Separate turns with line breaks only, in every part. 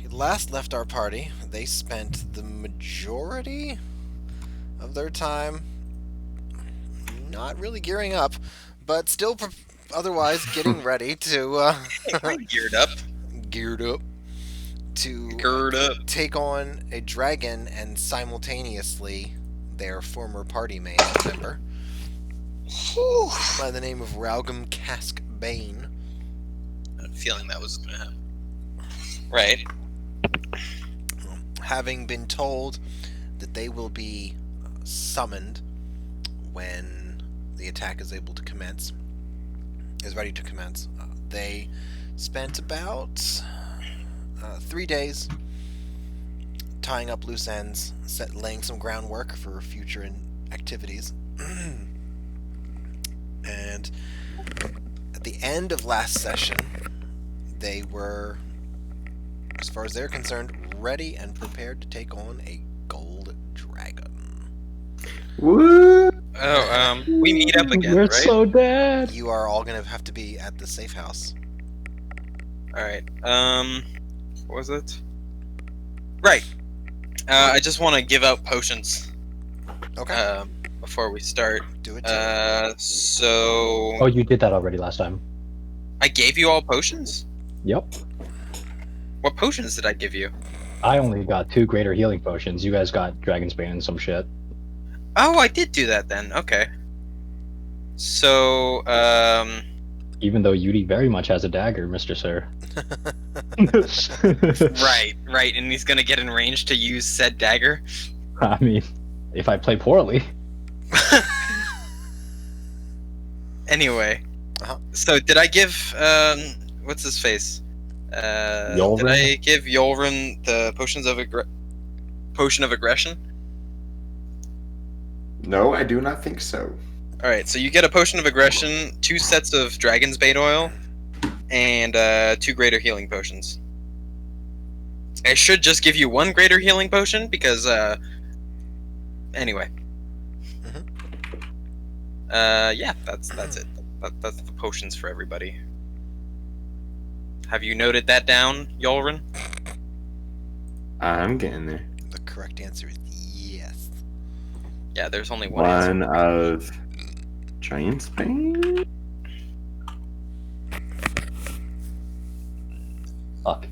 last left our party, they spent the majority of their time not really gearing up, but still otherwise getting ready to
I'm geared up.
geared up to
Gird up.
take on a dragon and simultaneously their former party member
Whew.
by the name of Raugum Cask Bane.
I had a feeling that was gonna happen. Right.
Having been told that they will be summoned when the attack is able to commence, is ready to commence, they spent about 3 days tying up loose ends, laying some groundwork for future activities. And at the end of last session, they were, as far as they're concerned, ready and prepared to take on a gold dragon.
Woo!
Oh, we meet up again,
We're
right?
so dead.
You are all going to have to be at the safe house.
Alright, what was it? Right. I just want to give out potions,
Okay.
before we start.
Do it. Too.
So...
Oh, you did that already last time.
I gave you all potions?
Yep.
What potions did I give you?
I only got 2 greater healing potions. You guys got Dragon's Bane and some shit.
Oh, I did do that then. Okay. So,
Even though Yudi very much has a dagger, Mr. Sir.
right, and he's gonna get in range to use said dagger?
I mean, if I play poorly.
Anyway.
Uh-huh.
So, did I give, what's his face? Did
Yolvin?
I give Yolvin the potion of aggression?
No, I do not think so.
Alright, so you get a potion of aggression, 2 sets of Dragon's Bait oil, and 2 greater healing potions. I should just give you 1 greater healing potion, because, anyway. Yeah, that's it. That's the potions for everybody. Have you noted that down, Yolrin?
I'm getting there.
The correct answer is yes.
Yeah, there's only one answer.
One of Giant Spain?
Fuck.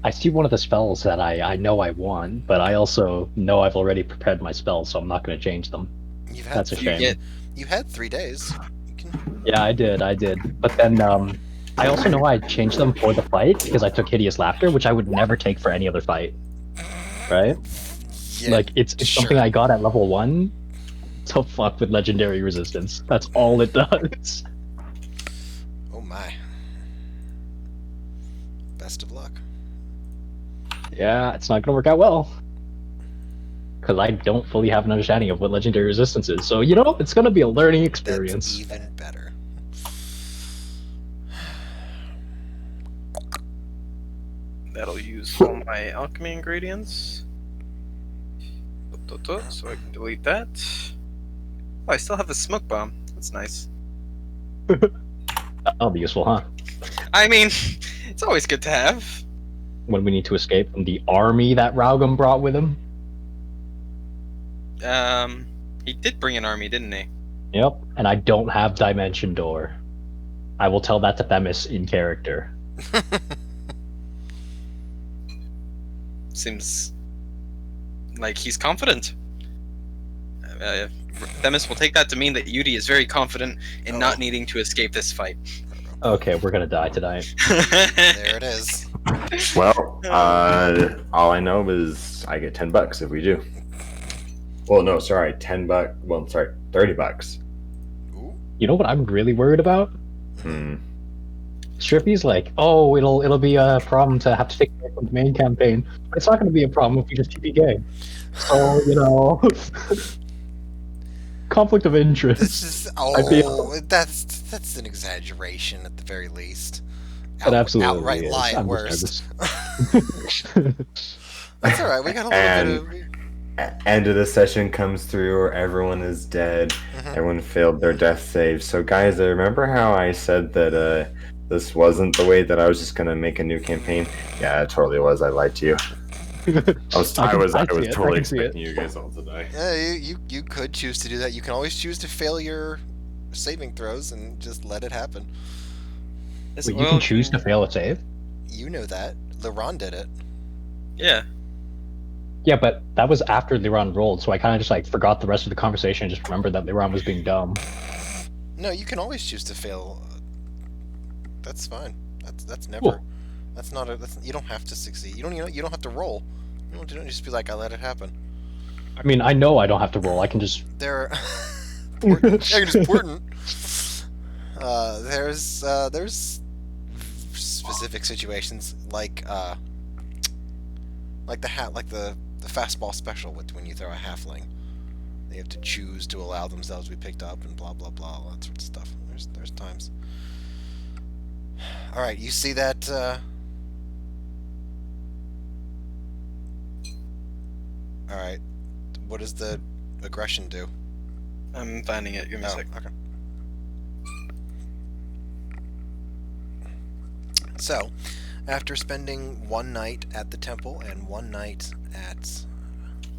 I see one of the spells that I know I want, but I also know I've already prepared my spells, so I'm not going to change them.
You've had
That's a shame.
You had 3 days. You can...
Yeah, I did. But then, I also know I changed them for the fight, because I took Hideous Laughter, which I would never take for any other fight. Right?
Yeah,
Like, it's
sure.
something I got at level 1 to fuck with legendary resistance. That's all it does.
Oh my. Best of luck.
Yeah, it's not gonna work out well. Because I don't fully have an understanding of what legendary resistance is. So, you know, it's gonna be a learning experience.
That's even better.
That'll use all my alchemy ingredients. So I can delete that. Oh, I still have the smoke bomb. That's nice.
That'll be useful, huh?
I mean, it's always good to have.
When we need to escape from the army that Raugum brought with him.
He did bring an army, didn't he?
Yep, and I don't have Dimension Door. I will tell that to Themis in character.
Seems like he's confident. Themis will take that to mean that Yudi is very confident in not needing to escape this fight.
Okay, we're gonna die tonight.
There it is.
Well, all I know is I get $10 if we do. Well, no, sorry, $10. Well, sorry, $30.
Ooh.
You know what I'm really worried about? Strippy's like, oh, it'll be a problem to have to take away from the main campaign. But it's not gonna be a problem if we just TPK. So, you know, conflict of interest.
This is that's an exaggeration at the very least.
It absolutely
Outright
is.
lie at
I'm
worst.
just
That's all right. We got a little bit of.
End of the session comes through, everyone is dead, everyone failed their death save. So guys, remember how I said that this wasn't the way that I was just gonna make a new campaign. Yeah, it totally was. I lied to you. I was totally expecting you guys all to die.
Yeah, you could choose to do that. You can always choose to fail your saving throws and just let it happen.
Wait, you can choose to fail a save?
You know that. Leron did it.
Yeah.
Yeah, but that was after Liron rolled, so I kind of just like forgot the rest of the conversation and just remembered that Liron was being dumb.
No, you can always choose to fail. That's fine. That's never.
Cool.
That's not a. You don't have to succeed. You don't have to roll. You don't just be like, I let it happen.
I mean, I know I don't have to roll. I can just.
There. I can just important. There's specific situations like the fastball special when you throw a halfling. They have to choose to allow themselves to be picked up and blah blah blah, all that sort of stuff. There's times. All right, you see that. All right, what does the aggression do?
I'm finding it. Give me a sec.
Okay. So, after spending one night at the temple and one night at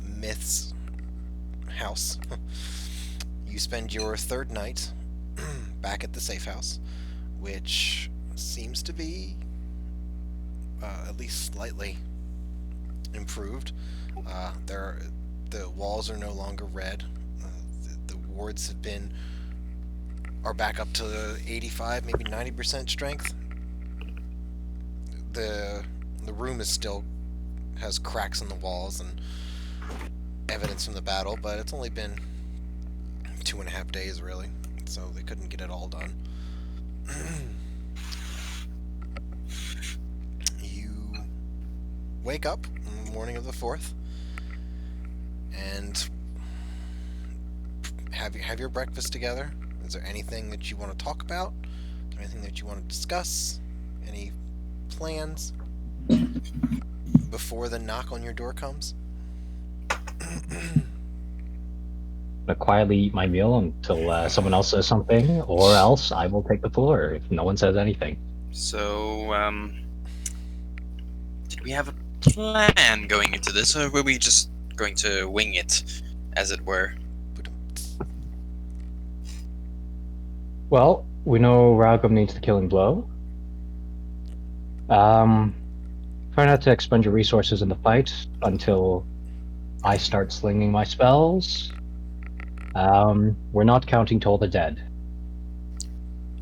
Myth's house, you spend your third night back at the safe house, which seems to be at least slightly improved. The walls are no longer red. The wards are back up to 85, maybe 90% strength. The room has cracks in the walls and evidence from the battle, but it's only been 2.5 days really, so they couldn't get it all done. You wake up on the morning of the 4th and have your breakfast together. Is there anything that you want to talk about? Is there anything that you want to discuss? Any plans before the knock on your door comes?
Gonna quietly eat my meal until someone else says something, or else I will take the floor if no one says anything.
So, did we have a plan going into this, or were we just going to wing it, as it were?
Well, we know Raugum needs the killing blow. Try not to expend your resources in the fight until I start slinging my spells. We're not counting Toll the Dead.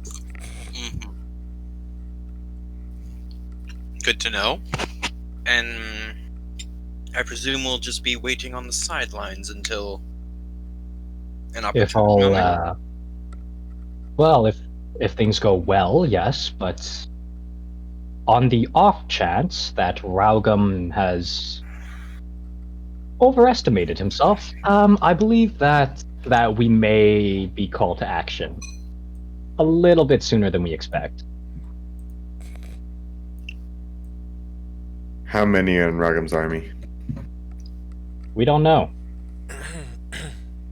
Mm-hmm. Good to know. And I presume we'll just be waiting on the sidelines until an opportunity moment.
Well, if things go well, yes, but on the off chance that Raugum has overestimated himself, I believe that we may be called to action a little bit sooner than we expect.
How many are in Raugum's army?
We don't know.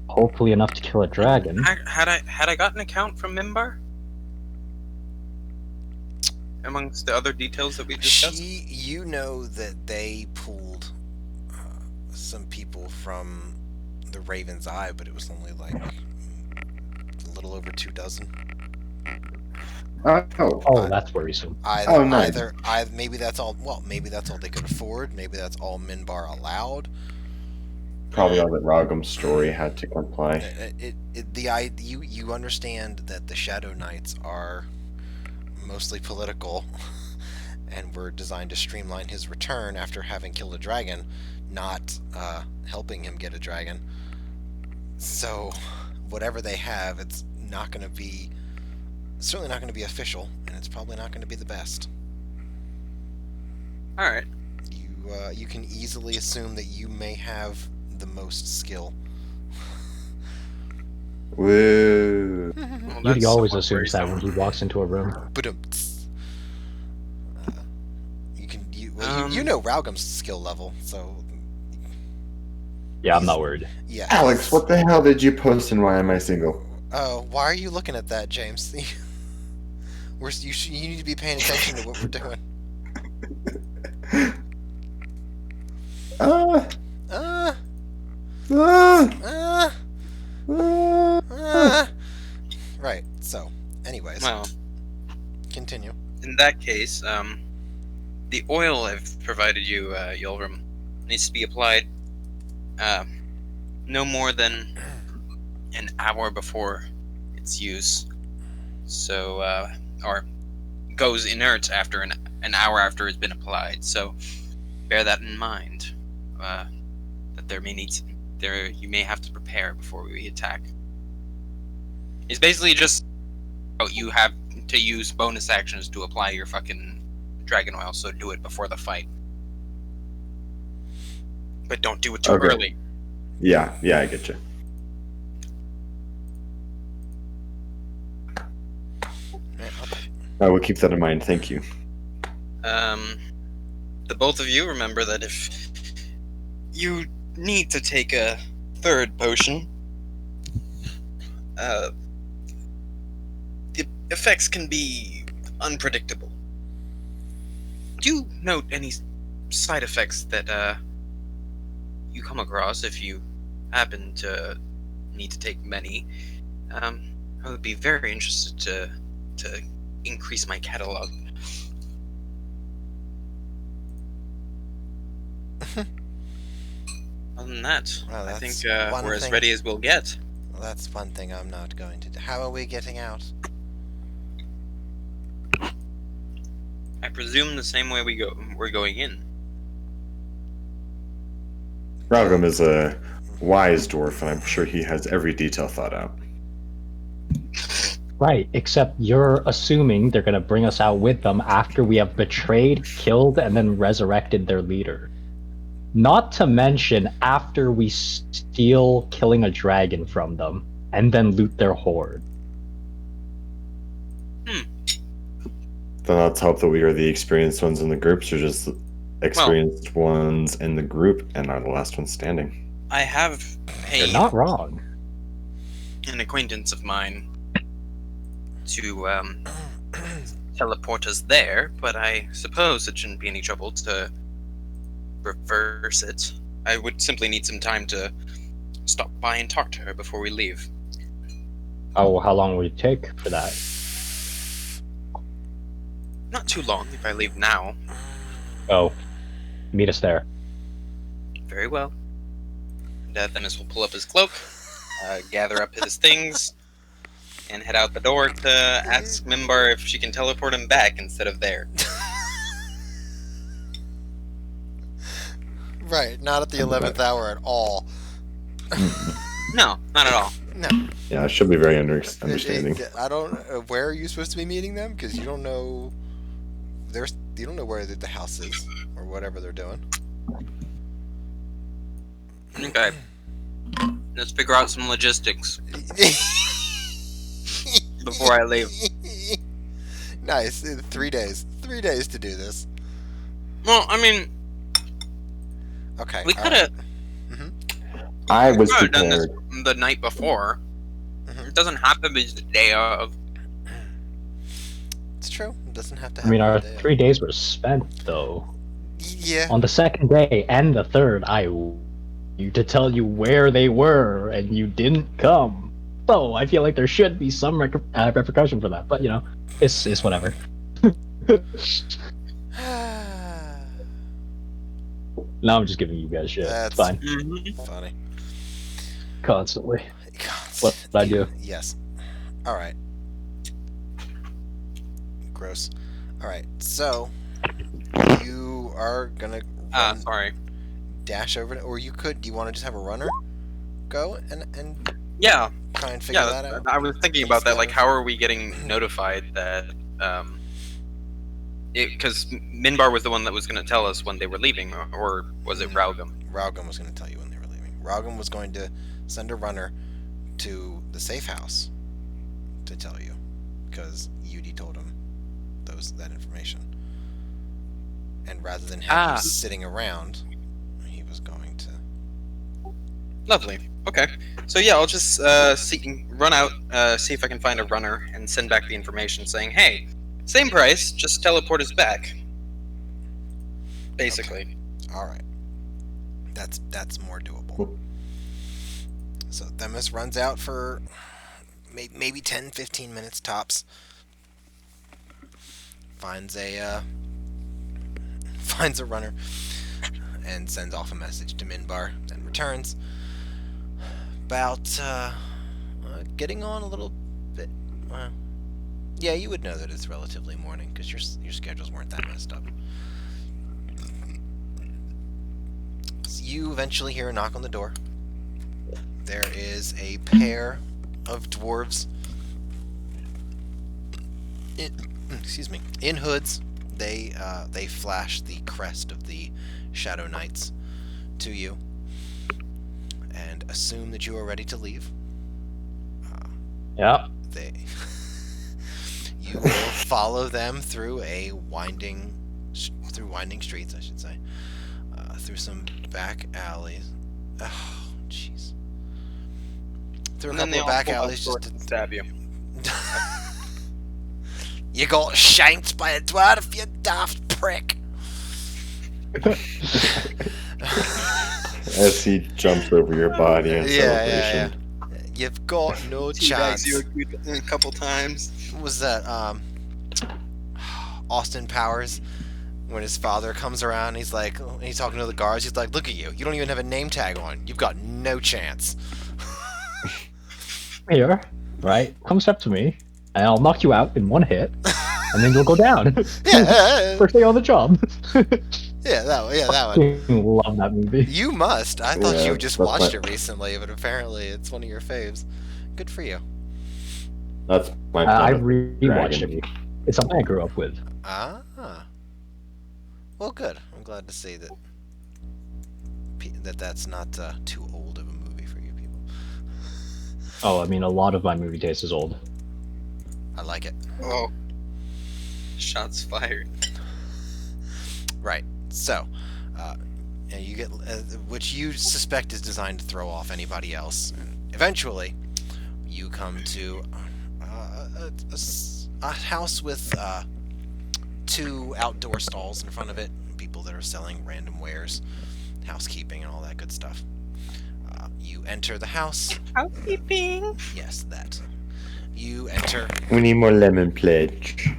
Hopefully enough to kill a dragon.
Had I gotten an account from Mimbar? Amongst the other details that we discussed?
You know that they pulled some people from the Raven's Eye, but it was only like a little over 24.
Oh,
that's worrisome.
Nice.
Maybe that's all. Well, maybe that's all they could afford. Maybe that's all Minbar allowed.
Probably all that Raugum's story had to comply.
You understand that the Shadow Knights are mostly political, and were designed to streamline his return after having killed a dragon, not helping him get a dragon. So, whatever they have, it's certainly not going to be official, and it's probably not going to be the best.
All right.
You can easily assume that you may have the most skill.
Woo!
Well,
He always assumes that when he walks into a room.
You know Raugum's skill level, so.
Yeah, I'm not worried.
Yeah.
Alex, what the hell did you post and why am I single?
Oh, why are you looking at that, James? You need to be paying attention to what we're doing.
Uh,
Uh,
uh,
uh,
uh.
right. So, anyways,
Well,
continue.
in that case, the oil I've provided you, Yulram, needs to be applied no more than an hour before its use. So, or goes inert after an hour after it's been applied. So, bear that in mind. That you may have to prepare before we attack. It's basically just you have to use bonus actions to apply your fucking dragon oil, so do it before the fight. But don't do it too
Okay.
early.
Yeah, I get you. I will keep that in mind. Thank you.
The both of you remember that if you need to take a third potion, the effects can be unpredictable. Do you note any side effects that you come across if you happen to need to take many? I would be very interested to increase my catalog. Other than that,
Well,
I think
that's one
we're as
thing.
ready as we'll get.
Well, that's one thing I'm not going to do. How are we getting out?
I presume the same way we're going in.
Ralgam is a wise dwarf, and I'm sure he has every detail thought out.
Right, except you're assuming they're going to bring us out with them after we have betrayed, killed, and then resurrected their leader. Not to mention after we steal killing a dragon from them and then loot their hoard.
Then let's hope that we are the experienced ones in the groups, or just the experienced ones in the group and are the last ones standing.
I have
You're not wrong.
an acquaintance of mine to teleport us there, but I suppose it shouldn't be any trouble to reverse it. I would simply need some time to stop by and talk to her before we leave.
Oh, how long would it take for that?
Not too long if I leave now.
Oh, meet us there.
Very well. And Dennis will pull up his cloak, gather up his things, and head out the door to ask Mimbar if she can teleport him back instead of there.
Right, not at the 11th hour at all.
No, not at all.
No.
Yeah, it should be very understanding.
I don't. Where are you supposed to be meeting them? Because you don't know. You don't know where the house is or whatever they're doing.
Okay. Let's figure out some logistics before I leave.
Nice. 3 days. 3 days to do this.
Well, I mean,
Okay.
we could have
I was
done this
prepared.
the night before.
Mhm.
It doesn't have to be the day of.
It's true. It doesn't have to
I
happen.
mean, our
the day of.
3 days were spent, though.
Yeah.
On the second day and the third, I you to tell you where they were, and you didn't come. So I feel like there should be some repercussion for that, but you know, it's whatever. Now I'm just giving you guys shit.
That's
It's fine.
funny.
Constantly.
God.
What did I do?
Yes. All right. Gross. All right. So you are gonna
Sorry.
dash over, or you could. Do you want to just have a runner go and
Yeah,
try and figure that
yeah.
out?
I was thinking about that. Like, how are we getting notified that? Because Minbar was the one that was going to tell us when they were leaving, or was it Raugam?
Raugam was going to tell you when they were leaving. Raugam was going to send a runner to the safe house to tell you, because Yudi told him that information. And rather than have you sitting around, he was going to.
Lovely. Okay. So yeah, I'll just run out, see if I can find a runner, and send back the information saying, "Hey, Same price, just teleport us back. Basically.
All right. That's more doable. So Themis runs out for maybe 10, 15 minutes tops. Finds a runner and sends off a message to Minbar, then returns. About getting on a little bit. Yeah, you would know that it's relatively morning because your schedules weren't that messed up. So you eventually hear a knock on the door. There is a pair of dwarves in hoods. They flash the crest of the Shadow Knights to you and assume that you are ready to leave.
Yeah.
You will follow them through winding streets, I should say, through some back alleys. Oh, jeez. Through a couple of back alleys just to
stab you.
You got shanked by a dwarf, you daft prick.
As he jumps over your body in celebration.
You've got no
Teabags
chance.
you a couple times.
What was that? Austin Powers, when his father comes around, he's talking to the guards. He's like, "Look at you! You don't even have a name tag on. You've got no chance."
Here, right? Come step to me, and I'll knock you out in one hit, and then you'll go down.
Yeah,
First day on the job.
that one.
I love that movie.
You must. I thought you just
that's
watched
my-
it recently, but apparently it's one of your faves. Good for you.
That's my
I
Plymouth
rewatched
Dragon.
it. It's something I grew up with.
Ah. Well, good. I'm glad to see that's not too old of a movie for you people.
Oh, I mean, a lot of my movie taste is old.
I like it.
Oh. Shots fired.
Right. So, and you get which you suspect is designed to throw off anybody else. And eventually, you come to a house with 2 outdoor stalls in front of it. People that are selling random wares, housekeeping, and all that good stuff. You enter the house.
Housekeeping.
Yes, that. You enter.
We need more lemon pledge.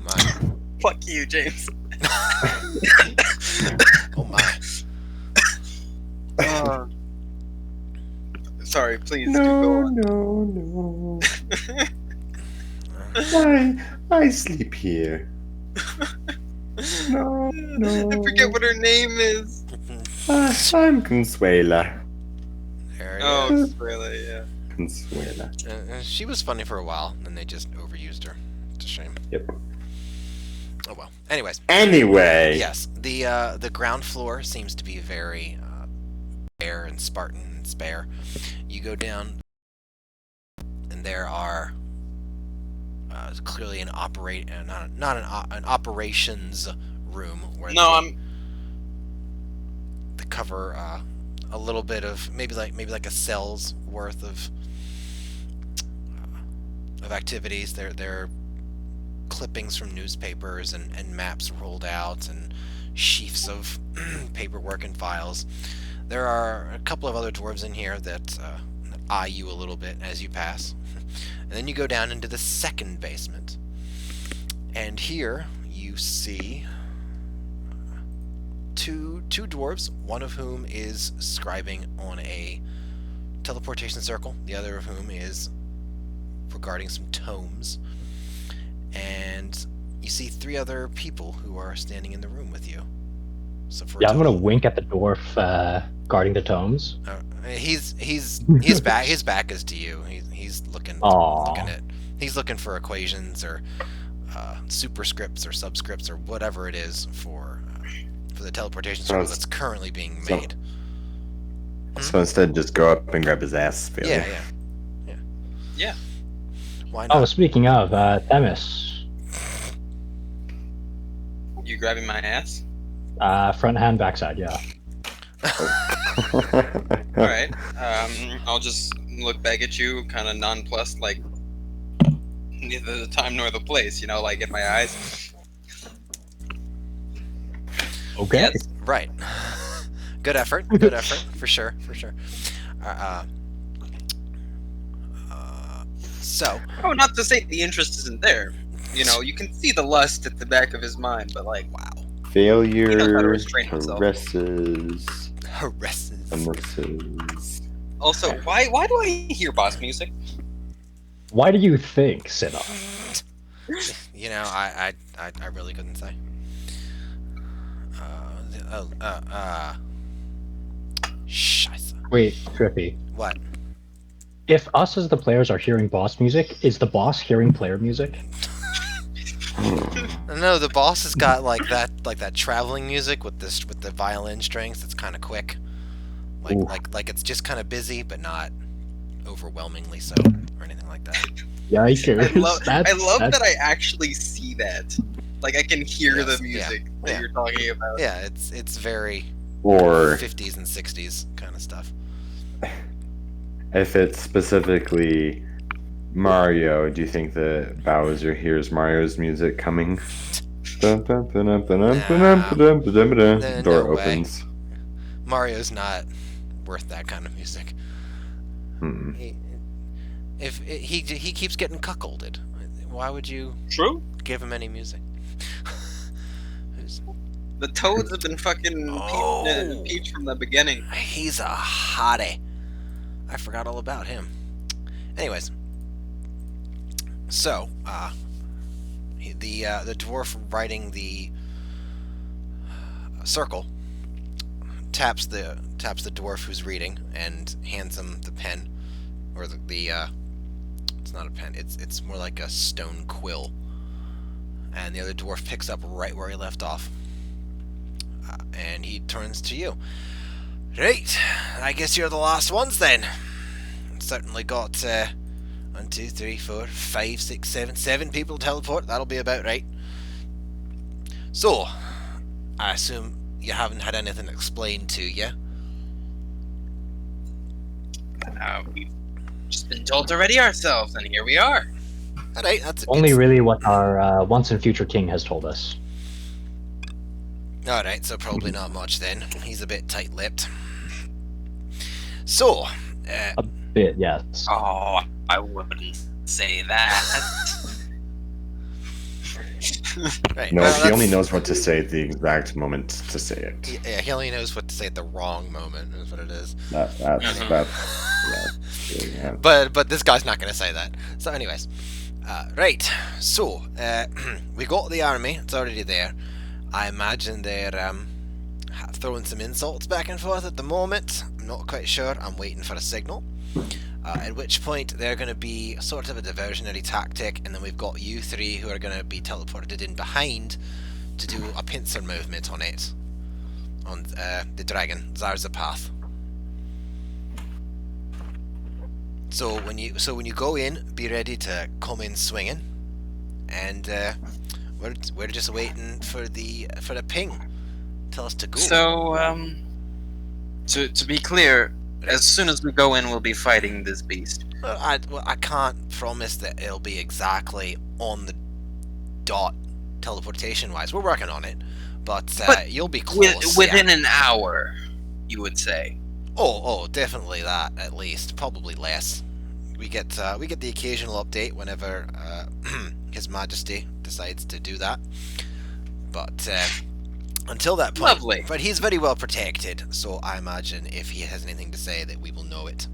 My.
Fuck you, James.
Oh my.
Sorry, please do go on.
No. I sleep here. No.
I forget what her name is.
I'm Consuela.
There it
Oh,
is.
really? Yeah.
Consuela.
She was funny for a while, then they just overused her. It's a shame.
Yep.
Oh well. Anyways,
Anyway.
yes, the ground floor seems to be very bare and Spartan and spare. You go down, and there are clearly an operations room where they cover a little bit of maybe like a cell's worth of activities. They're clippings from newspapers and maps rolled out and sheafs of paperwork and files. There are a couple of other dwarves in here that eye you a little bit as you pass. And then you go down into the second basement. And here you see two dwarves, one of whom is scribing on a teleportation circle, the other of whom is regarding some tomes. And you see 3 other people who are standing in the room with you. So for
I'm gonna wink at the dwarf guarding the tomes.
His back is to you. He's looking he's looking for equations or superscripts or subscripts or whatever it is for the teleportation circle that's currently being made.
So instead, just go up and grab his ass. Fairly.
Yeah. Why not?
Oh, speaking of Themis,
You grabbing my ass?
front hand, backside, yeah.
Alright. I'll just look back at you, kind of nonplussed, like neither the time nor the place. Like in my eyes.
Okay.
Yes.
Right. Good effort. Good effort. For sure. For sure. So.
Oh, not to say the interest isn't there. You can see the lust at the back of his mind, but like,
Wow.
Failure,
He knows how to restrain himself.
caresses,
Harasses.
and misses.
also, why do I hear boss music?
Why do you think, Cinna?
I really couldn't say. Scheiße.
Wait, Trippy.
What?
If us as the players are hearing boss music, is the boss hearing player music?
No, the boss has got like that traveling music with the violin strings. It's kind of quick.
Ooh.
Like it's just kind of busy, but not overwhelmingly so, or anything like that.
Yikers.
I love that I actually see that. Like I can hear
Yes,
the music
yeah,
that
yeah.
you're talking about.
Yeah, it's very
Or
50s and 60s kind of stuff.
if it's specifically Mario, do you think that Bowser hears Mario's music coming? Door
no way.
opens.
Mario's not worth that kind of music.
Hmm.
He keeps getting cuckolded. Why would you
True.
give him any music?
The Toads have been fucking
Oh.
Peach from the beginning.
He's a hottie. I forgot all about him. Anyways, so the dwarf riding the circle taps the dwarf who's reading and hands him the pen, or the it's not a pen. It's more like a stone quill, and the other dwarf picks up right where he left off, and he turns to you. Right, I guess you're the last ones then. Certainly got 1, 2, 3, 4, 5, 6, 7, 7 people to teleport. That'll be about right. So, I assume you haven't had anything explained to you.
We've just been told already ourselves, and here we are.
Alright, that's a
Only
good...
really what our once and future king has told us.
Alright, so probably not much then. He's a bit tight-lipped. So,
A bit, yes.
Oh, I wouldn't say that.
right.
No,
well,
he only
that's-
knows what to say at the exact moment to say it.
Yeah, he only knows what to say at the wrong moment, is what it is.
That's yeah.
But this guy's not going to say that. So anyways, right, so we got the army, it's already there. I imagine they're throwing some insults back and forth at the moment. I'm not quite sure, I'm waiting for a signal. At which point they're going to be sort of a diversionary tactic, and then we've got you three who are going to be teleported in behind to do a pincer movement on it. On the dragon, Zarzipath. So when you go in, be ready to come in swinging, and we're just waiting for the ping. Tell us to go.
So, to be clear, as soon as we go in, we'll be fighting this beast.
I can't promise that it'll be exactly on the dot teleportation wise. We're working on it, but you'll be close.
Within
yeah.
an hour, you would say.
Oh, definitely that at least. Probably less. We get the occasional update whenever His Majesty decides to do that. But until that point,
Lovely.
But he's very well protected, so I imagine if he has anything to say, that we will know it.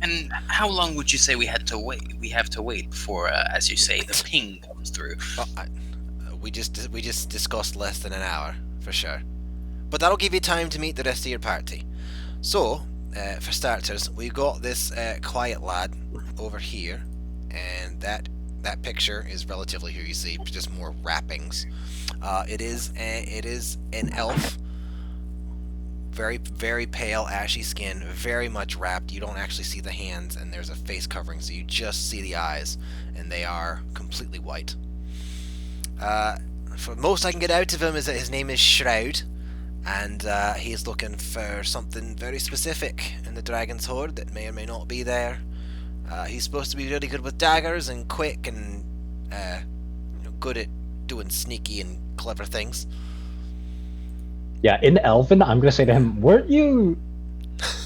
And how long would you say we have to wait before, as you say, the ping comes through?
Well, we just discussed less than an hour for sure, but that'll give you time to meet the rest of your party. So, for starters, we've got this quiet lad over here, and that picture is relatively who you see, just more wrappings. It is an elf, very very pale, ashy skin, very much wrapped. You don't actually see the hands, and there's a face covering, so you just see the eyes, and they are completely white. For most I can get out of him is that his name is Shroud, and he's looking for something very specific in the dragon's hoard that may or may not be there. He's supposed to be really good with daggers and quick and good at doing sneaky and clever things.
Yeah, in Elven, I'm gonna say to him, "Weren't you?"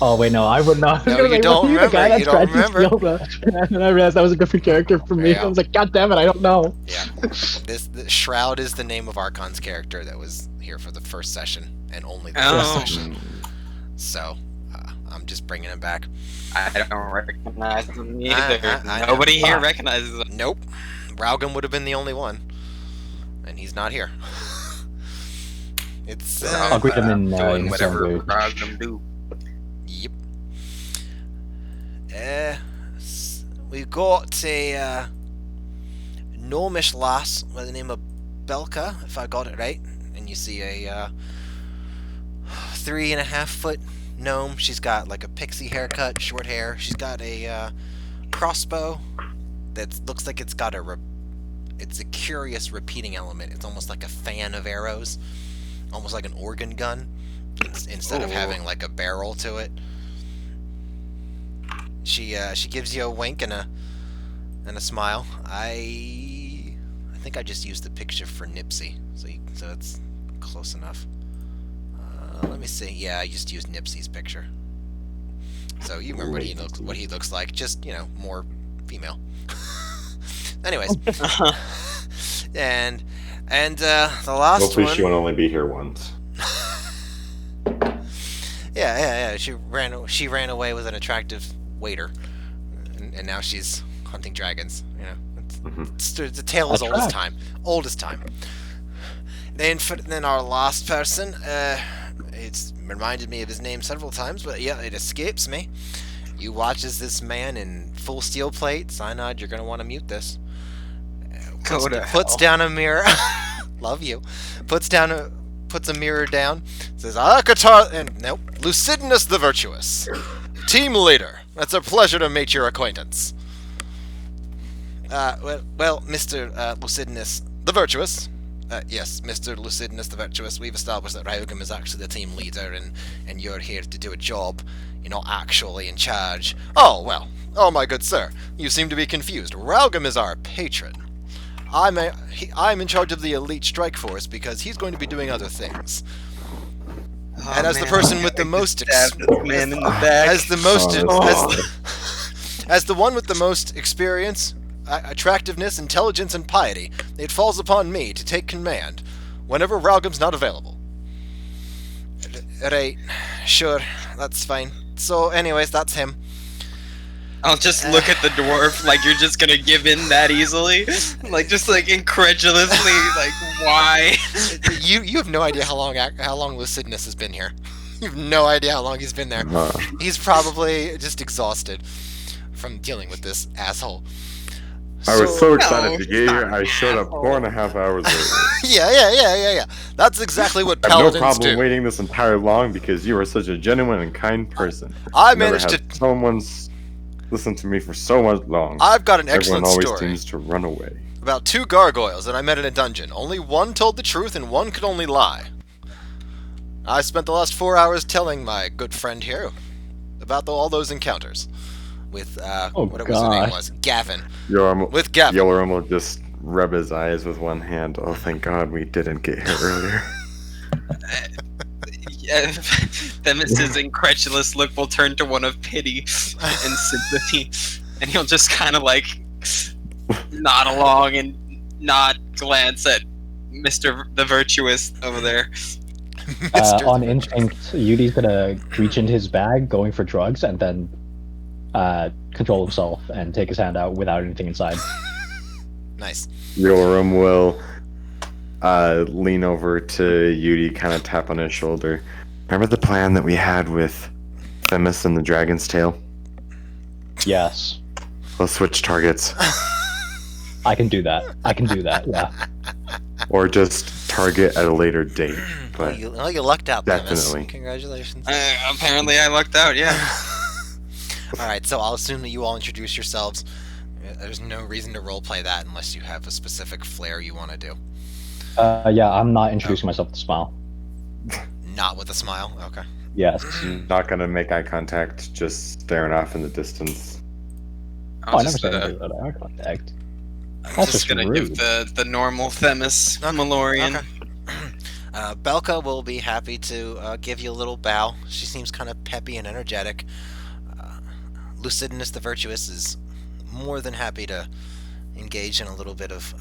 Oh wait, no, I would not. I was
No,
gonna
you
say,
don't
"Weren't you the guy
remember,
that
you don't
tried to
remember."
steal the?" And I realized that was a different character for me.
Yeah.
I was like, "God damn it, I don't know."
Yeah. The Shroud is the name of Archon's character that was here for the first session and only the first
Oh.
session. So I'm just bringing him back.
I don't recognize them either.
I know.
Nobody here recognizes them.
Nope. Raugan would have been the only one, and he's not here. It's
I'll greet him in
doing
in
whatever
Sandwich.
Ragam do.
Yep. We've got a gnomish lass by the name of Belka, if I got it right. And you see a 3.5-foot gnome. She's got like a pixie haircut, short hair. She's got a crossbow that looks like it's got it's a curious repeating element. It's almost like a fan of arrows, almost like an organ gun, instead of
Ooh.
having like a barrel to it. She gives you a wink and a smile. I think I just used the picture for Nipsey, so it's close enough. Let me see. Yeah, I just used Nipsey's picture. So you remember what he looks like, just more female. Anyways, and the last
Hopefully
one.
she won't only be here once.
Yeah. She ran away with an attractive waiter, and now she's hunting dragons. It's the tale as
That's
old as
right.
time. Old as time. Then our last person. It's reminded me of his name several times, but yeah, it escapes me. You watch as this man in full steel plate. Cyanide, you're gonna want to mute this. Puts down a mirror. Love you. Puts a mirror down. Says, Lucidinus the Virtuous, team leader. It's a pleasure to meet your acquaintance. Well, Mr. Lucidinus the Virtuous. Yes, Mr. Lucidinus the Virtuous. We've established that Raugam is actually the team leader, and you're here to do a job. You're not actually in charge. Oh, well. Oh, my good sir. You seem to be confused. Raugam is our patron. I'm in charge of the elite strike force because he's going to be doing other things. And as the person with the most
man in the back.
as the most
Oh.
as the one with the most experience, attractiveness, intelligence, and piety, it falls upon me to take command whenever Raugam's not available. Right, sure, that's fine. So, anyways, that's him.
I'll just look at the dwarf like you're just gonna give in that easily, just incredulously, why?
You have no idea how long Lucidinus has been here. You have no idea how long he's been there. He's probably just exhausted from dealing with this asshole.
I was so excited
No,
to get here. I showed up 4.5 hours later.
Yeah. That's exactly what
I have no
paladins
problem
do.
waiting this entire long because you are such a genuine and kind person.
I
Never
managed
had
to.
someone's listened to me for so much long.
I've got an
Everyone
excellent
always
story
seems to run away.
about 2 gargoyles that I met in a dungeon. Only one told the truth and one could only lie. I spent the last 4 hours telling my good friend here about all those encounters with whatever his name was, Gavin. With Gavin.
Yoram will just rub his eyes with one hand. Oh, thank God we didn't get here earlier.
Themis's incredulous look will turn to one of pity and sympathy, and he'll just kind of nod along and not glance at Mr. the Virtuous over there.
Mr.
On
the
instinct, Yudi's gonna reach into his bag, going for drugs, and then control himself and take his hand out without anything inside.
Nice.
Yoram will lean over to Yudi, kind of tap on his shoulder. Remember the plan that we had with Themis and the Dragon's Tail?
Yes,
Let's switch targets.
I can do that. Yeah.
Or just target at a later date. But
you lucked out, Themis.
definitely.
Congratulations.
Apparently I lucked out, yeah.
Alright, so I'll assume that you all introduce yourselves. There's no reason to roleplay that unless you have a specific flair you want to do.
Yeah, I'm not introducing myself to Smile.
Not with a smile. Okay.
Yes.
Not gonna make eye contact, just staring off in the distance.
I'm
I never
just
said
gonna,
anything about eye contact.
I'm
That's
just
just
gonna give
rude.
the normal Themis
Okay,
Malorian.
okay. Belka will be happy to give you a little bow. She seems kind of peppy and energetic. Lucidinus the Virtuous is more than happy to engage in a little bit of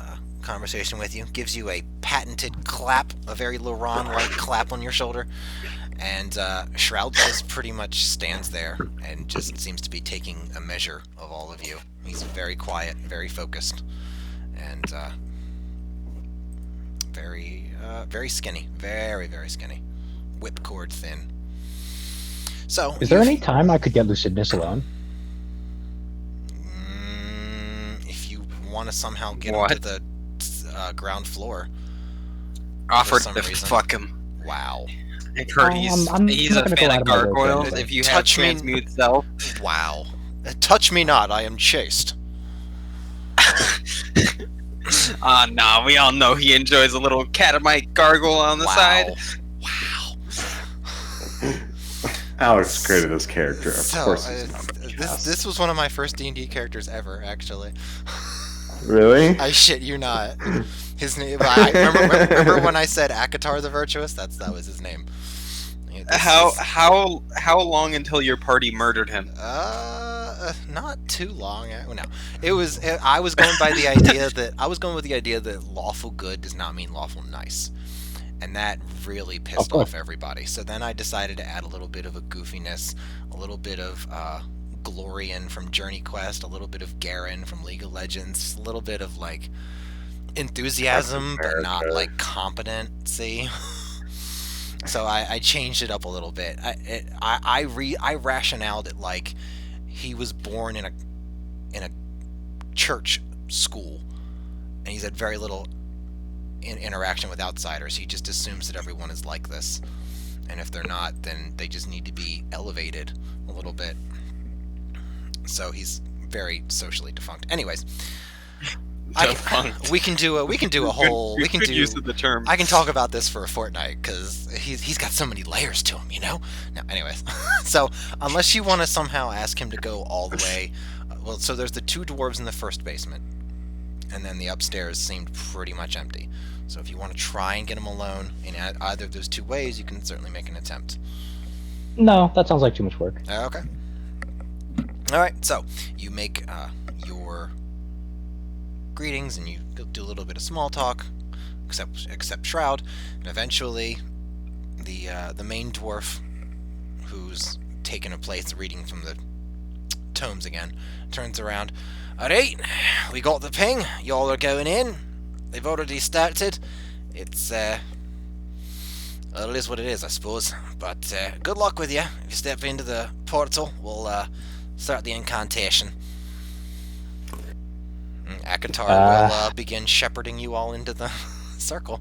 conversation with you. Gives you a patented clap, a very Laurent-like clap on your shoulder. And Shroud just pretty much stands there and just seems to be taking a measure of all of you. He's very quiet, very focused, and very skinny. Very, very skinny. Whipcord thin. So,
Is there any time I could get Lucidness alone?
If you want to somehow get
What?
him to the ground floor.
Offered
some
to
reason.
fuck him.
Wow.
I've heard
I'm
he's
not
a
gonna go
fan
out
of
of my way for
gargoyles.
anything.
If you
Touch
have
me-
transmute self.
Wow. Touch me not, I am chaste.
Nah, we all know he enjoys a little catamite gargle on the side.
Wow.
Alex created this character. Of
So,
course he's not a cast.
this was one of my first D&D characters ever, actually.
Really?
I shit you not. His name. Remember when I said Akatar the Virtuous? That was his name. Yeah, this is-
How long until your party murdered him?
Not too long. No, it was. I was going by the idea that lawful good does not mean lawful nice, and that really pissed
course.
off everybody. So then I decided to add a little bit of a goofiness, a little bit of Glorian from Journey Quest, a little bit of Garen from League of Legends, a little bit of like enthusiasm, but not
America.
like competency. So I changed it up a little bit. I rationaled it like he was born in a church school, and he's had very little interaction with outsiders. He just assumes that everyone is like this, and if they're not, then they just need to be elevated a little bit. So he's very socially defunct. Anyways,
Defunct.
we can do a whole. We can
Good
do.
use of the term.
I can talk about this for a fortnight because he's got so many layers to him, you know. No, anyways, so unless you want to somehow ask him to go all the way, well, so there's the two dwarves in the first basement, and then the upstairs seemed pretty much empty. So if you want to try and get him alone in either of those two ways, you can certainly make an attempt.
No, that sounds like too much work.
Okay. All right. So you make your greetings, and you do a little bit of small talk, except Shroud, and eventually the main dwarf, who's taken a place reading from the tomes again, turns around. All right, we got the ping. Y'all are going in. They've already started. It's well, it is what it is, I suppose. But good luck with you. If you step into the portal, we'll start the incantation. Akatar will begin shepherding you all into the circle.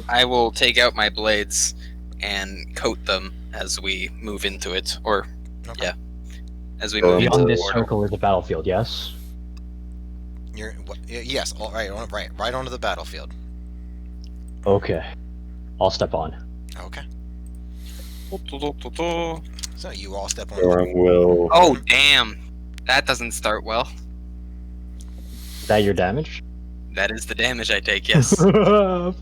I will take out my blades and coat them as we move into it, or
Okay.
yeah, as we move into
Beyond
the
this
portal.
circle is the battlefield, yes?
Yes, all right, right onto the battlefield.
Okay. I'll step on.
Okay. So you all step on.
Doran will.
Oh damn, that doesn't start well.
Is that your damage?
That is the damage I take. Yes.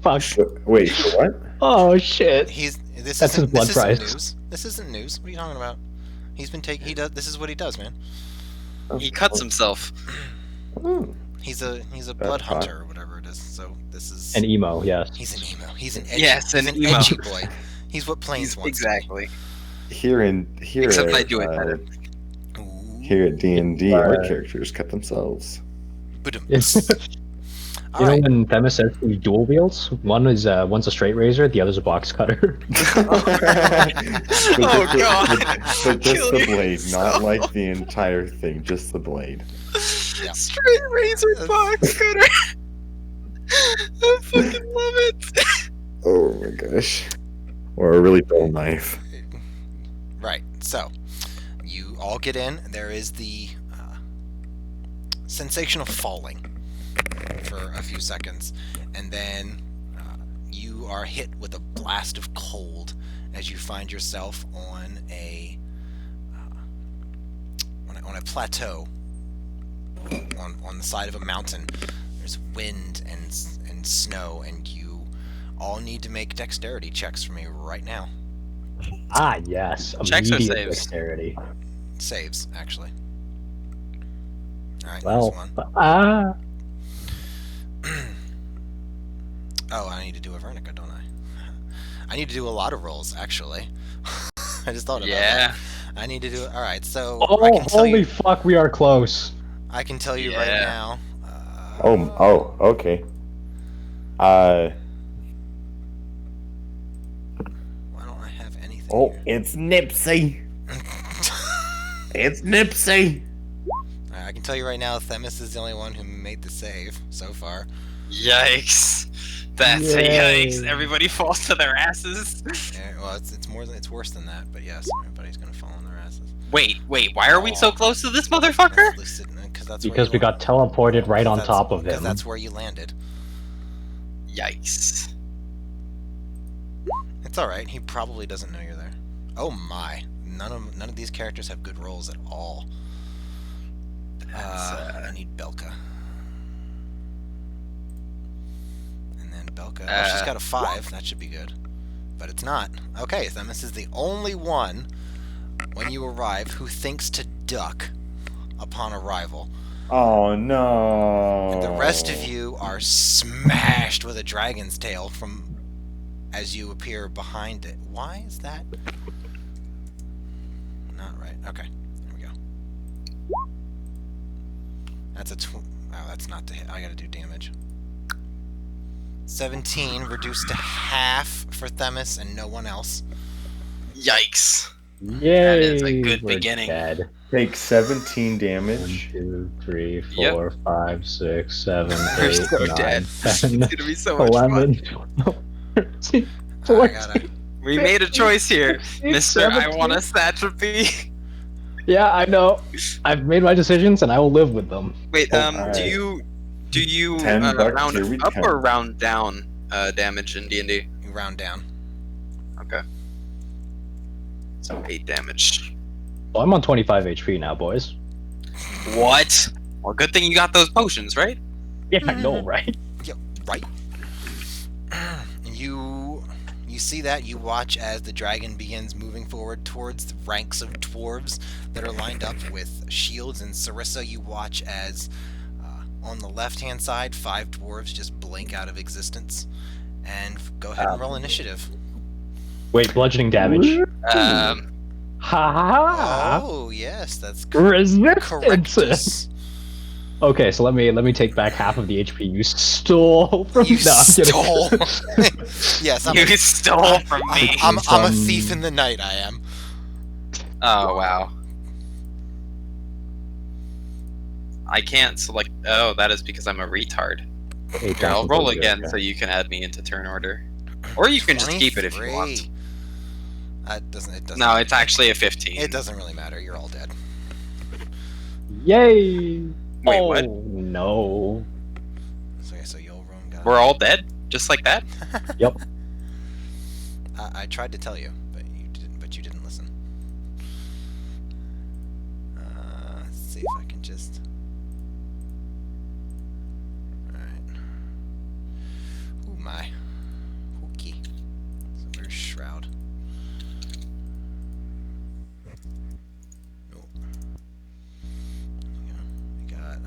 Fuck.
Wait, what?
Oh shit.
This
That's his
isn't
blood
this isn't
price.
news. This isn't news. What are you talking about? He's been taking. He does. This is what he does, man.
He cuts himself.
Oh.
He's a blood
hot.
hunter or whatever it is. So this is.
An emo, yes.
He's an emo. He's an edgy.
Yes,
he's
an
an
emo.
edgy boy. He's what Plains wants.
Exactly.
Here
Except I
at,
do it better.
To be. Ooh.
here at D&D, our characters cut themselves.
Ba-dum.
It's,
All
you know
right.
when Themis says we dual wields? One's a straight razor, the other's a box cutter.
Oh, God.
But just
Kill
the blade,
yourself.
not like the entire thing, just the blade.
Yeah.
Straight razor box cutter. I fucking love it.
Oh my gosh. Or a really dull knife.
Right. So you all get in. There is the sensation of falling for a few seconds, and then you are hit with a blast of cold as you find yourself on a plateau on the side of a mountain. There's wind and snow, and you all need to make dexterity checks for me right now.
Ah, yes.
Checks or
Immediate
saves?
dexterity.
Saves, actually. All right,
Well,
there's one. Oh, I need to do a Vernica, don't I? I need to do a lot of rolls, actually. I just thought about that. I need to do it. All right, so I can tell
holy
you.
fuck, we are close.
I can tell you right now.
Okay.
Why don't I have anything? Here?
It's Nipsey. It's Nipsey.
Alright, I can tell you right now, Themis is the only one who made the save so far.
Yikes! That's a
Yay.
yikes. Everybody falls to their asses.
Yeah, well, it's worse than that, but yes, everybody's gonna fall on their asses.
Wait. Why are we so close to this motherfucker?
Because we got teleported right on top of
Because
him.
that's where you landed.
Yikes!
It's all right. He probably doesn't know you're there. Oh my! None of these characters have good rolls at all. I need Belka. And then Belka. Oh, she's got a 5. That should be good. But it's not. Okay, Themis is the only one, when you arrive, who thinks to duck upon arrival.
Oh no.
And the rest of you are smashed with a dragon's tail as you appear behind it. Why is that? Not right. Okay, there we go. That's oh, that's not to hit. I gotta do damage. 17 reduced to half for Themis and no one else.
Yikes!
Yay!
That is a good
we're
beginning.
Dead.
Take 17
1,
damage.
2, 3, 4,
Yep.
5, 6, 7,
We're
8,
so
9,
dead.
10,
It's gonna be so much
11,
fun.
12, 13,
I
14.
gotta.
We made a choice here,
15,
Mister. I
17.
want a Satropy.
Yeah, I know. I've made my decisions and I will live with them.
Wait,
alright.
do you
10 bucks,
round
here we
up
come.
or round down damage in D&D?
You round down.
Okay. So 8 damage.
Well, I'm on 25 HP now, boys.
What? Well, good thing you got those potions, right?
Yeah, I know, right?
Yeah, right. You see that. You watch as the dragon begins moving forward towards the ranks of dwarves that are lined up with shields. And Sarissa, you watch as on the left-hand side, 5 dwarves just blink out of existence. And go ahead and roll initiative.
Wait, bludgeoning damage.
Um,
Ha ha ha!
Oh yes, that's
Resistance.
correct.
Okay, so let me take back half of the HP you stole from
You
No, I'm kidding.
stole. Yes, I'm
you
a,
stole from me.
I'm a thief in the night. I am.
Oh wow. I can't select. Oh, that is because I'm a retard.
Hey,
Here, I'll roll again
okay.
so you can add me into turn order, or you can just keep it if you want.
23. It doesn't.
No, it's actually a 15.
It doesn't really matter. You're all dead.
Yay!
Wait,
oh,
what?
No.
So you'll roam.
We're all dead, just like that.
Yep.
I tried to tell you, but you didn't listen. Let's see if I can just. All right. Ooh my. Okay. So where's Shroud? Oh. We got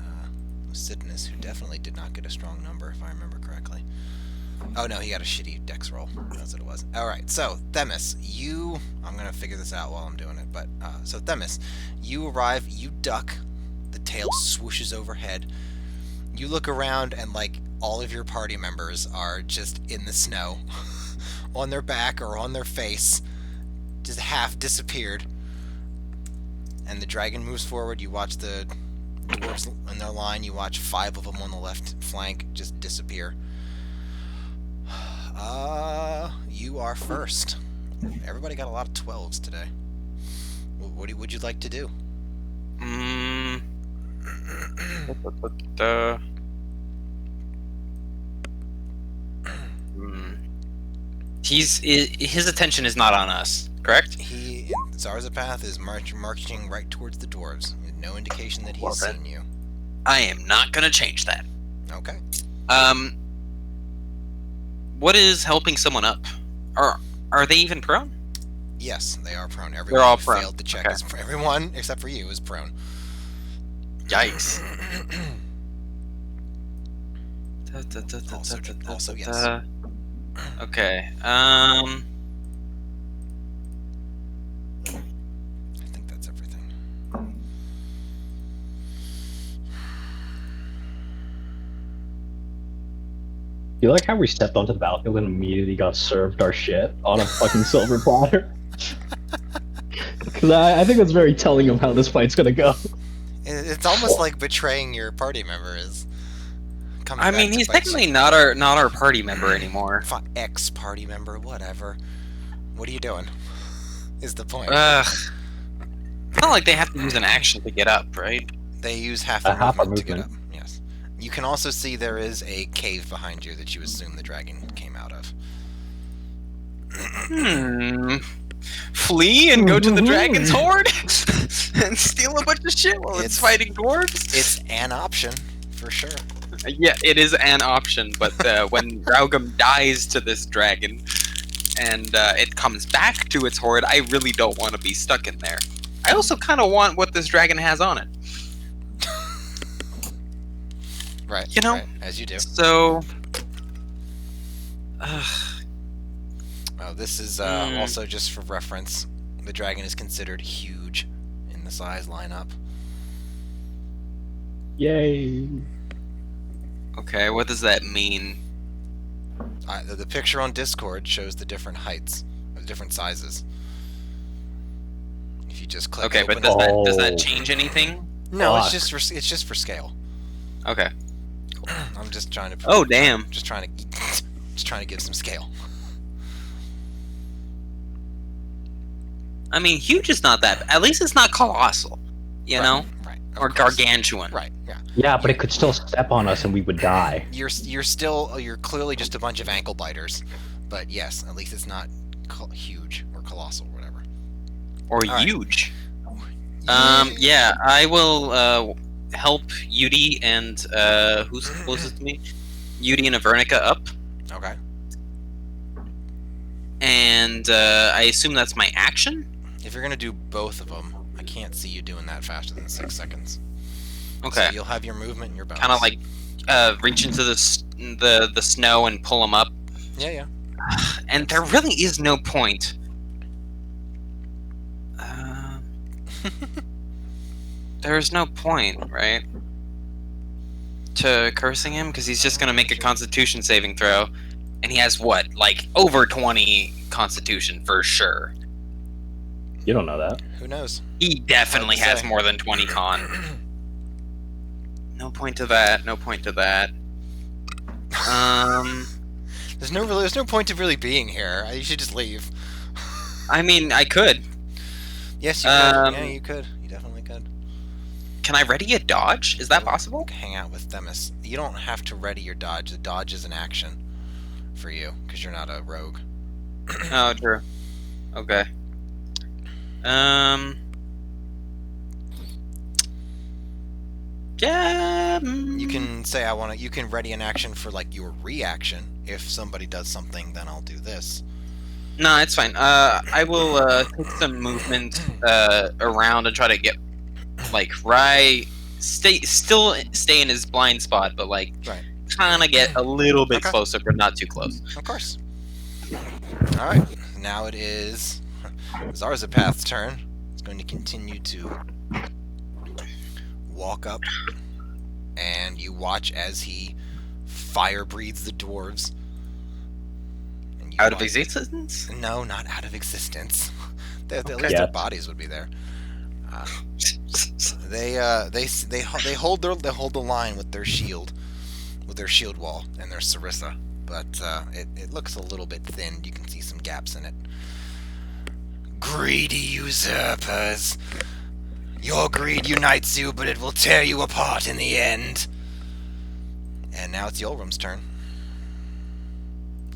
Lucidinus, who definitely did not get a strong number, if I remember correctly. Oh no, he got a shitty dex roll. That's what it was. Alright, so Themis, I'm gonna figure this out while I'm doing it, but so Themis, you arrive, you duck, the tail swooshes overhead. You look around and like all of your party members are just in the snow. On their back or on their face. Just half disappeared. And the dragon moves forward, you watch the dwarves in their line, you watch 5 of them on the left flank just disappear. You are first. Everybody got a lot of 12s today. What would you like to do?
his attention is not on us, correct?
Zarzipath is marching right towards the dwarves, with no indication that he's
Well, then.
seen you.
I am not gonna change that.
Okay.
What is helping someone up? Are they even prone?
Yes, they are prone. Everyone
They're all
who
prone.
failed the check
Okay.
is everyone except for you is prone.
Yikes.
Also, yes.
Okay.
I think that's everything.
You like how we stepped onto the battlefield and immediately got served our shit on a fucking silver platter? Because I think that's very telling of how this fight's gonna go.
It's almost like betraying your party member is.
I mean, he's technically not our party member anymore.
Ex-party member, whatever. What are you doing? Is the point.
It's not like they have to use an action to get up, right?
They use half their
half a
movement to get up.
movement.
Yes. You can also see there is a cave behind you that you assume the dragon came out of.
Flee and go to the dragon's horde and steal a bunch of shit while it's
It's-
fighting dwarves?
It's an option, for sure.
Yeah, it is an option, but when Raugum dies to this dragon and it comes back to its horde, I really don't want to be stuck in there. I also kind of want what this dragon has on it.
Right.
You know?
Right, as you do.
So,
Oh, this is also just for reference. The dragon is considered huge in the size lineup.
Yay.
okay, what does that mean?
The picture on Discord shows the different heights, the different sizes. If you just click.
Okay, but
open
does
it-
that
Oh.
change anything?
No,
Fuck.
it's just for scale.
Okay.
I'm just trying to.
Oh, damn.
Just trying to give some scale.
I mean, huge is not that. At least it's not colossal, you know,
Right.
or
of course.
gargantuan.
Right. Yeah.
Yeah, but it could still step on us and we would die.
You're clearly just a bunch of ankle biters, but yes, at least it's not huge or colossal or whatever.
Or
Alright.
huge. Yeah, I will help Yudi and who's closest to me? Yudi and Avernica up,
Okay.
and I assume that's my action.
If you're gonna do both of them, I can't see you doing that faster than 6 seconds.
Okay,
So you'll have your movement and your bonus.
kind of like reach into the snow and pull them up.
Yeah, yeah.
And there really is no point. There's no point, right? To cursing him, because he's just gonna make a Constitution saving throw, and he has what, like over 20 Constitution for sure.
You don't know that.
Who knows?
He definitely
Hard to
has
say.
more than 20 con. No point to that. No point to that.
There's no point of really being here. You should just leave.
I mean, I could.
Yes, you could. Yeah, you could. You definitely could.
Can I ready a dodge? Is that possible?
Hang out with Themis. You don't have to ready your dodge. The dodge is an action for you because you're not a rogue.
Oh, true. Okay. Yeah.
You can say I want to. You can ready an action for like your reaction. If somebody does something, then I'll do this.
No, it's fine. I will take some movement around and try to get like stay in his blind spot, but like
Right.
kind of get a little bit
Okay.
closer, but not too close.
Of course. All right. Now it is Zarzipath's turn. It's going to continue to walk up, and you watch as he fire breathes the dwarves. And you
Out of
watch-
existence?
No, not out of existence. At
Okay.
least
Yeah.
their bodies would be there. They hold the line with their shield wall and their sarissa, but it looks a little bit thin. You can see some gaps in it. Greedy usurpers! Your greed unites you, but it will tear you apart in the end. And now it's Yolram's turn.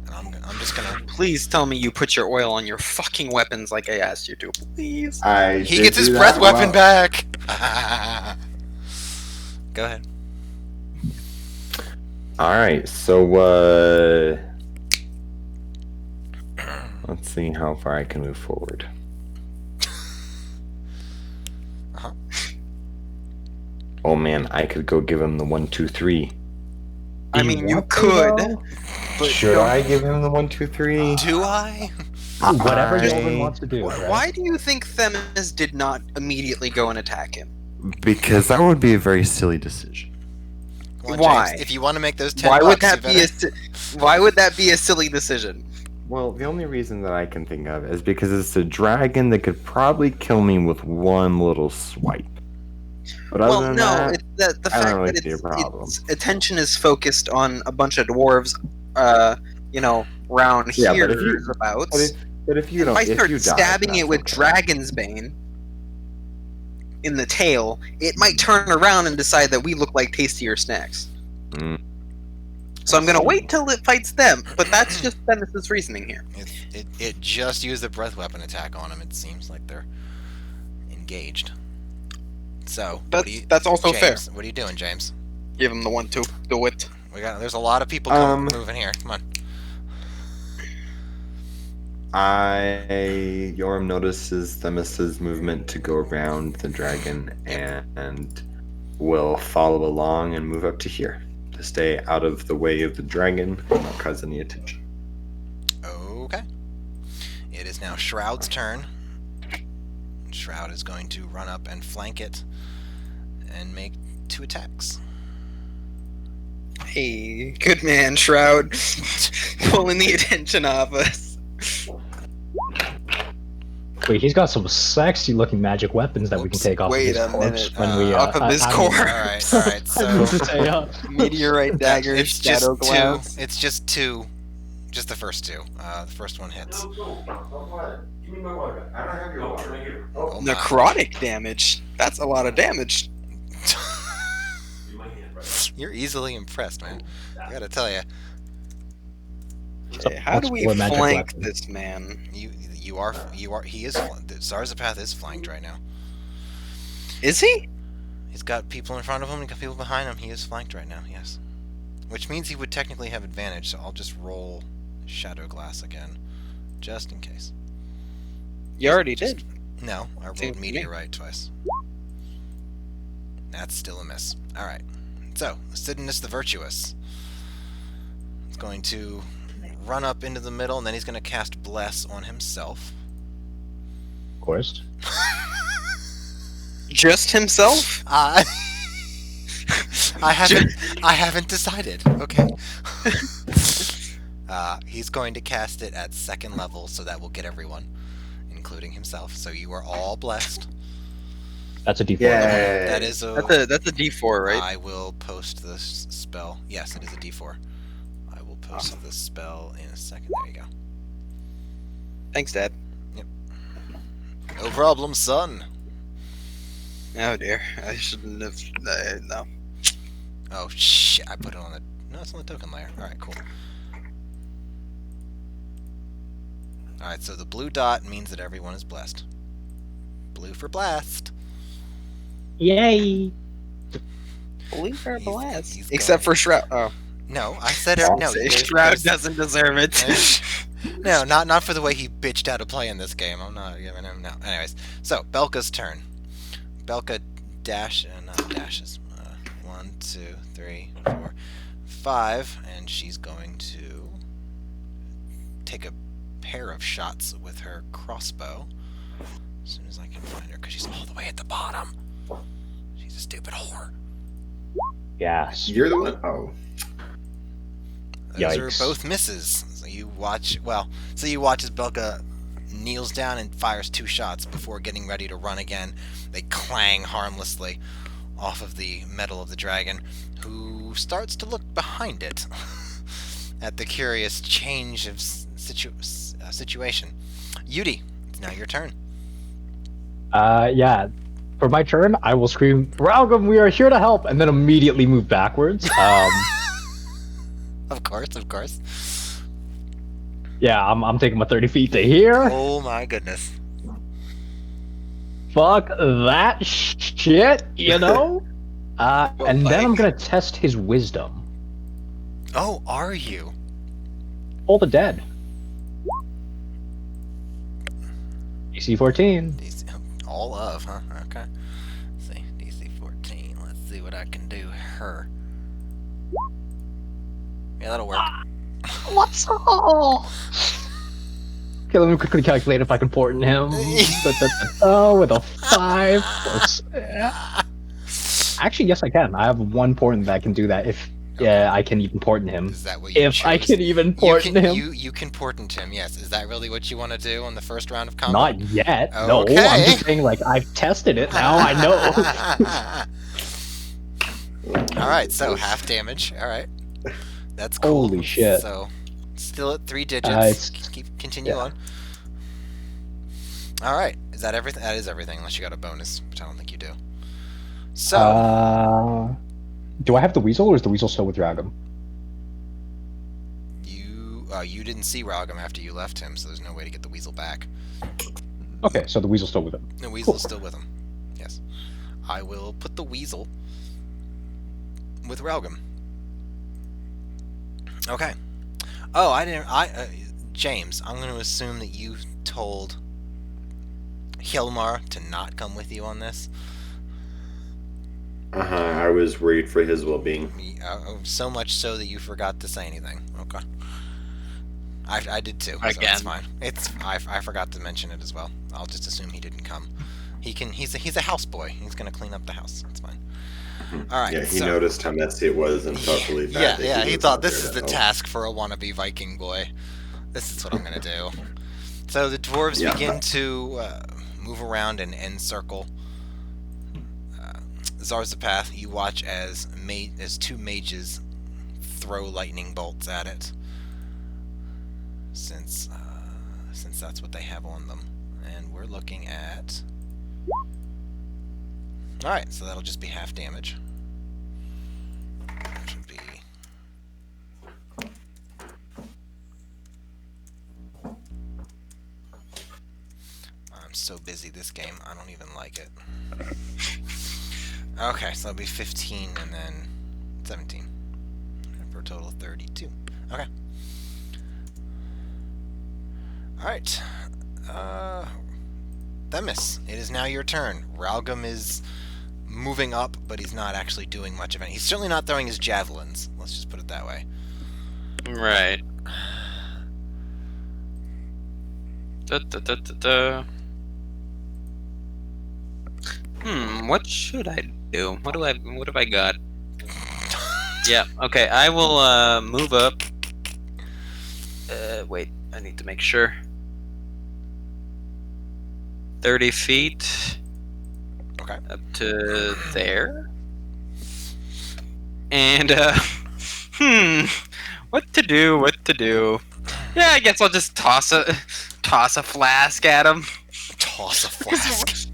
And I'm just gonna.
Please tell me you put your oil on your fucking weapons like I asked you to. Please.
He gets his breath weapon back. Go ahead.
All right, so let's see how far I can move forward.
Uh-huh.
Oh man, I could go give him the 1, 2, 3.
I mean, you could. But
Should
don't-
I give him the 1, 2, 3?
Do I?
Whatever
I-
Yolvin wants to do. Right?
Why do you think Themis did not immediately go and attack him?
Because that would be a very silly decision.
Come on,
Why?
James, if you want to make those 10
Why would
bucks,
that be Why would that be a silly decision?
Well, the only reason that I can think of is because it's a dragon that could probably kill me with one little swipe. But other
Well,
than
no,
that,
it's the
I don't
fact
really
that
see a problem.
its attention is focused on a bunch of dwarves, round
Yeah,
here
but if you-
hereabouts.
but if you
If
don't,
I
if
start
you die,
stabbing
that's
it with
okay.
Dragon's Bane in the tail, it might turn around and decide that we look like tastier snacks.
Mm.
So I'm gonna wait till it fights them, but that's just Themis' reasoning here.
It just used a breath weapon attack on him. It seems like they're engaged. So,
That's also
James,
fair.
What are you doing, James?
Give him the 1-2. Do it.
There's a lot of people moving here. Come on.
Yoram notices Themis' movement to go around the dragon and will follow along and move up to here to stay out of the way of the dragon and not cause any attention.
Okay. It is now Shroud's turn. Shroud is going to run up and flank it and make 2 attacks.
Hey, good man, Shroud. Pulling the attention off us.
Wait, he's got some sexy-looking magic weapons that we can take off
Wait
of his
a
corpse
minute.
when we
Off of his
I mean,
corpse.
Alright,
I mean
so
to say,
Meteorite dagger,
it's just
shadow
2.
glass.
It's just 2. Just the first 2. The first one hits.
Give me my water. I don't have your water.
Oh my.
Necrotic damage. That's a lot of damage.
You're easily impressed, man. I gotta tell you.
Okay, how do we
What's magic
flank
weapon?
this man?
He is. Zarzipath is flanked right now.
Is he?
He's got people in front of him. He's got people behind him. He is flanked right now. Yes, which means he would technically have advantage. So I'll just roll Shadow Glass again, just in case.
You already did.
No, I rolled
Seems to me.
Meteorite twice. That's still a miss. All right. So Lucidinus the Virtuous is going to run up into the middle, and then he's going to cast Bless on himself.
of course.
Just himself?
I haven't decided. Okay. He's going to cast it at 2nd level, so that will get everyone, including himself. So you are all blessed.
That's a D4.
Yeah.
That is a.
That's a D4, right?
I will post this spell. Yes, it is a D4. I will post this spell in a second. There you go.
Thanks, Dad.
No problem, son.
Oh dear, I shouldn't have. No.
Oh shit! I put it on the. No, it's on the token layer. All right, cool. All right, so the blue dot means that everyone is blessed. Blue for blast.
Yay!
Believe or
He's-
blast.
he's
Except
going-
for Shroud. Oh,
No, I said no.
Shroud doesn't deserve it.
No, not for the way he bitched out of play in this game. I'm not giving him no. Anyways, so Belka's turn. Belka dashes. 1, 2, 3, 4, 5, and she's going to take a pair of shots with her crossbow as soon as I can find her, because she's all the way at the bottom. She's a stupid whore.
Yes.
You're the one? Oh.
Those
Yikes.
are both misses. So you watch as Belka kneels down and fires 2 shots before getting ready to run again. They clang harmlessly off of the metal of the dragon, who starts to look behind it at the curious change of situation. Yudi, it's now your turn.
Yeah. For my turn, I will scream, Ralgam, we are here to help, and then immediately move backwards.
Of course.
Yeah, I'm taking my 30 feet to here.
Oh my goodness.
Fuck that shit, you know?
Well,
And then I'm
like-
gonna test his wisdom.
Oh, are you?
All the dead. DC 14.
DC, all of, huh? Okay. Let's see, DC 14. Let's see what I can do. Her. Yeah, that'll work.
What's all? Okay, let me quickly calculate if I can port in him. Oh, with a 5 plus. Actually, yes, I can. I have one port that can do that if I can even port in him.
Is that what you
If I
choose?
can even port in him.
You can portent him, yes. Is that really what you want to do on the first round of combat?
Not yet. No,
Okay.
I'm just saying, like, I've tested it now. I know.
Alright, so half damage. Alright. That's cool.
Holy shit.
So, still at 3 digits.
It's-
Continue
yeah.
on. Alright. Is that everything? That is everything, unless you got a bonus, which I don't think you do. So,
do I have the weasel, or is the weasel still with Dragum?
you didn't see Ralgam after you left him, so there's no way to get the weasel back.
Okay, so the weasel's still with him.
The weasel's still with him. Yes. I will put the weasel with Ralgam. Okay. Oh, James, I'm going to assume that you told Hilmar to not come with you on this.
I was worried for his well-being.
So much so that you forgot to say anything. Okay. I did too. So
Again.
it's fine. I forgot to mention it as well. I'll just assume he didn't come. He's a houseboy. He's gonna clean up the house. It's fine. All right.
Yeah, he
so,
noticed how messy it was and felt really bad.
Yeah,
that
he
was
thought
out
this
there
is
to
the
help.
task for a wannabe Viking boy. This is what I'm gonna do. So the dwarves
Yeah.
begin to move around and encircle Zarzipath. You watch as two mages throw lightning bolts at it, since that's what they have on them. And we're looking at. All right, so that'll just be half damage. Should be. I'm so busy this game, I don't even like it. Okay, so it'll be 15 and then 17. For a total of 32. Okay. Alright. Themis, it is now your turn. Ralgam is moving up, but he's not actually doing much of anything. He's certainly not throwing his javelins. Let's just put it that way.
Right. What should I do? What have I got? Yeah, okay, I will move up. Wait, I need to make sure. 30 feet.
Okay.
Up to there. And what to do? Yeah, I guess I'll just toss a flask at him.
Toss a flask.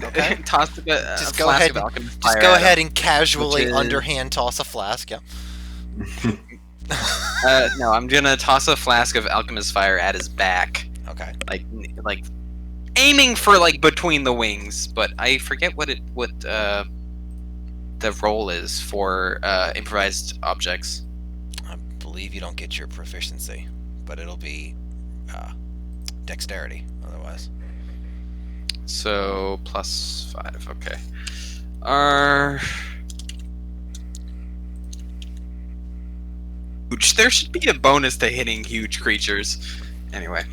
Okay.
Toss a
Just go
flask
ahead.
of alchemist
Just
fire
go
at him,
ahead and casually
which is-
underhand toss a flask. Yep.
No, I'm gonna toss a flask of alchemist fire at his back,
Okay.
like aiming for like between the wings. But I forget what the roll is for improvised objects.
I believe you don't get your proficiency, but it'll be dexterity otherwise.
So +5. Okay. Huge. There should be a bonus to hitting huge creatures. Anyway.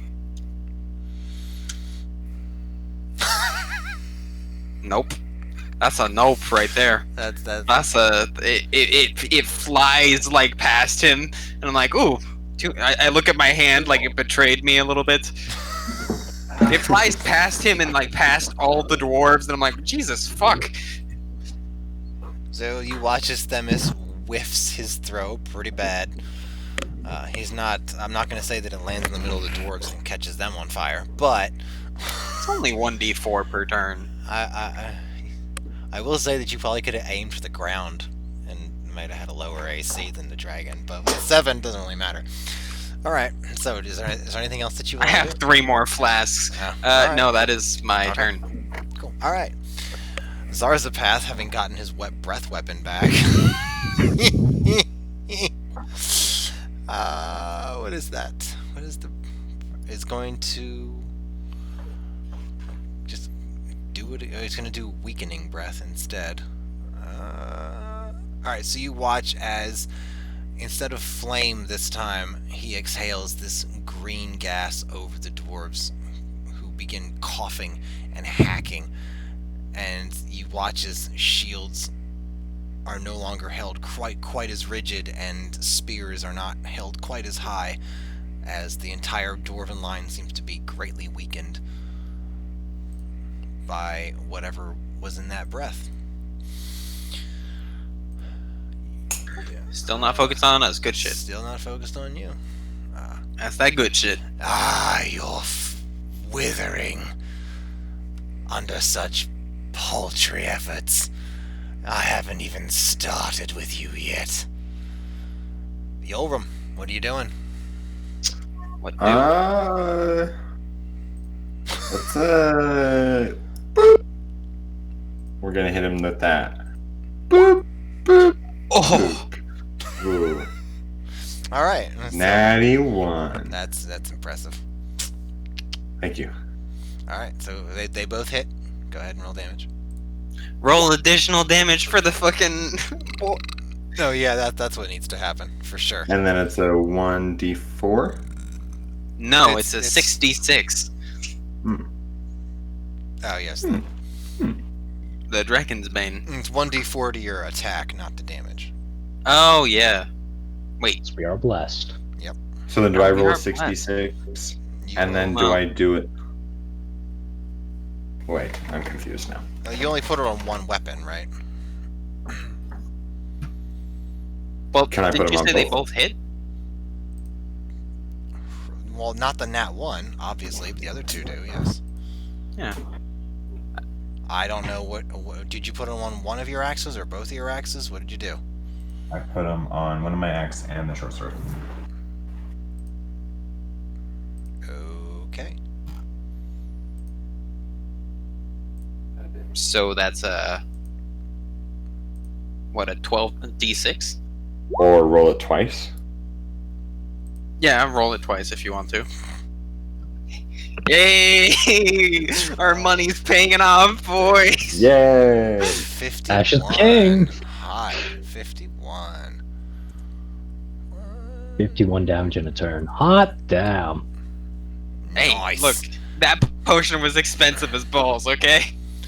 Nope. That's a nope right there.
That's
That's it flies like past him, and I'm like, ooh. I look at my hand like it betrayed me a little bit. It flies past him and like past all the dwarves, and I'm like, Jesus fuck.
So you watch as Themis whiffs his throw pretty bad. He's not. I'm not going to say that it lands in the middle of the dwarves and catches them on fire, but
It's only 1d4 per turn.
I will say that you probably could have aimed for the ground and might have had a lower AC than the dragon, but with 7 doesn't really matter. All right. So, is there anything else that you
I
want to
have
do?
3 more flasks.
Oh, all right.
No, that is my
Okay.
turn.
Cool. All right. Zarzipath, having gotten his wet breath weapon back. What is that? What is the? Is going to just do it. He's going to do weakening breath instead. All right. So you watch as instead of flame this time, he exhales this green gas over the dwarves, who begin coughing and hacking. And you watch as shields are no longer held quite as rigid, and spears are not held quite as high, as the entire dwarven line seems to be greatly weakened by whatever was in that breath.
Still not focused on us. Good shit.
Still not focused on you.
That's that good shit.
You're withering under such paltry efforts. I haven't even started with you yet. Yolram, what are you doing?
What do?
Let's boop. We're gonna hit him with that. Boop, boop,
Oh!
boop. Ooh.
All right.
Natty 1.
That's impressive.
Thank you.
All right, so they both hit. Go ahead and roll damage.
Roll additional damage for the fucking...
Oh yeah, that's what needs to happen for sure.
And then it's a 1d4.
No,
It's-
it's a
it's-
66.
Oh yes,
The Dragon's Bane.
it's 1d4 to your attack, not the damage.
Oh, yeah. Wait.
We are blessed.
So then do I
We
roll
are
66?
You
And then
roll-
do I do it? Wait, I'm confused now.
you only put it on one weapon, right?
Well,
Can I
didn't
put
you
them
say
on
they
both?
both hit?
Well, not the nat 1, obviously, but the other two do. Yes.
Yeah.
I don't know what did you put them on one of your axes or both of your axes? What did you do?
I put them on one of my axe and the short sword.
Okay.
So that's a... What, a 12d6?
Or roll it twice.
Yeah, roll it twice if you want to. Yay! Our money's paying off, boys!
Yay!
51.
Ash is king.
High. 51.
51 damage in a turn. Hot damn.
Hey,
Nice.
look, that potion was expensive as balls, okay?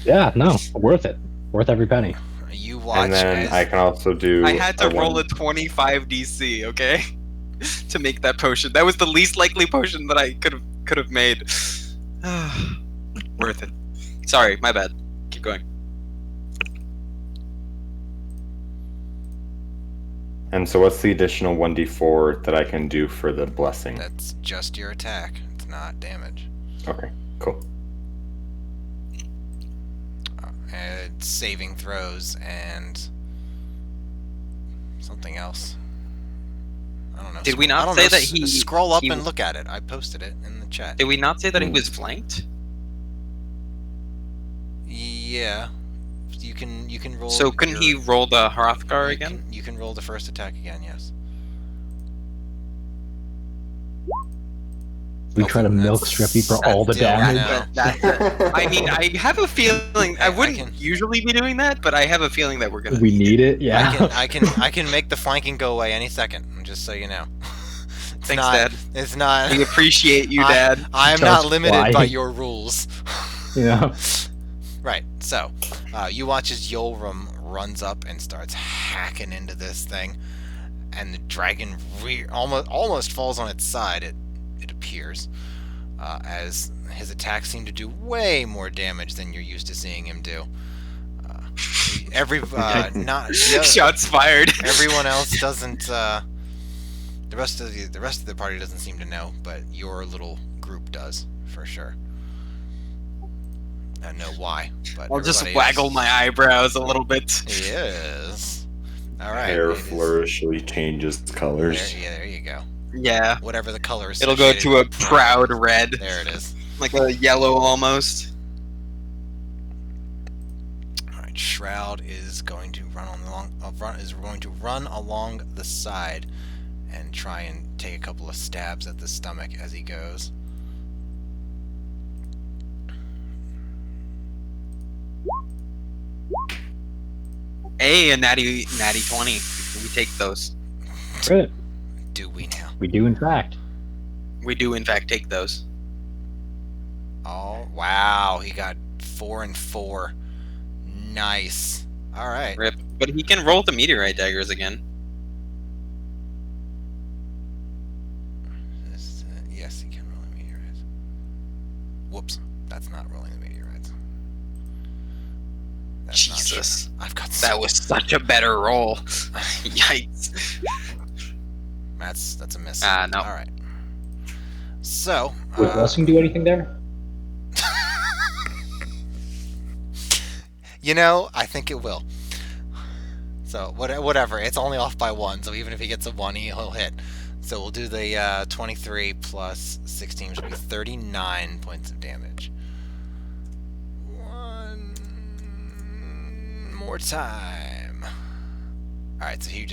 Yeah, no, worth it. Worth every penny.
You watch
And then
as
I can also do.
I had to roll
one-
a 25 DC, okay? To make that potion. That was the least likely potion that I could have made. Worth it. Sorry, my bad. Keep going.
And so, what's the additional 1d4 that I can do for the blessing?
that's just your attack. It's not damage.
Okay, cool.
And saving throws and something else. I don't know.
Did we not
I don't
say
know.
that he-
Scroll up
he-
and look at it. I posted it in the chat.
Did we not say that he was flanked?
Yeah. You can roll.
So couldn't he roll the Hrothgar
you
again?
You can roll the first attack again. Yes.
We try to milk Strippy for all the
Yeah, I
damage.
know.
I mean, I have a feeling I
I
wouldn't
can-
usually be doing that, but I have a feeling that we're gonna.
We need it, yeah.
I can make the flanking go away any second. Just so you know. It's
Thanks,
not,
Dad.
It's not.
We appreciate you, Dad.
I'm
Just
not limited
fly.
by your rules.
Yeah.
Right. So, you watch as Yolram runs up and starts hacking into this thing, and the dragon almost falls on its side. It appears, as his attacks seem to do way more damage than you're used to seeing him do. Not the other-
Shots fired.
everyone else doesn't. The rest of the party doesn't seem to know, but your little group does for sure. I don't know why, but
I'll just
everybody
waggle
else-
my eyebrows a little bit.
Yes. All right.
Hair
it is-
flourishly changes colors.
There you go.
Yeah.
Whatever the color is.
It'll go to a proud red.
There it is.
Like a yellow almost.
Alright, Shroud is going to run along the side and try and take a couple of stabs at the stomach as he goes.
Hey, a natty 20. We take those.
Good.
Do we now?
We do, in fact.
We do, in fact, take those.
Oh, wow. He got 4 and 4. Nice. Alright.
Rip. But he can roll the meteorite daggers again.
Yes, he can roll the meteorites. Whoops. That's not rolling the meteorites. That's not
Jesus.
true. I've got
That was such a better roll. Yikes.
That's a miss.
No.
Alright. So,
Would blessing do anything there?
you know, I think it will. So, whatever. It's only off by 1, so even if he gets a 1, he'll hit. So we'll do the 23 plus 16, which will be 39 points of damage. One more time. Alright, so he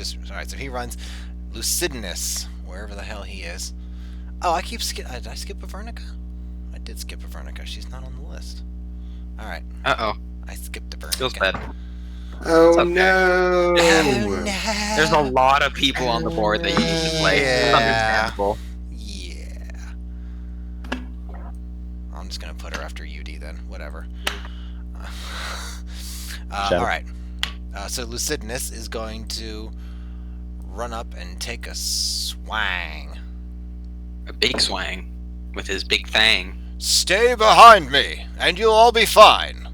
runs Lucidinus, wherever the hell he is. Oh, did I skip Avernica? I did skip Avernica. She's not on the list. Alright.
Uh-oh.
I skipped Avernica.
Feels bad.
Oh
okay.
no!
Oh, no.
There's a lot of people on the board that you need to play. It's
Yeah.
understandable.
Yeah. I'm just gonna put her after UD then. Whatever.
Sure.
Alright. So Lucidinus is going to run up and take a swang.
A big swang with his big fang.
Stay behind me, and you'll all be fine.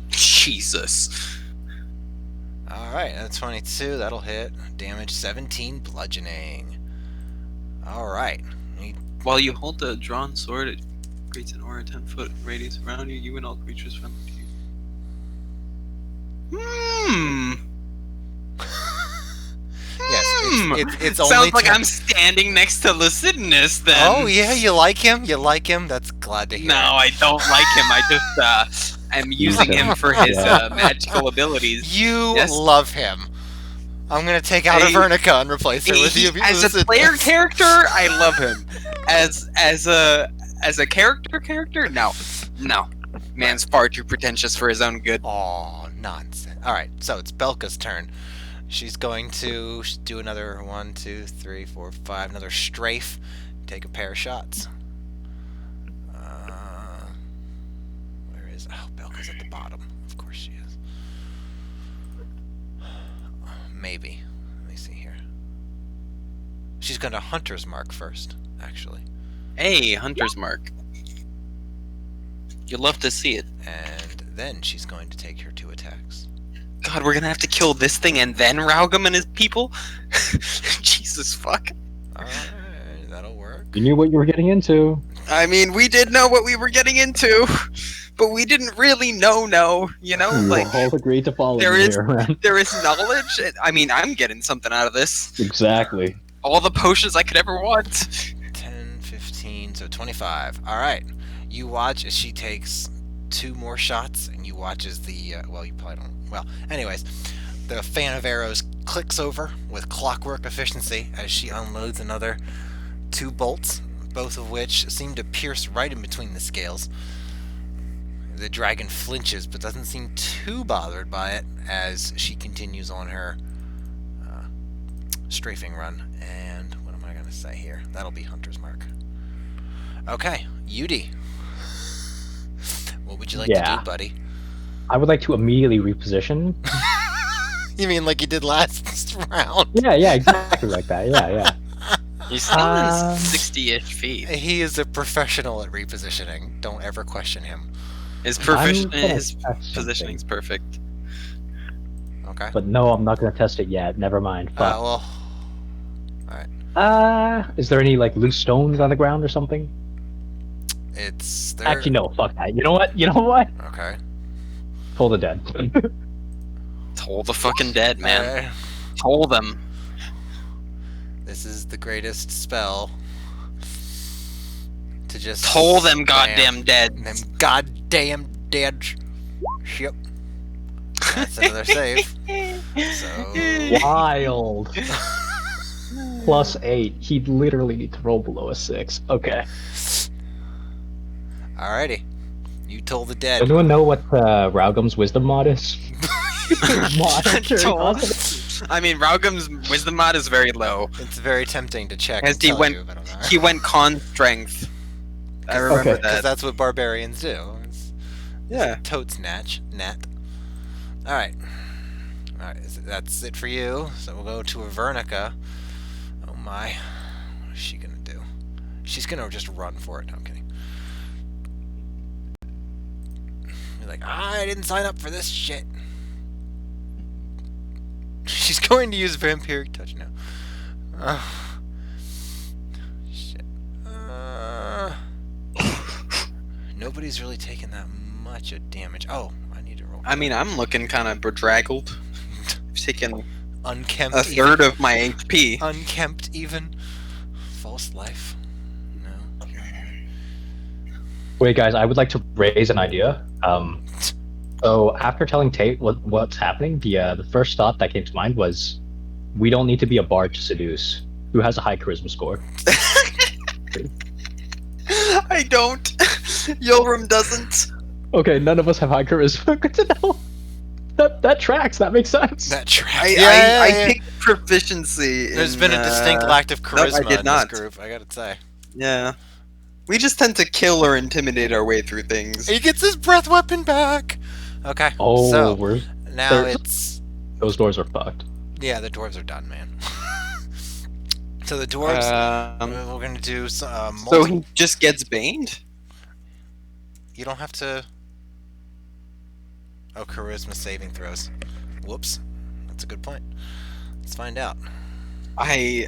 Jesus.
Alright, that's 22. That'll hit. Damage 17, bludgeoning. Alright.
While you hold the drawn sword, it creates an aura 10-foot radius around you. You and all creatures friendly to you.
Yes, it's only
Sounds like
10.
I'm standing next to Lucidinus then.
Oh, yeah, you like him? You like him? That's glad to hear.
No, I don't like him. I just am using him for his magical abilities.
You
Yes.
love him. I'm gonna take out Avernica and replace her with you.
As a player character, I love him. As a character, no. Man's far too pretentious for his own good.
Aw, nonsense. Alright, so it's Belka's turn. She's going to do another 1, 2, 3, 4, 5, another strafe. Take a pair of shots. Where is... Oh, Belka's at the bottom. Of course she is. Maybe. Let me see here. She's going to Hunter's Mark first, actually.
Hey, Hunter's Mark. You'll love to see it.
And then she's going to take her 2 attacks.
God, we're gonna have to kill this thing and then Raugum and his people? Jesus fuck.
Alright, that'll work.
You knew what you were getting into.
I mean, we did know what we were getting into, but we didn't really know, you know?
You
Like,
all agreed to follow
there
me
is-
here, man.
there is knowledge. I mean, I'm getting something out of this.
Exactly.
All the potions I could ever want.
10, 15, so 25. Alright. You watch as she takes 2 more shots, and you watch as the, well, you probably don't, well, anyways, the fan of arrows clicks over with clockwork efficiency as she unloads another 2 bolts, both of which seem to pierce right in between the scales. The dragon flinches, but doesn't seem too bothered by it as she continues on her strafing run. And what am I going to say here? That'll be Hunter's Mark. Okay, Yudi. What would you like to do, buddy?
I would like to immediately reposition.
You mean like you did last round?
Yeah, exactly like that. Yeah.
He's still in 60-ish feet.
He is a professional at repositioning. Don't ever question him.
His
I'm gonna
his
test
positioning's
something.
perfect.
Okay.
But no, I'm not going to test it yet. Never mind. Fuck.
Well.
Is there any like loose stones on the ground or something?
It's there.
Actually, no. Fuck that. You know what?
Okay.
Pull the dead.
Toll the fucking dead, man. Toll them.
This is the greatest spell. To just
Toll them
spam
goddamn dead.
them goddamn dead. Yep. That's another save. So
Wild. +8. He'd literally need to roll below a 6. Okay.
alrighty. You told the dead.
Anyone know what Raugum's wisdom mod is? Monitor
Toll.
doesn't-
I mean, Raugum's wisdom mod is very low.
It's very tempting to check.
As
And
he
tell
went-
you, but I'm not.
He went con strength. I remember
Okay.
Because
that.
that's what barbarians do. It's
Yeah.
totes nat. Alright. Alright, that's it for you. So we'll go to Avernica. Oh my. What is she gonna do? She's gonna just run for it. No, I'm kidding. You're like, I didn't sign up for this shit. She's going to use Vampiric Touch now. Shit. Nobody's really taken that much of damage. Oh, I need to roll.
I mean, I'm looking kind of bedraggled. I've taken
Unkempt.
a third of my HP.
Unkempt even. False life. No.
Wait, guys, I would like to raise an idea. So after telling Tate what's happening, the first thought that came to mind was, we don't need to be a bard to seduce. Who has a high charisma score?
I don't. Yulrim doesn't.
Okay, none of us have high charisma. Good to know. That tracks. That makes sense.
That tracks.
I picked proficiency.
There's
in,
been a distinct lack of
nope, I
charisma
did
in
not.
this group, I gotta say.
Yeah. We just tend to kill or intimidate our way through things.
He gets his breath weapon back! Okay,
Oh,
so now
there-
it's...
those doors are fucked.
Yeah, the dwarves are done, man. So the dwarves, we're gonna do some...
So he just gets baned?
You don't have to... Oh, charisma saving throws. Whoops. That's a good point. Let's find out.
I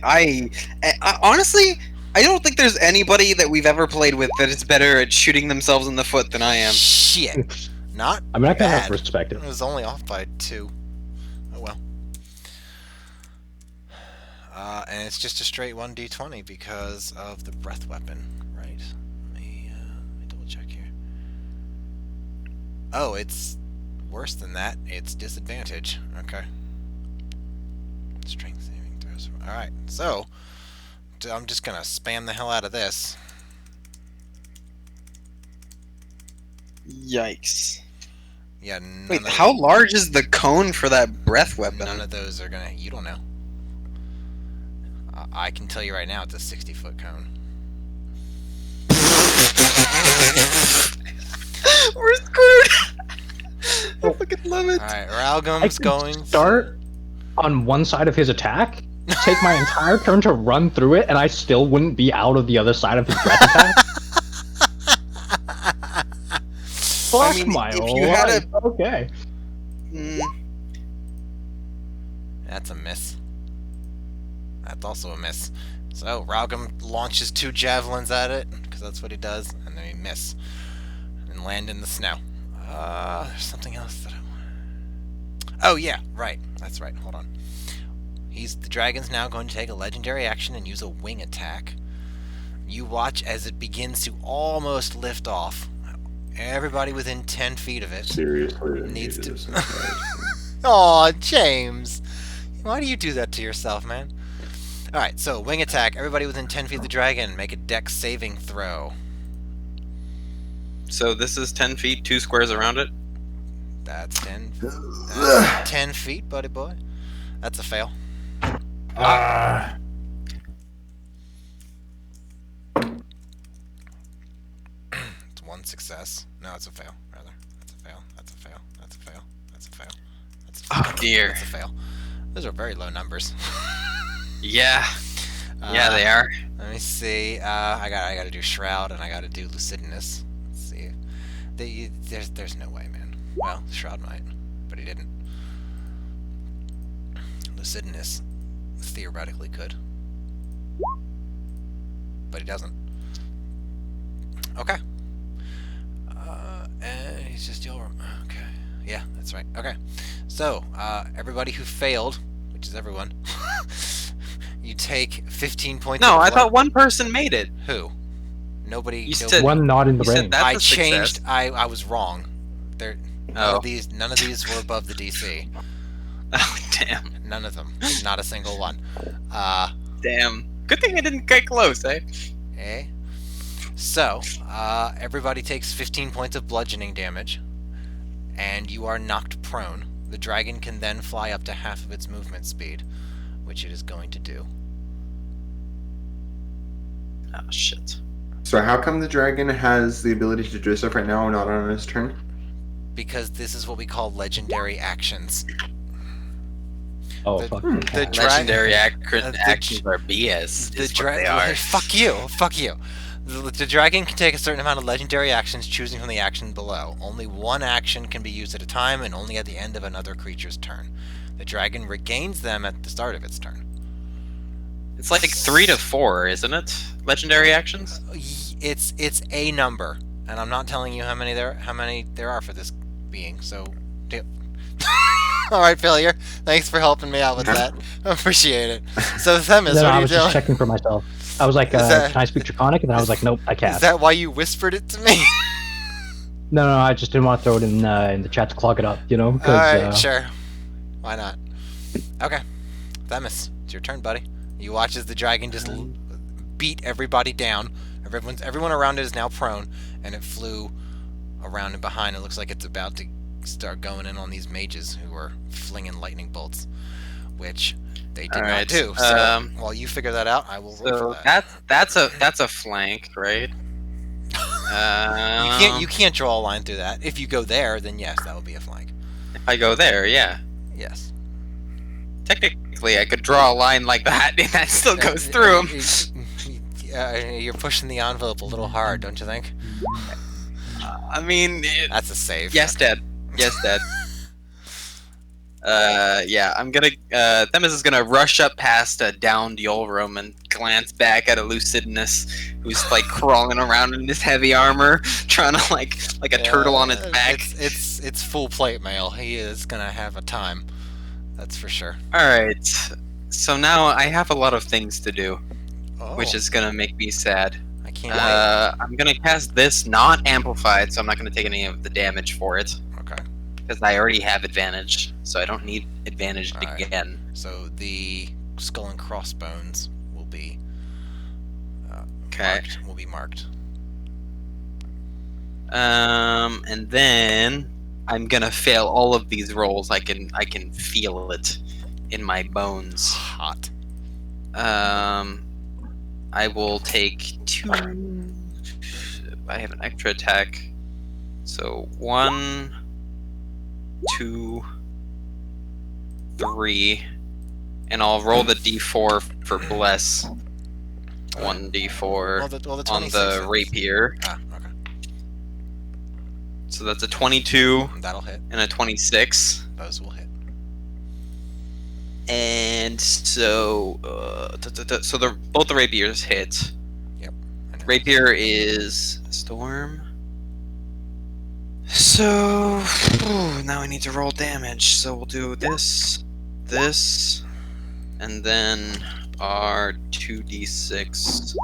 honestly, I don't think there's anybody that we've ever played with that is better at shooting themselves in the foot than I am.
Shit! Not
I mean, I kind
bad.
of respect it.
It was only off by 2. Oh well. And it's just a straight 1d20 because of the breath weapon, right? Let me double check here. Oh, it's worse than that. It's disadvantage. Okay. Strength saving throws. Alright, so I'm just gonna spam the hell out of this.
Yikes.
Yeah, none
Wait,
of
how large is the cone for that breath weapon?
None of those are gonna. You don't know. I can tell you right now, it's a 60-foot cone.
We're screwed! I fucking love it.
All right,
I
Ralgum's
could
going.
start on one side of his attack, take my entire turn to run through it, and I still wouldn't be out of the other side of his breath attack. Fuck
mean,
my
if you had
life. Okay.
Mm,
That's a miss. That's also a miss. So Ralgum launches 2 javelins at it because that's what he does, and then he miss and land in the snow. There's something else that I want. Oh yeah, right. That's right. Hold on. The dragon's now going to take a legendary action and use a wing attack. You watch as it begins to almost lift off. Everybody within 10 feet of it
Seriously,
needs
needed
to.
this information.
Aw, James. Why do you do that to yourself, man? Alright, so wing attack. Everybody within 10 feet of the dragon, make a dex saving throw.
so this is 10 feet, 2 squares around it?
That's 10. That's 10 feet, buddy boy. That's a fail. It's 1 success. No, it's a fail, rather. That's a fail. That's a fail. That's a fail. That's a fail. That's a fail.
Oh, dear.
That's a fail. Those are very low numbers.
Yeah. Yeah, they are.
Let me see. I gotta do Shroud and I gotta do Lucidinus. Let's see. There's no way, man. Well, Shroud might, but he didn't. Lucidinus theoretically could, but he doesn't. Okay. And he's just Yulrim. Okay. Yeah, that's right. Okay. So, everybody who failed, which is everyone, you take 15 points.
No,
of
I
blood.
thought one person made it.
Who? Nobody.
You
nobody
said-
One not in the
You said
ring.
that's
I
a success.
changed. I was wrong. There. None
Oh.
of these were above the DC.
Oh, damn.
None of them. Not a single one.
Damn. Good thing I didn't get close, eh?
Eh? So, everybody takes 15 points of bludgeoning damage, and you are knocked prone. The dragon can then fly up to half of its movement speed, which it is going to do.
Oh, shit.
So how come the dragon has the ability to do stuff right now and not on his turn?
Because this is what we call legendary actions.
Oh,
The-
fuck.
the
yeah.
dra-
Legendary
the-
actions are BS.
The
Is what they are.
dragon. Fuck you. Fuck you. The dragon can take a certain amount of legendary actions, choosing from the action below. Only one action can be used at a time, and only at the end of another creature's turn. The dragon regains them at the start of its turn.
It's like 3 to 4, isn't it? Legendary actions?
It's a number, and I'm not telling you how many there are for this being. So, all right, failure. Thanks for helping me out with that. I appreciate it. So, Themis,
Then
what
I
are you
was
doing?
just checking for myself. I was like,
Is that-
can I speak Draconic? And then I was like, nope, I can't.
Is that why you whispered it to me?
No, I just didn't want to throw it in the chat to clog it up, you know? 'cause,
All right, sure. Why not? Okay, Themis, it's your turn, buddy. You watch as the dragon just beat everybody down. Everyone around it is now prone, and it flew around and behind. It looks like it's about to start going in on these mages who are flinging lightning bolts, which they did
All
not
right,
do. So while you figure that out, I will roll
So
for that.
that's a flank, right?
You can't draw a line through that. If you go there, then yes, that would be a flank.
If I go there, yeah.
Yes.
Technically, I could draw a line like that, and that still goes through him.
You're pushing the envelope a little hard, don't you think?
I mean,
That's a save.
yes, Dad. Yes, Dad. Yeah, I'm gonna. Themis is gonna rush up past downed Yolrum and glance back at a Lucidinus who's like crawling around in this heavy armor, trying to like a turtle on its back.
It's full plate mail. He is gonna have a time. That's for sure.
All right. So now I have a lot of things to do,
Oh,
which is gonna make me sad.
I can't wait.
I'm gonna cast this not amplified, so I'm not gonna take any of the damage for it
Okay.
because I already have advantage, so I don't need advantage
Alright.
again.
So the skull and crossbones will be
Okay.
marked.
And then I'm gonna fail all of these rolls. I can feel it in my bones.
Hot.
I will take 2. I have an extra attack, so 1, 2, 3, and I'll roll the d4 for bless. 1d4
Well, the
on
26
the
is-
rapier.
Ah, okay.
So that's a 22
That'll hit.
and a 26.
Those will hit.
And so, so both the rapiers hit.
Yep. And
Rapier is storm. So now I need to roll damage. So we'll do this, and then our 2d6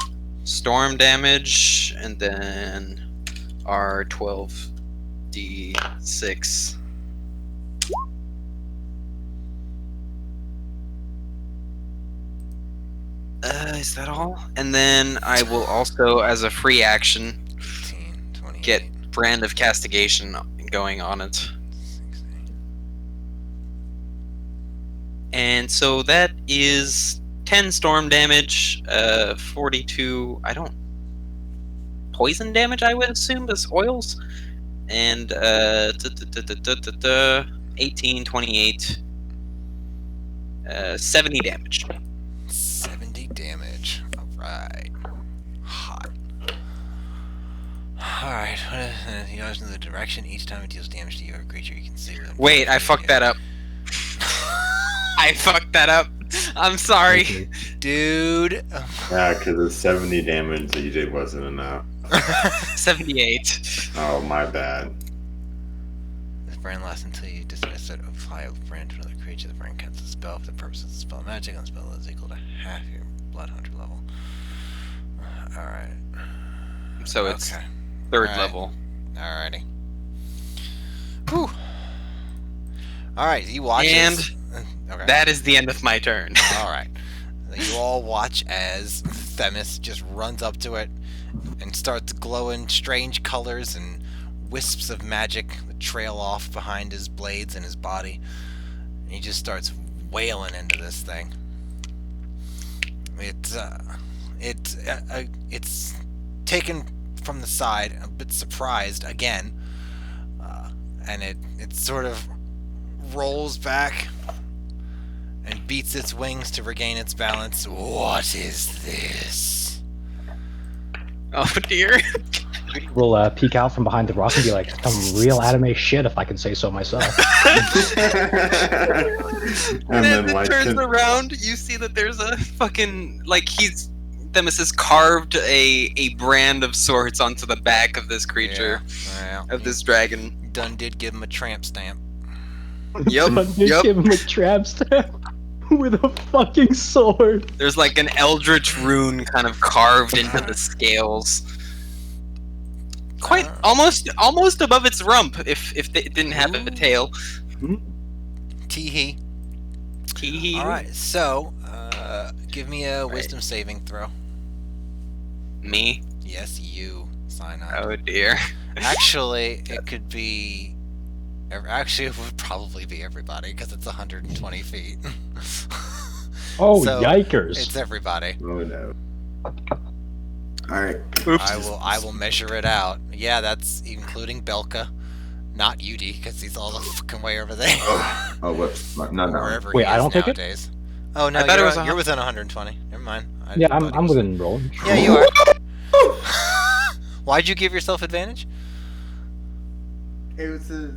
storm damage, and then our 12d6. Is that all? And then I will also, as a free action,
18, 28,
get Brand of Castigation going on it.
60.
And so that is 10 storm damage, 42, I don't... poison damage, I would assume, as oils? And, 18, 28, 70 damage.
70 damage. Alright. Hot. Alright. You guys know the direction. Each time it deals damage to you or a creature, you can see them.
Wait, I fucked that up. I fucked that up. I'm sorry.
Dude.
Yeah, because the 70 damage that you did wasn't enough.
78.
Oh, my bad.
brand lasts until you dismiss it or apply a brand to another creature. The brand cancels the spell for the purpose of the spell magic, and the spell is equal to half your blood hunter level. Alright.
So it's
Okay.
third
Alright.
level.
Alrighty. Whew. Alright, you watch
And
okay.
that is the end of my turn.
Alright. You all watch as Themis just runs up to it and starts glowing strange colors and wisps of magic that trail off behind his blades and his body. And he just starts wailing into this thing. It's taken from the side, a bit surprised again, and it sort of rolls back and beats its wings to regain its balance. What is this?
Oh dear.
We'll peek out from behind the rock and be like, some real anime shit, if I can say so myself.
And then it
like,
turns around, you see that there's a fucking, like, Themis has carved a brand of sorts onto the back of this creature,
Yeah.
of this dragon.
Done did give him a tramp stamp.
Yep,
Just give him a trap stamp with a fucking sword.
There's like an eldritch rune kind of carved into the scales. Quite almost above its rump, if it didn't have a tail.
Tee-hee.
Tee-hee.
Alright, so, give me a wisdom saving throw.
Me?
Yes, you, Cyanide.
Oh dear.
Actually, it could be... Actually, it would probably be everybody, because it's 120 feet.
Oh,
So,
yikers.
It's everybody.
oh no. Alright.
I will measure it out. Yeah, that's including Belka. Not Yudi, because he's all the fucking way over there.
Oh, whoops. No.
Wherever
Wait,
he
I
is
don't take it?
nowadays. Oh no,
I thought it was
you're within 120. Never mind.
Yeah,
I thought he
I'm
was-
within roll.
Yeah, you are. Why'd you give yourself advantage,
It was a...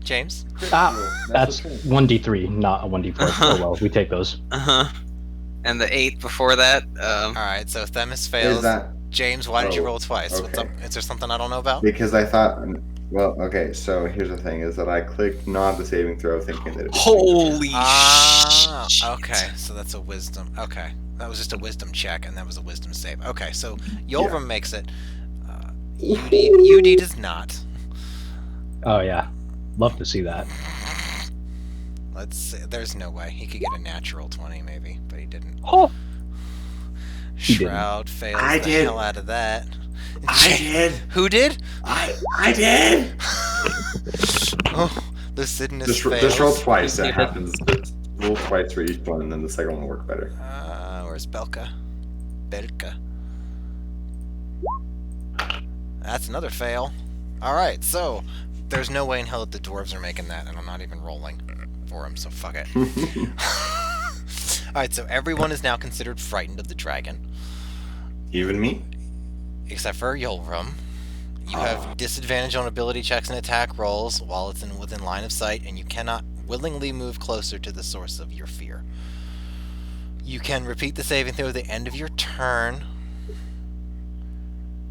James?
That's 1d3, not a 1d4. Oh well, we take those.
Uh-huh. And the 8 before that,
Alright, so Themis
Is
fails.
that...
James, why did you
Oh,
roll twice? What's up?
okay.
Is there something I don't know about?
Because I thought... Well, okay, so here's the thing, is that I clicked not the saving throw thinking that it was...
holy
Ah,
shit.
okay, so that's a wisdom. Okay, that was just a wisdom check, and that was a wisdom save. Okay, so Yolram makes it. UD does not.
Oh yeah, love to see that.
Let's see. There's no way. He could get a natural 20 maybe, but he didn't.
Oh, He didn't.
Shroud fails
I
the
did.
hell out of that.
I did!
Who did?
I did!
Oh, Lucidinus
Just
fails.
roll twice, that happens. Just roll twice for each one, and then the second one will work better.
Where's Belka? Belka. That's another fail. Alright, so there's no way in hell that the dwarves are making that, and I'm not even rolling for them, so fuck it. Alright, so everyone is now considered frightened of the dragon,
Even me?
except for Yolram. You have disadvantage on ability checks and attack rolls while it's within line of sight, and you cannot willingly move closer to the source of your fear. You can repeat the saving throw at the end of your turn,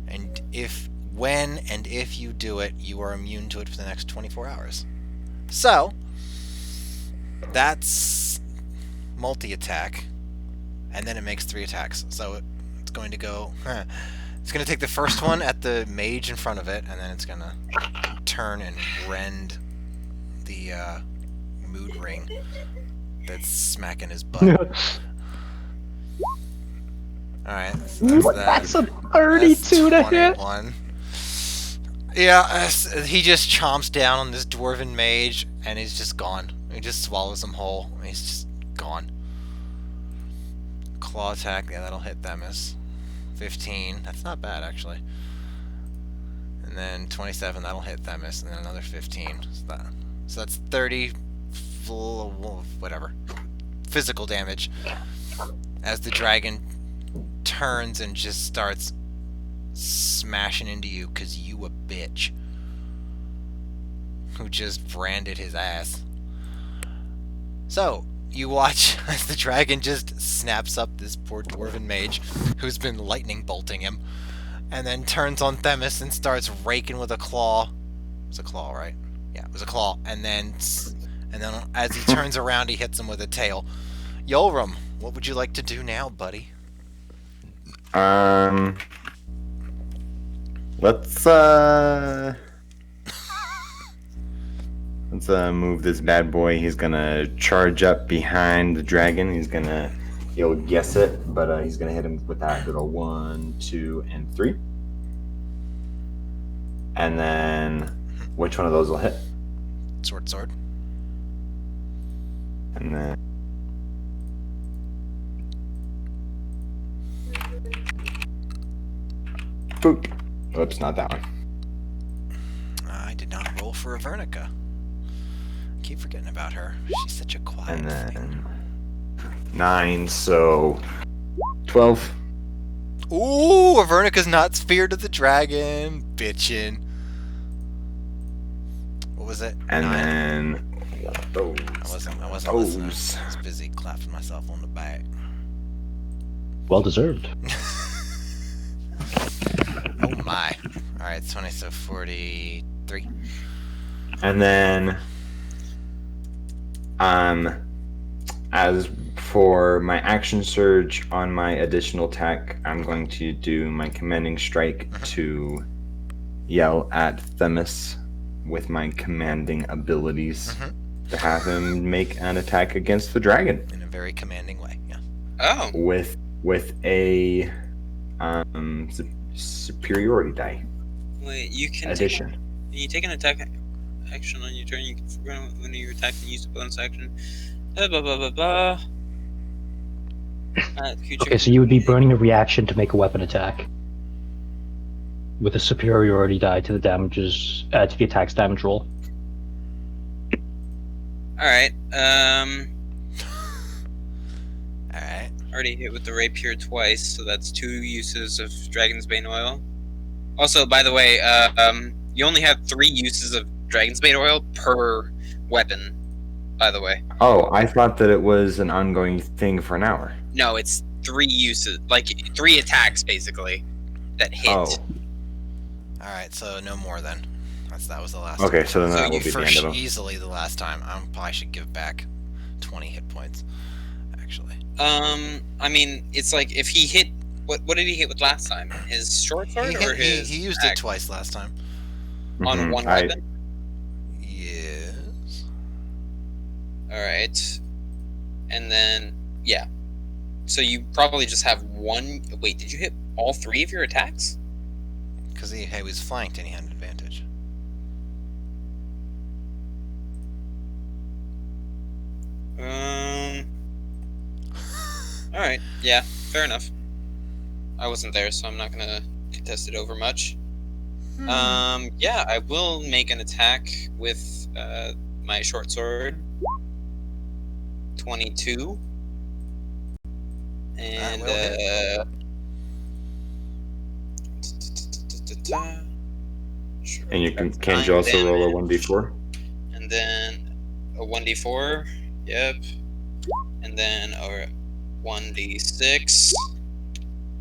and when and if you do it, you are immune to it for the next 24 hours. So, that's multi-attack, and then it makes 3 attacks. So it's going to go... It's going to take the first one at the mage in front of it, and then it's going to turn and rend the mood ring that's smacking his butt. Alright, so
that's a 32 to hit.
21. Yeah, he just chomps down on this dwarven mage, and he's just gone. He just swallows him whole, and he's just gone. Claw attack, yeah, that'll hit Themis. 15, that's not bad, actually. And then 27, that'll hit Themis, and then another 15. So that's 30, whatever, physical damage, as the dragon turns and just starts smashing into you, because you a bitch who just branded his ass. So, you watch as the dragon just snaps up this poor dwarven mage who's been lightning bolting him, and then turns on Themis and starts raking with a claw. It's a claw, right? Yeah, it was a claw, and then as he turns around, he hits him with a tail. Yoram, what would you like to do now, buddy?
Let's move this bad boy. He's gonna charge up behind the dragon. He'll guess it, but he's gonna hit him with that little 1, 2, and 3. And then, which one of those will hit?
Sword.
And then, boop. Oops, not that one.
I did not roll for a Vernica. I keep forgetting about her. She's such a quiet
And
thing.
then 9, so 12.
Ooh, Avernica's not feared of the dragon. Bitchin'. What was it?
And
9?
then those.
I wasn't listening. I was busy clapping myself on the back.
Well deserved.
Oh my. Alright, 20, so 43.
And then, as for my action surge on my additional attack, I'm going to do my commanding strike to yell at Themis with my commanding abilities to have him make an attack against the dragon
In a very commanding way, yeah.
Oh,
with a superiority die
wait, you can
addition.
take an attack action on your turn. You can when you attack and use a bonus action. Blah blah blah blah.
Okay, so you would be burning a reaction to make a weapon attack with a superiority die to the damages to the attack's damage roll.
Alright,
Alright.
already hit with the rapier twice, so that's 2 uses of Dragon's Bane oil. Also, by the way, you only have 3 uses of Dragon's Bane oil per weapon, by the way.
Oh, I thought that it was an ongoing thing for an hour.
No, it's 3 uses, like 3 attacks, basically, that hit.
Oh,
Alright, so no more then. That was the last
okay.
time.
So then that
you
will be the
for
end of them.
easily the last time. I probably should give back 20 hit points, actually.
I mean, it's like, if he hit... What did he hit with last time? His short sword or his
he used
attack?
it twice last time.
On
Mhm.
one weapon?
Yes.
Alright. And then, yeah. So you probably just have one... Wait, did you hit all 3 of your attacks?
Because he was flanked and he had an advantage.
Alright, yeah, fair enough. I wasn't there, so I'm not gonna contest it over much. Yeah, I will make an attack with my short sword. 22. And
will
And you can you also roll a 1d4?
And then a 1d4. Yep. And then a 1d6.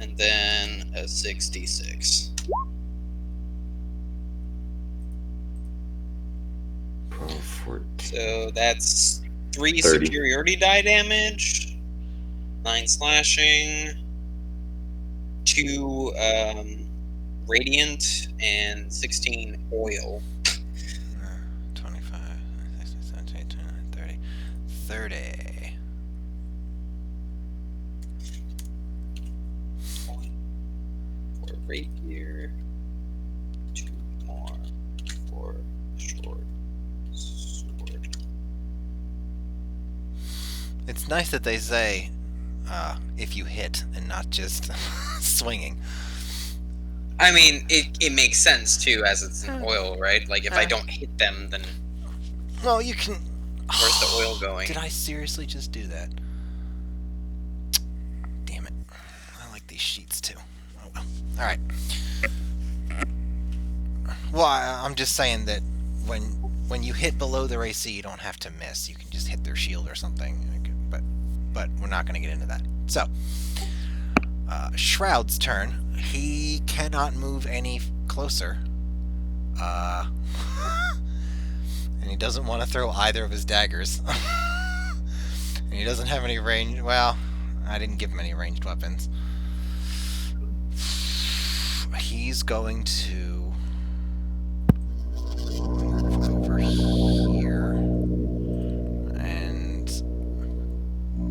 And then a 6d6.
12, 14.
So that's 3
30.
superiority die damage, 9 slashing, 2 radiant, and 16 oil.
25, 16, 17, 29, 30. 30.
1 for rapier, 2 more for short sword.
It's nice that they say if you hit and not just swinging.
I mean, it makes sense too, as it's an oil, right? Like, if I don't hit them, then
Well, you can.
where's the oil going?
Did I seriously just do that? Damn it. I like these sheets too. Oh well. Alright. Well, I'm just saying that when you hit below their AC, you don't have to miss. You can just hit their shield or something. But we're not going to get into that. So, Shroud's turn. He cannot move any closer. he doesn't want to throw either of his daggers. And he doesn't have any range. Well, I didn't give him any ranged weapons. He's going to move over here, and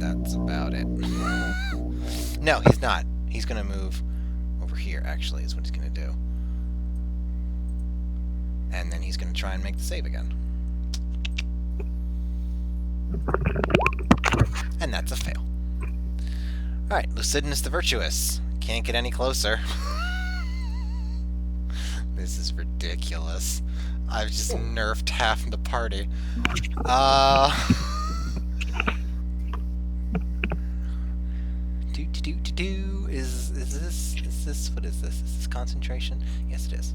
that's about it. No, he's not. He's going to move over here, actually, is what he's going to do. And then he's going to try and make the save again. And that's a fail. Alright, Lucidinus the Virtuous. Can't get any closer. This is ridiculous. I've just nerfed half the party. Is this what is this? Is this concentration? Yes, it is.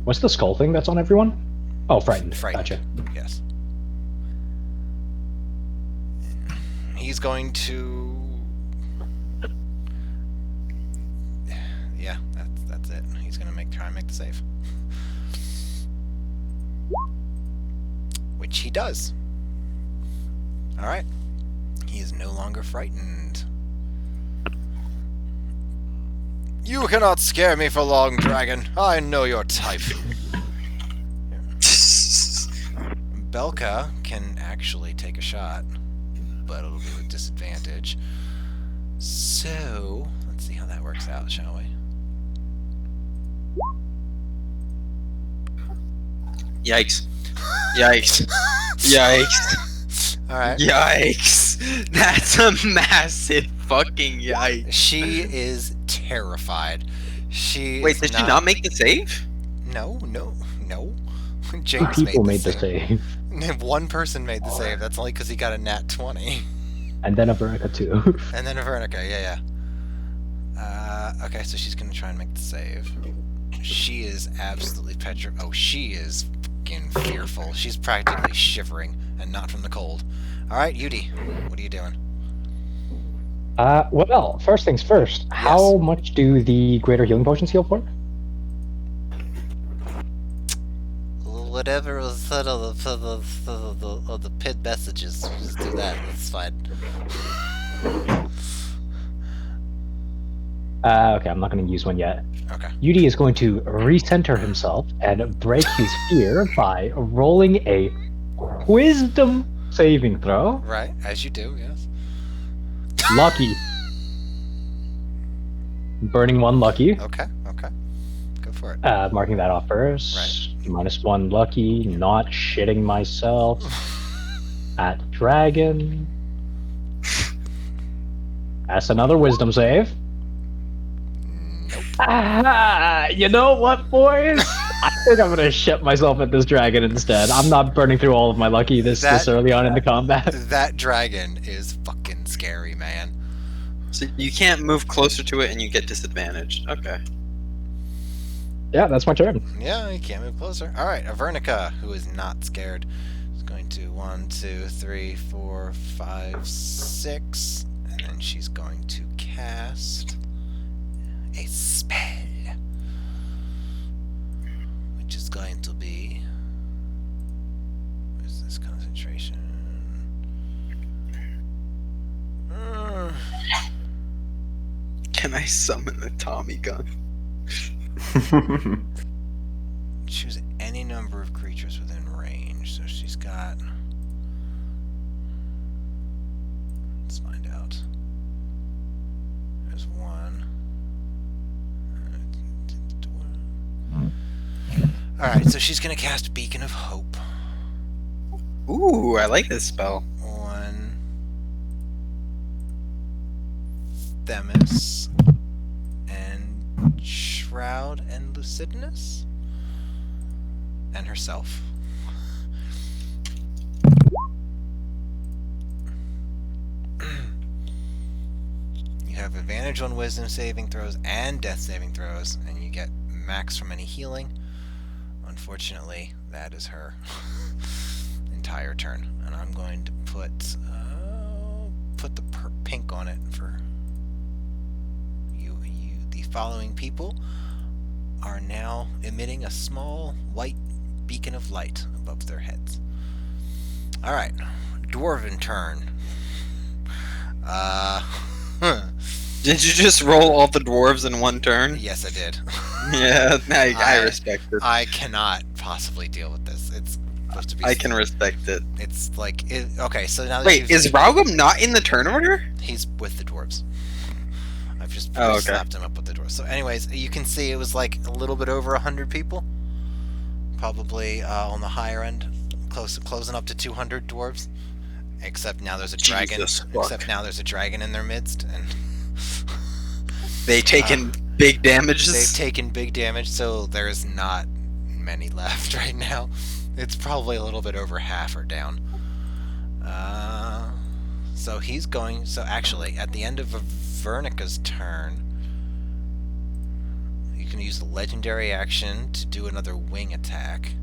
What's the skull thing that's on everyone? Oh, frightened.
Frightened.
Gotcha.
Yes. He's going to. Yeah, that's it. He's going to try and make the save, which he does. All right. He is no longer frightened. You cannot scare me for long, dragon. I know your type. Belka can actually take a shot, but it'll be with disadvantage. So, let's see how that works out, shall we?
Yikes. Yikes. Yikes.
Alright.
Yikes. That's a massive fucking yikes.
She is terrified.
Wait, did she not make the save?
No.
Two
James
people
made
made the save.
One person made the save. That's only because he got a nat 20.
And then a Veronica too.
And then a Veronica, yeah. Okay, so she's gonna try and make the save. She is absolutely petrified. Oh, she is fucking fearful. She's practically shivering, and not from the cold. Alright, Yudi, what are you doing?
Well, first things first. How much do the greater healing potions heal for?
Whatever was said of the PID messages, just do that. That's fine.
Okay, I'm not going to use one yet.
Okay.
Yudi is going to recenter himself and break his fear by rolling a wisdom saving throw.
Right, as you do, yes.
Lucky. Burning one lucky.
Okay. Go for it.
Marking that off first.
Right.
-1 lucky. Not shitting myself. At dragon. That's another wisdom save.
Nope.
You know what, boys? I think I'm gonna shit myself at this dragon instead. I'm not burning through all of my lucky this early on in the combat.
That dragon is fucking scary, man.
So you can't move closer to it and you get disadvantaged. Okay.
Yeah, that's my turn.
Yeah, you can't move closer. Alright, Avernica, who is not scared, is going to 1, 2, 3, 4, 5, 6, and then she's going to cast a spell, which is going to be, where's this concentration?
Can I summon the Tommy gun?
Choose any number of creatures within range. So she's got. Let's find out. There's one. Alright, so she's gonna cast Beacon of Hope.
Ooh, I like this spell.
On Themis and Shroud and Lucidinus and herself. You have advantage on wisdom saving throws and death saving throws, and you get max from any healing. Unfortunately, that is her entire turn, and I'm going to put the pink on it for you. The following people are now emitting a small white beacon of light above their heads. Alright, dwarven turn.
Did you just roll all the dwarves in one turn?
Yes, I did.
Yeah, I respect it.
I cannot possibly deal with this. It's supposed to be.
I can respect it.
It's like okay. So now that
Wait, is Raugum not in the turn order?
He's with the dwarves. I've just
okay.
slapped him up with the dwarves. So, anyways, you can see it was like a little bit over 100 people, probably on the higher end, closing up to 200 dwarves. Except now there's a dragon. Except now there's a dragon in their midst, and
they taken big damages.
They've taken big damage, so there's not many left right now. It's probably a little bit over half are down. So he's going. So actually, at the end of Vernica's turn, you can use the legendary action to do another wing attack.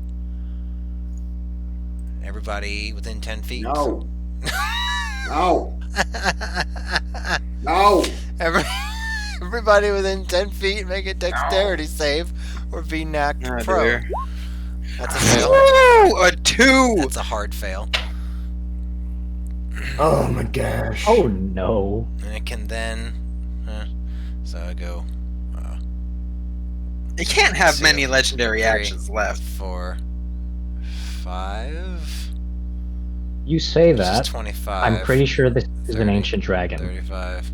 Everybody within 10 feet.
No. No. No.
Everybody within 10 feet make a dexterity save or be knocked prone.
Dear.
That's a fail.
Ooh, a 2!
That's a hard fail.
Oh my gosh.
Oh no.
And it can then... so I go...
You can't have
2,
many legendary
3,
actions left.
4, 5...
You say
Which is
that.
25.
I'm pretty sure this is
30,
an ancient dragon.
35.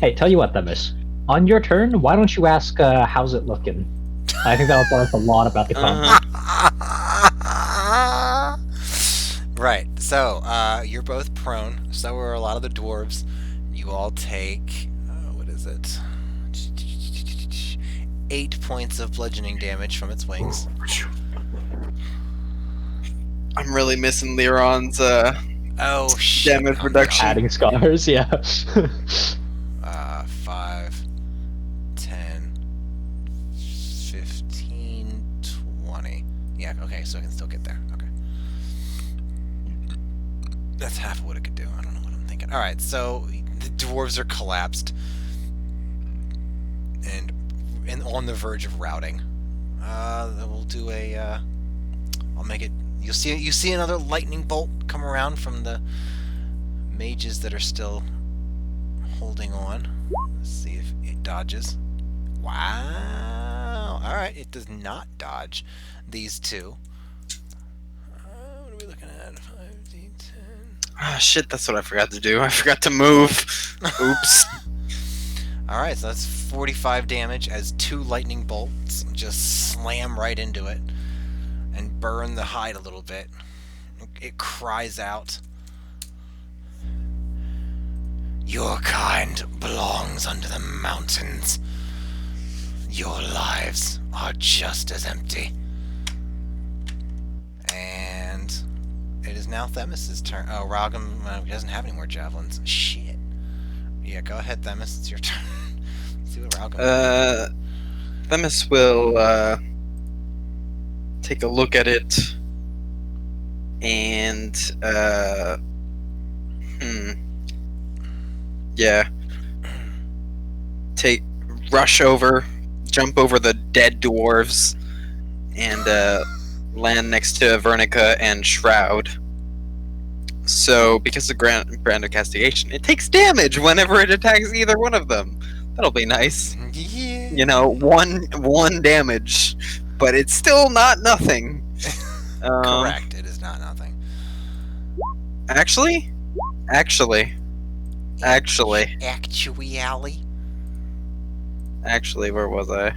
Hey, tell you what, Themis. On your turn, why don't you ask how's it looking? I think that'll tell us a lot about the combat.
Right, so you're both prone, so are a lot of the dwarves. You all take, what is it? 8 points of bludgeoning damage from its wings.
I'm really missing Lyron's
Oh shit!
damage reduction.
Adding scars, yeah.
5, 10, 15, 20. Yeah, okay, so I can still get there. Okay. That's half of what it could do. I don't know what I'm thinking. Alright, so the dwarves are collapsed. And on the verge of routing. We'll do a, I'll make it... You see another lightning bolt come around from the mages that are still holding on. Let's see if it dodges. Wow! Alright, it does not dodge these two. What are we looking at? 5, 10.
Ah, shit, that's what I forgot to do. I forgot to move. Oops.
Alright, so that's 45 damage as 2 lightning bolts just slam right into it and burn the hide a little bit. It cries out, "Your kind belongs under the mountains. Your lives are just as empty." And it is now Themis' turn. Oh, Raugum doesn't have any more javelins. Shit. Yeah, go ahead, Themis. It's your turn. Let's see what Raugum
Themis will take a look at it and yeah, rush over, jump over the dead dwarves, and land next to Vernica and Shroud. So, because of Brand of Castigation, it takes damage whenever it attacks either one of them. That'll be nice.
Yeah.
You know, one damage, but it's still not nothing.
Correct. It is not nothing.
Actually,
Actually,
where was I?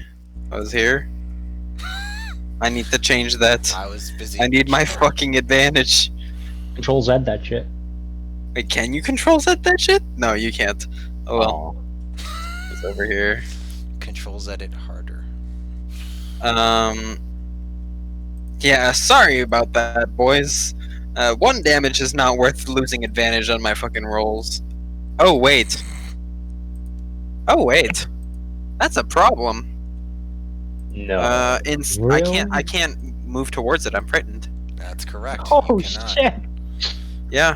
I was here. I need to change that.
I was busy.
I need my fucking advantage.
Control Z that shit.
Wait, can you control set that shit? No, you can't. Oh well.
Aw.
It's over here.
Controls edit harder.
Yeah, sorry about that, boys. 1 damage is not worth losing advantage on my fucking rolls. Oh, wait. That's a problem.
No.
I can't move towards it. I'm frightened.
That's correct.
Oh
You cannot.
shit!
Yeah.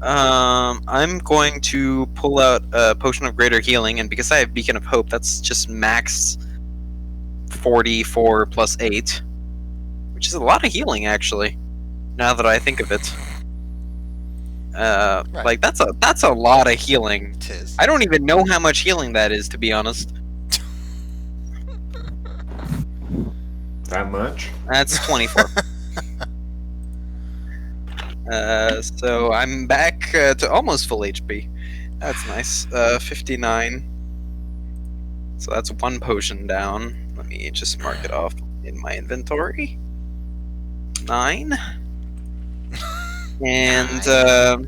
I'm going to pull out a potion of greater healing, and because I have Beacon of Hope, that's just max 44 plus 8, which is a lot of healing, actually. Now that I think of it,
Right.
like that's a lot of healing.
It is.
I don't even know how much healing that is, to be honest.
That much?
That's 24. So I'm back to almost full HP. That's nice. 59. So that's one potion down. Let me just mark it off in my inventory. 9. And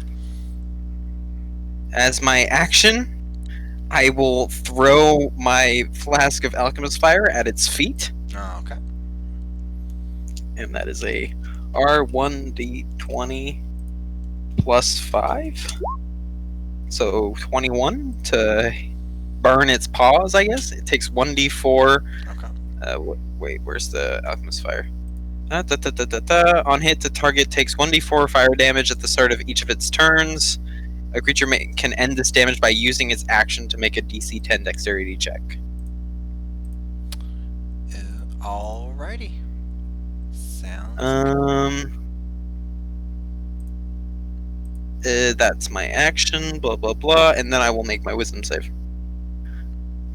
as my action, I will throw my flask of alchemist fire at its feet,
Oh, okay.
and that is a R1d20 plus 5. So 21 to burn its paws, I guess. It takes 1d4.
Okay.
Wait, where's the alchemist fire? On hit, the target takes 1d4 fire damage at the start of each of its turns. A creature can end this damage by using its action to make a DC 10 dexterity check.
Alrighty. Sounds
That's my action, blah blah blah, and then I will make my wisdom save.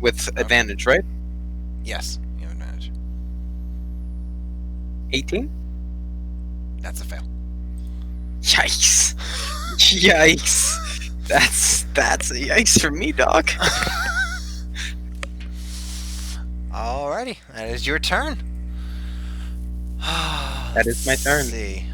With advantage, right?
Yes, you have advantage.
18?
That's a fail.
Yikes. Yikes. That's a yikes for me, dog.
Alrighty, that is your turn.
That is my turn.
Let's see.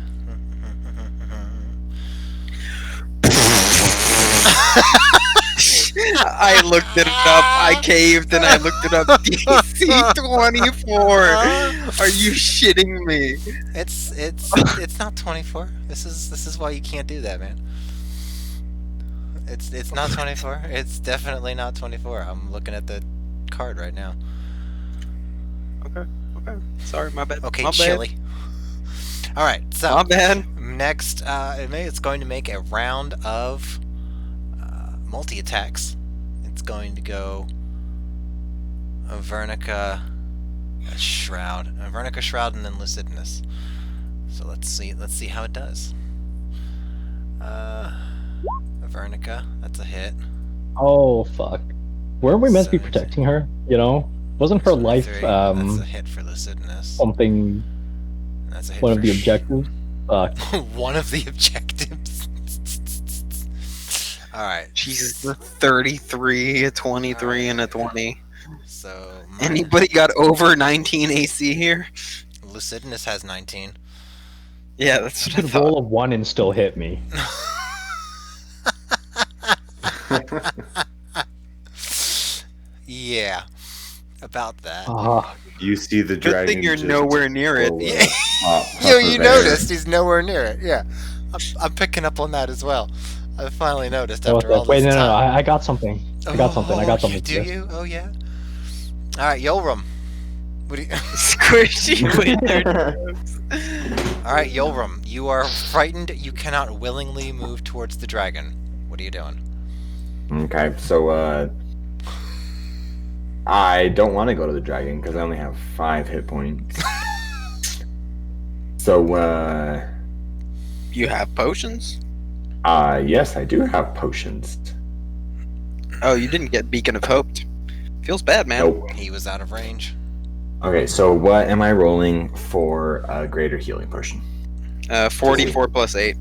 I looked it up. I caved and I looked it up. DC 24. Are you shitting me?
It's not 24. This is why you can't do that, man. It's not 24. It's definitely not 24. I'm looking at the card right now.
Okay. Sorry, my bad.
Okay,
my
chilly. All right, so
My bad.
next, it's going to make a round of multi attacks. It's going to go Vernica, Shroud, and then Lucidinus. So let's see how it does. Vernica, that's a hit.
Oh fuck. Weren't we meant to be
17.
protecting her? You know? Wasn't her life
23, that's a hit for Lucidinus.
something
That's a hit
one
for
of the objectives? Fuck.
one of the objectives. All right.
Jesus, a 33, a 23, and a 20.
So
Anybody got over 19 AC here?
Lucidinus has 19.
Yeah, that's what I
Could
thought.
roll a 1 and still hit me.
Yeah, about that.
Ah,
You see the
Good
dragon.
thing you're
just
nowhere near it.
pull a
Yeah.
puff
You
of air.
noticed he's nowhere near it. Yeah, I'm picking up on that as well. I finally noticed after all
wait,
this
no,
time.
I got something. I got something. I got something.
Do you? Oh yeah. All right, Yolrum. What do you?
Squishy wizard.
All right, Yolrum. You are frightened. You cannot willingly move towards the dragon. What are you doing?
Okay, so I don't want to go to the dragon because I only have 5 hit points. So
You have potions?
yes, I do have potions.
Oh, you didn't get Beacon of Hope. Feels bad, man.
Nope.
He was out of range.
Okay, so what am I rolling for a greater healing potion?
44 plus 8.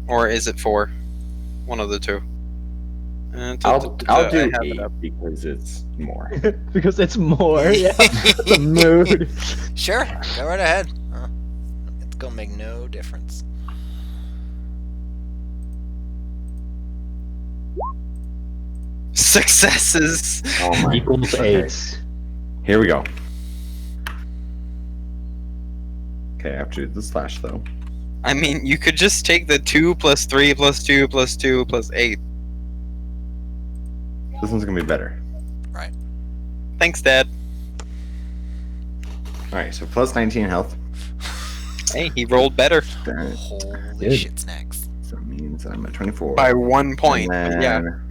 Or is it 4? One of the two.
I'll do
I have it
8
up.
because it's more.
because it's more. Yeah. The mood.
Sure, go right ahead. It's gonna make no difference.
Successes!
Oh my.
Equals
Okay,
8.
here we go. Okay, I have to do the slash though.
I mean, you could just take the 2 plus 3 plus 2 plus 2 plus 8.
This one's gonna be better.
Right.
Thanks, Dad.
Alright, so plus 19 health.
Hey, he rolled better
That,
Holy
Good.
shit snacks.
so that means I'm at 24.
by 1 point.
And
Yeah.
then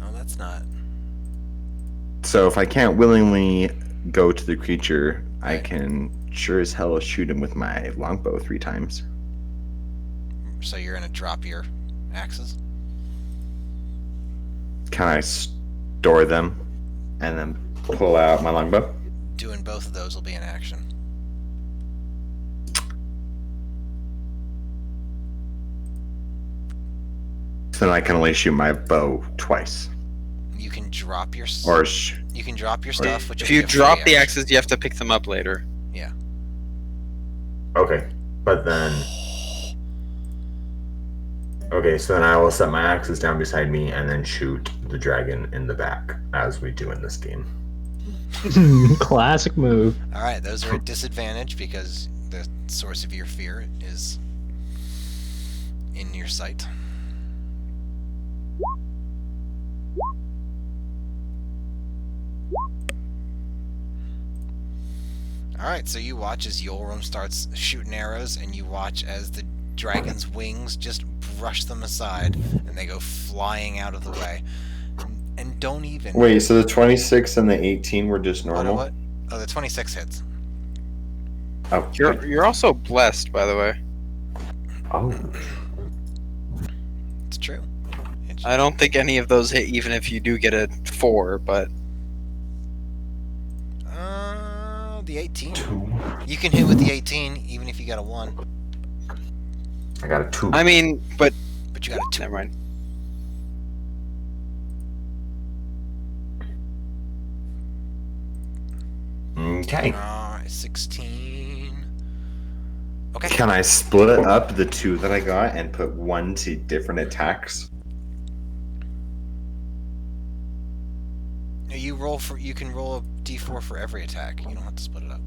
Oh, that's not.
So if I can't willingly go to the creature, I can sure as hell shoot him with my longbow 3 times.
So you're gonna drop your axes?
Can I store them and then pull out my longbow?
Doing both of those will be an action.
So then I can only shoot my bow twice.
You can drop your
Or
you can drop your stuff. Which
If
will
you
be a
drop
free
the
action.
axes, you have to pick them up later.
Okay, but then. Okay, so then I will set my axes down beside me and then shoot the dragon in the back, as we do in this game.
Classic move.
All right, those are at disadvantage because the source of your fear is in your sight. Alright, so you watch as Yolram starts shooting arrows, and you watch as the dragon's wings just brush them aside, and they go flying out of the way. And don't even...
Wait, so the 26 and the 18 were just
Oh, no,
normal?
what? Oh, the 26 hits.
Oh,
You're also blessed, by the way.
oh.
It's true.
I don't think any of those hit, even if you do get a 4. But
The 18.
2.
You can hit with the 18, even if you got a 1.
I got a 2.
I mean, but
But you got a 2.
never mind.
Okay.
Alright, 16. Okay.
Can I split up the 2 that I got and put 1 to different attacks?
You can roll a d4 for every attack. You don't have to split it up.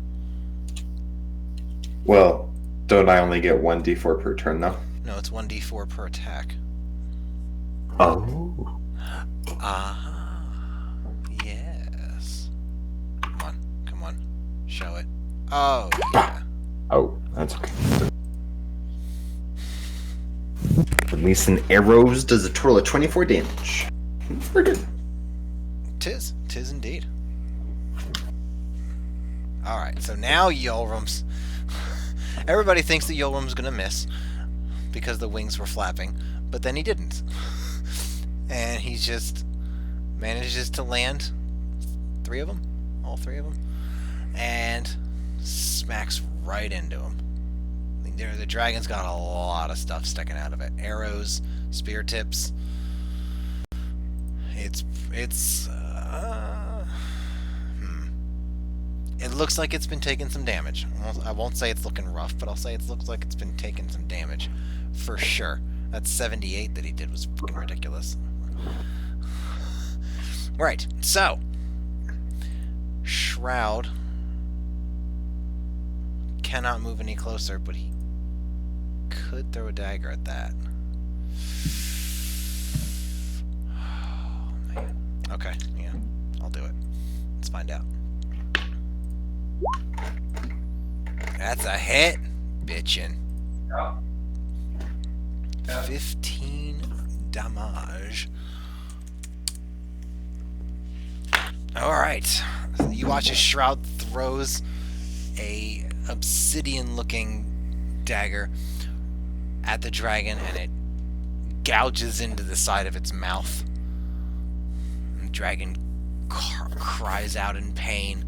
Well, don't I only get 1d4 per turn though?
No, it's 1d4 per attack.
Oh.
Ah, yes. Come on, show it. Oh, yeah.
Oh, that's okay. Releasing arrows does a total of 24 damage. We're good.
Tis indeed. Alright, so now Yolram's... Everybody thinks that Yolram's gonna miss because the wings were flapping, but then he didn't. And he just manages to land 3 of them, all 3 of them, and smacks right into him. The dragon's got a lot of stuff sticking out of it. Arrows, spear tips. It looks like it's been taking some damage. I won't say it's looking rough, but I'll say it looks like it's been taking some damage. For sure. That 78 that he did was fucking ridiculous. Right, so. Shroud cannot move any closer, but he could throw a dagger at that. Oh, man. Okay, yeah. I'll do it. Let's find out. That's a hit, bitchin'. 15 damage. Alright. You watch as Shroud throws a obsidian-looking dagger at the dragon, and it gouges into the side of its mouth. And the dragon cries out in pain.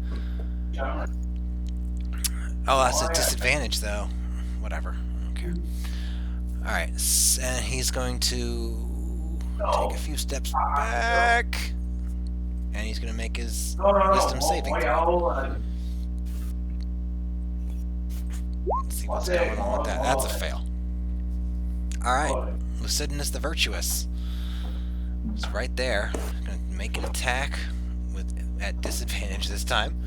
Oh, that's a disadvantage, though. Whatever. Okay. Alright, and he's going to take a few steps back. And he's going to make his wisdom saving throw. Let's see what's going on with that. That's a fail. Alright, Lucidinus the Virtuous. It's right there. Going to make an attack at disadvantage this time.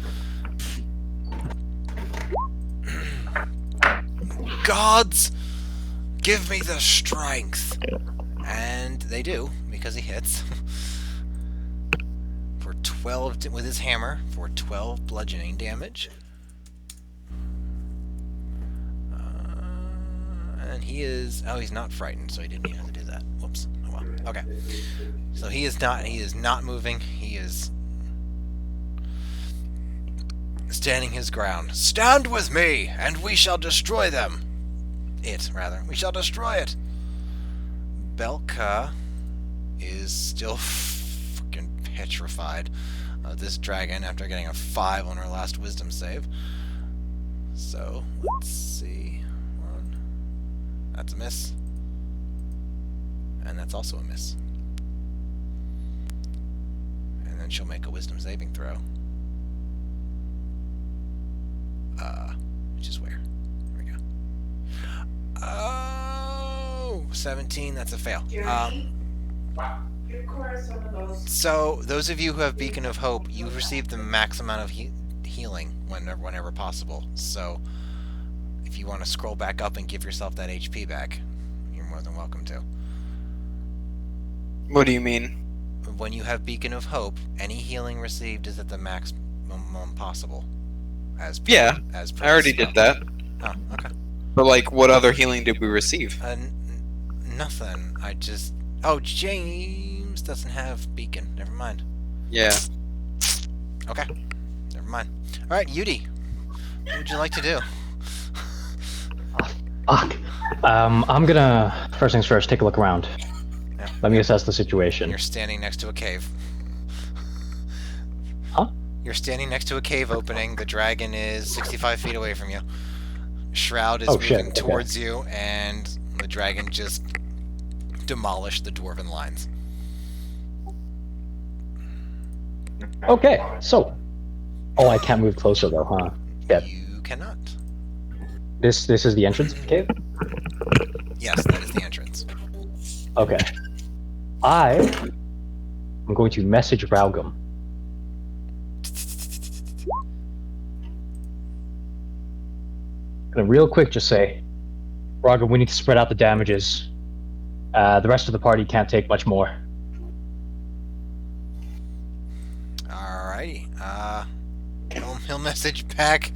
Gods, give me the strength. And they do, because he hits. For 12 with his hammer, for 12 bludgeoning damage. And he is... Oh, he's not frightened, so he didn't even have to do that. Whoops. Oh well. Okay. So he is not moving. He is standing his ground. Stand with me, and we shall destroy them. We shall destroy it. Belka is still fucking petrified of this dragon after getting a 5 on her last wisdom save. So, let's see. That's a miss. And that's also a miss. And then she'll make a wisdom saving throw. Which is where? There we go. Oh, 17, that's a fail. So, those of you who have Beacon of Hope, you've received the max amount of healing whenever possible. So, if you want to scroll back up and give yourself that HP back, you're more than welcome to.
What do you mean?
When you have Beacon of Hope, any healing received is at the maximum possible. As
I already did that.
Oh, okay.
But, like, what other healing did we receive?
Nothing. Oh, James doesn't have Beacon. Never mind.
Yeah.
Okay. Never mind. Alright, Yudi. What would you like to do?
Fuck. I'm gonna, first things first, take a look around.
Yeah.
Let me assess the situation.
You're standing next to a cave.
Huh?
You're standing next to a cave opening. The dragon is 65 feet away from you. Shroud is moving towards you, and the dragon just demolished the dwarven lines.
Okay, so. Oh, I can't move closer though, huh? Yeah.
You cannot.
This is the entrance of the cave?
Yes, that is the entrance.
Okay. I'm going to message Raugum. Gonna real quick just say, Raugum, we need to spread out the damages. The rest of the party can't take much more.
Alrighty. He'll message back.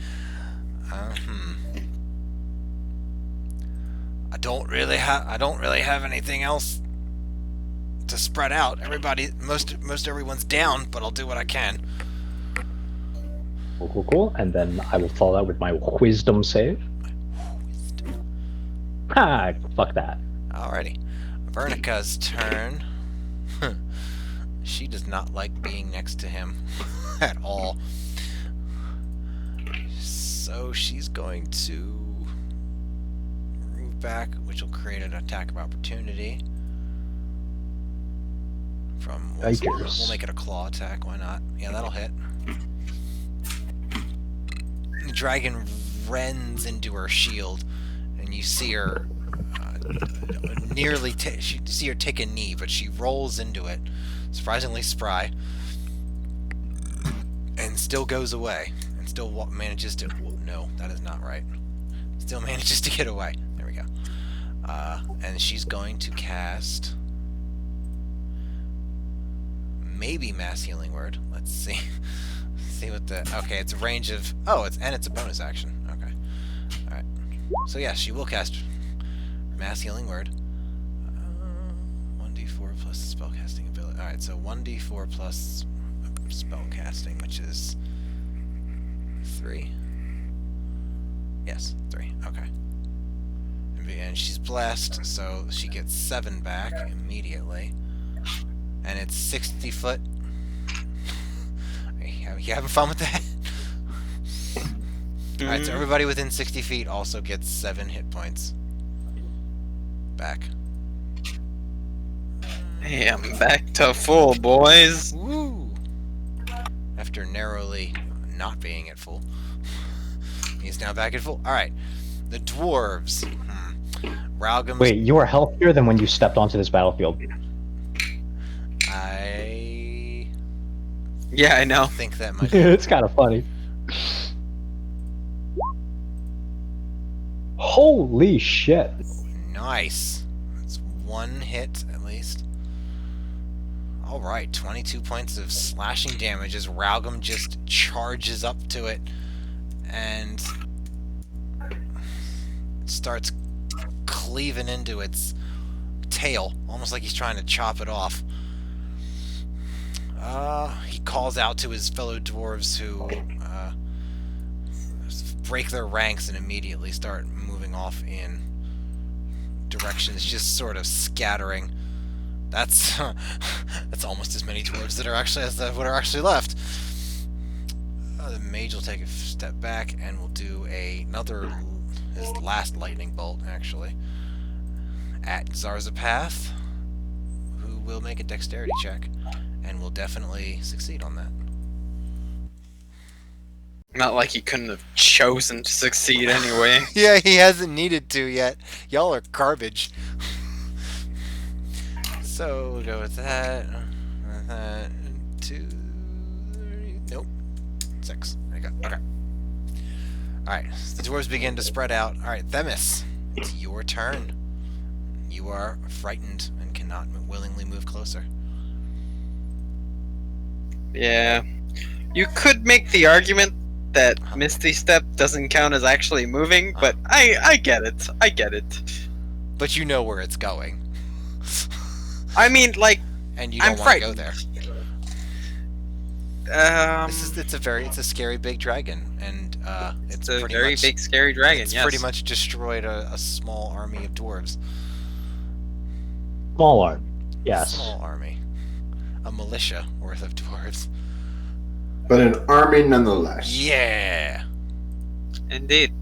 I don't really have anything else to spread out. Most everyone's down, but I'll do what I can.
Cool. And then I will follow that with my wisdom save. Ha! Fuck that.
Alrighty. Veronica's turn. She does not like being next to him at all. So she's going to move back, which will create an attack of opportunity. We'll make it a claw attack, why not? Yeah, that'll hit. The dragon rends into her shield, and you see her you see her take a knee, but she rolls into it, surprisingly spry, and still goes away, and still manages to... No, that is not right. Still manages to get away. There we go. And she's going to cast... maybe Mass Healing Word. Let's see. See what the... Okay, it's a range of... Oh, it's a bonus action. Okay. Alright. So yeah, she will cast Mass Healing Word. 1d4 plus spellcasting ability. Alright, so 1d4 plus spellcasting, which is 3. Yes, 3. Okay. And she's blessed, so she gets 7 back immediately. And it's 60 foot. You having fun with that? Alright, so everybody within 60 feet also gets 7 hit points back.
Hey, I'm back to full, boys.
Woo! After narrowly not being at full. He's now back at full. Alright. The dwarves. Raugum's...
Wait, you are healthier than when you stepped onto this battlefield.
Yeah,
I know.
I think that might
It's kind of funny. Holy shit.
Nice. That's 1 hit, at least. Alright, 22 points of slashing damage as Raugum just charges up to it and starts cleaving into its tail, almost like he's trying to chop it off. He calls out to his fellow dwarves who break their ranks and immediately start moving off in directions, just sort of scattering. That's that's almost as many dwarves that are actually as what are actually left. The mage will take a step back and will do another, his last lightning bolt actually, at Zarzipath, who will make a dexterity check and will definitely succeed on that.
Not like he couldn't have chosen to succeed anyway.
Yeah, he hasn't needed to yet. Y'all are garbage. So we'll go with that. 2, 3, nope. 6. There you go. Okay. Alright, so the dwarves begin to spread out. Alright, Themis, it's your turn. You are frightened and cannot willingly move closer.
Yeah. You could make the argument that Misty Step doesn't count as actually moving, but I get it. I get it.
But you know where it's going.
I mean, like,
And you don't
I'm
want to go
frightened.
there. It's a scary big dragon, and
it's a
pretty
very
much,
big, scary dragon.
It's
yes.
pretty much destroyed a small army of dwarves.
Small arm. Yes.
Small army. A militia worth of dwarves.
But an army nonetheless.
Yeah.
Indeed.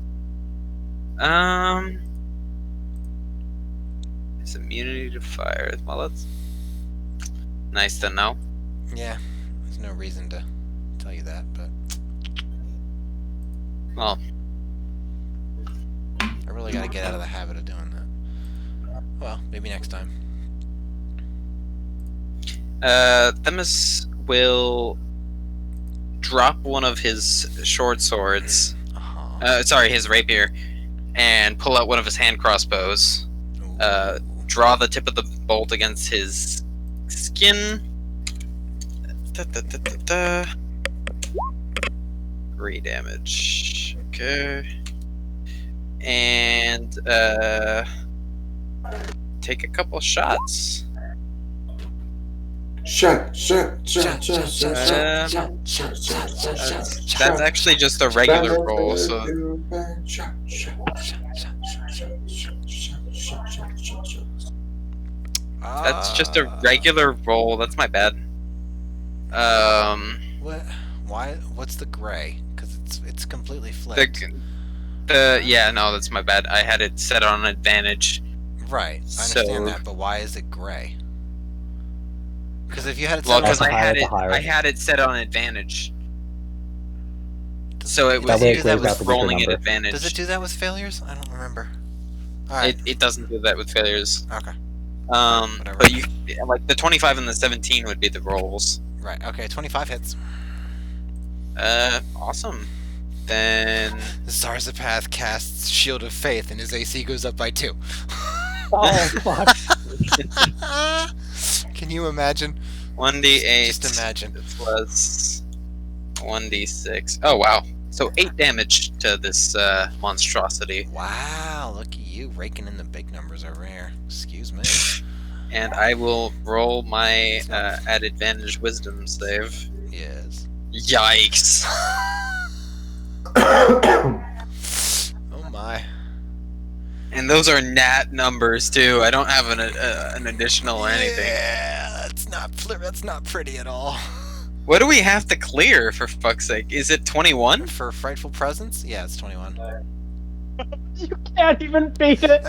It's immunity to fire. Well, that's nice to know.
Yeah. There's no reason to tell you that, but
Well,
I really got to get out of the habit of doing that. Well, maybe next time.
Themis will drop one of his short swords. Sorry, his rapier, and pull out one of his hand crossbows.
Ooh.
Draw the tip of the bolt against his skin. 3 damage. Okay. And take a couple shots.
That's
That's actually just a regular roll, so that's just a regular roll. That's my bad.
What? Why? What's the gray? Because it's completely
The
flipped.
yeah, no, that's my bad. I had it set on advantage.
Right. I
So-
understand that, but why is it gray? Because if you had it
Well,
set
because
on,
the higher.
I had it set on advantage, so it
Does
was
way it
do that
grows
with
out the bigger
rolling at
number.
advantage.
Does it do that with failures? I don't remember. All right.
It doesn't do that with failures.
Okay. Whatever.
But you like the 25 and the 17 would be the rolls.
Right. Okay. 25 hits.
Awesome. Then
Zarzipath casts Shield of Faith, and his AC goes up by 2.
Oh fuck!
Can you imagine?
1d8
Just imagine.
plus 1d6. Oh wow! So 8 damage to this monstrosity,
Wow, look at you raking in the big numbers over here. Excuse me.
and I will roll my at advantage wisdom save.
Yes.
Yikes!
Oh my.
And those are nat numbers too. I don't have an additional or anything.
Yeah, that's not pretty at all.
What do we have to clear, for fuck's sake? Is it 21?
For Frightful Presence? Yeah, it's 21.
You can't even beat it.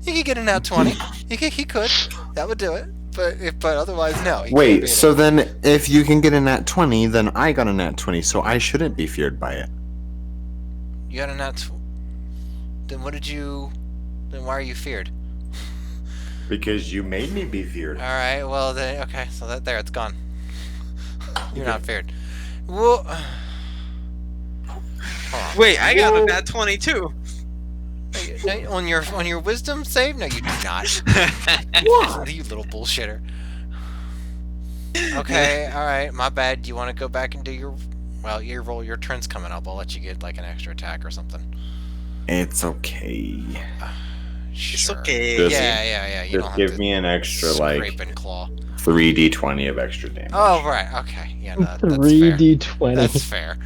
He could get an out 20. He could. That would do it. But otherwise, no. He can't
Wait,
beat
so
it.
then if you can get a nat 20, then I got a nat 20, so I shouldn't be feared by it.
You got an out. Then what did you? Then why are you feared?
Because you made me be feared.
All right. Well, then okay. So it's gone. You're not feared. Well, hold on.
Wait, I got a nat 22.
No, on your wisdom save? No, you do not. You little bullshitter. Okay, all right, my bad. Do you want to go back and do your roll? Your turn's coming up. I'll let you get like an extra attack or something.
It's okay.
It's
Sure.
okay.
Just-
Yeah. You don't
Just
have
give
to
me an extra,
scrape
like,
and claw.
3d20 of extra damage.
Oh, right. Okay. Yeah, no, that's fair.
3d20.
That's fair.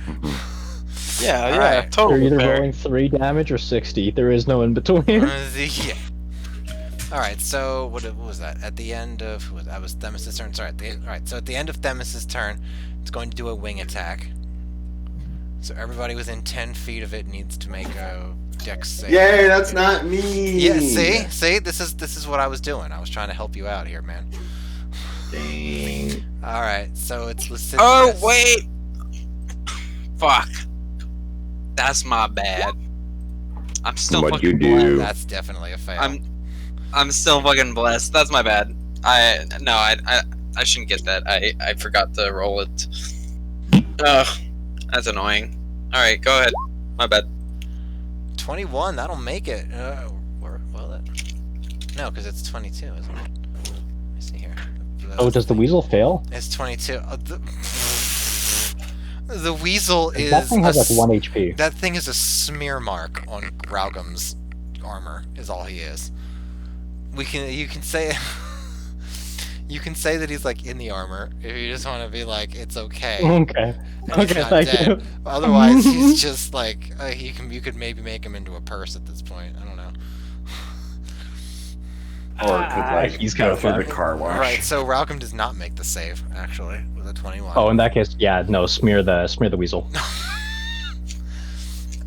Yeah,
All
yeah,
right.
You're
totally
either
fair.
rolling 3 damage or 60. There is no in between.
Yeah. All right. So what was that? At the end of that was Themis' turn. Sorry. All right. So at the end of Themis' turn, it's going to do a wing attack. So everybody within 10 feet of it needs to make a dex save.
Yay, that's not me.
Yeah. See. This is what I was doing. I was trying to help you out here, man.
Dang.
All right. So it's Lucidinus.
Oh, wait! Fuck. That's my bad. I'm still
What'd
fucking
you do?
That's definitely a fail.
I'm still fucking blessed. That's my bad. I shouldn't get that. I forgot to roll it. Ugh. That's annoying. Alright, go ahead. My bad.
21. That'll make it. No, because it's 22, isn't it? Let me see here.
Oh, does the weasel fail?
It's 22. The weasel is
That thing has like 1 HP.
That thing is a smear mark on Raugum's armor. Is all he is. You can say you can say that he's like in the armor if you just want to be like it's okay.
Okay.
And he's
Okay,
not
thank
dead.
you.
Otherwise, he's just like you could maybe make him into a purse at this point. I don't know.
Or could like
he's
go
kinda
through the
fucked.
car wash.
Right. So Raugum does not make the save actually with a 21.
Oh, in that case, yeah, no, smear the weasel.